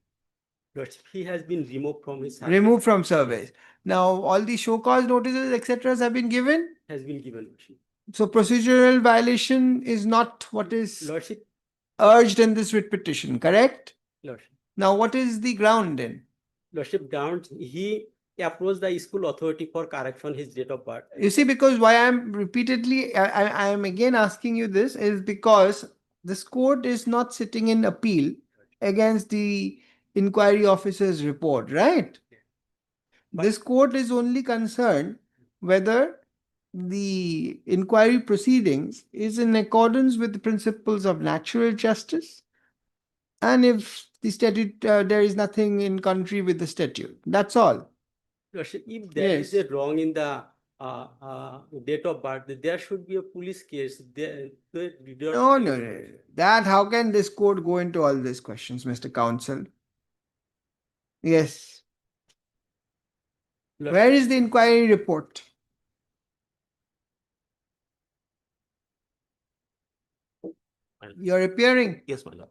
Lordship, he has been removed from his service. Removed from service. Now, all the show cause notices, etc. have been given. Has been given, Lordship. So procedural violation is not what is Lordship, urged in this writ petition, correct? Lordship, Now, what is the ground then? Lordship, grounds, he approached the school authority for correction his date of birth. You see, because why I'm repeatedly, I am again asking you this is because this court is not sitting in appeal against the inquiry officer's report, right? This court is only concerned whether the inquiry proceedings is in accordance with the principles of natural justice and if the statute, there is nothing in country with the statute. That's all. Lordship, if there is Yes. a wrong in the date of birth, there should be a police case. No, no, no. That, how can this court go into all these questions, Mr. Counsel? Yes. Where is the inquiry report? You're appearing. Yes, my lord.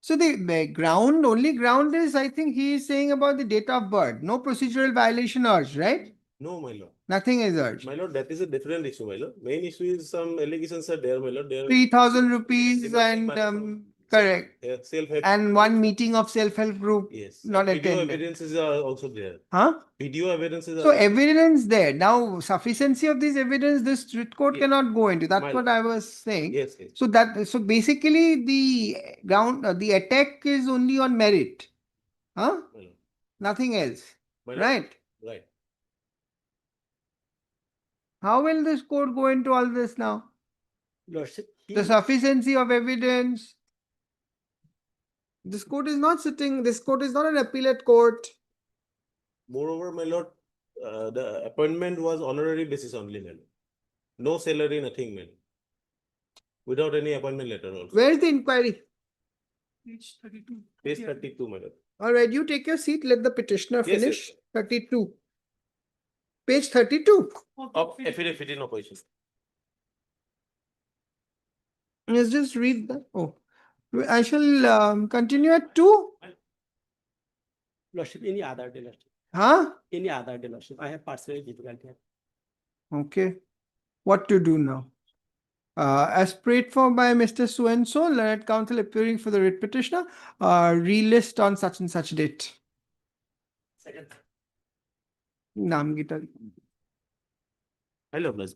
So the ground, only ground is, I think he is saying about the date of birth. No procedural violation urged, right? No, my lord. Nothing is urged. My lord, that is a different issue, my lord. Main issue is some allegations are there, my lord. There 3,000 rupees Demanding and money from correct. self-help. And one meeting of self-help group Yes. not Video attended. evidences are also there. Huh? Video evidences So are. evidence there. Now sufficiency of this evidence, this writ court Yes. cannot go into. That's My what I was saying. Yes, yes. So that, so basically the ground, the attack is only on merit. Huh? My lord. Nothing else. My lord. Right? Right. How will this court go into all this now? Lordship, The sufficiency of evidence. This court is not sitting, this court is not an appellate court. Moreover, my lord, the appointment was honorary basis only, my lord. No salary, nothing, my lord. Without any appointment letter also. Where is the inquiry? Page 32, my lord. All right, you take your seat. Let the petitioner Yes, finish. 32. Page 32. Of affidavit in opposition. Let's just read that. Oh, I shall continue at 2. Lordship, any other day, Lordship. Huh? Any other day, Lordship. I have personal difficulty. Okay. What to do now? As prayed for by Mr. So-and-so, learned counsel appearing for the writ petitioner, relist on such and such date. Second. Naam Gita. Hello, plus.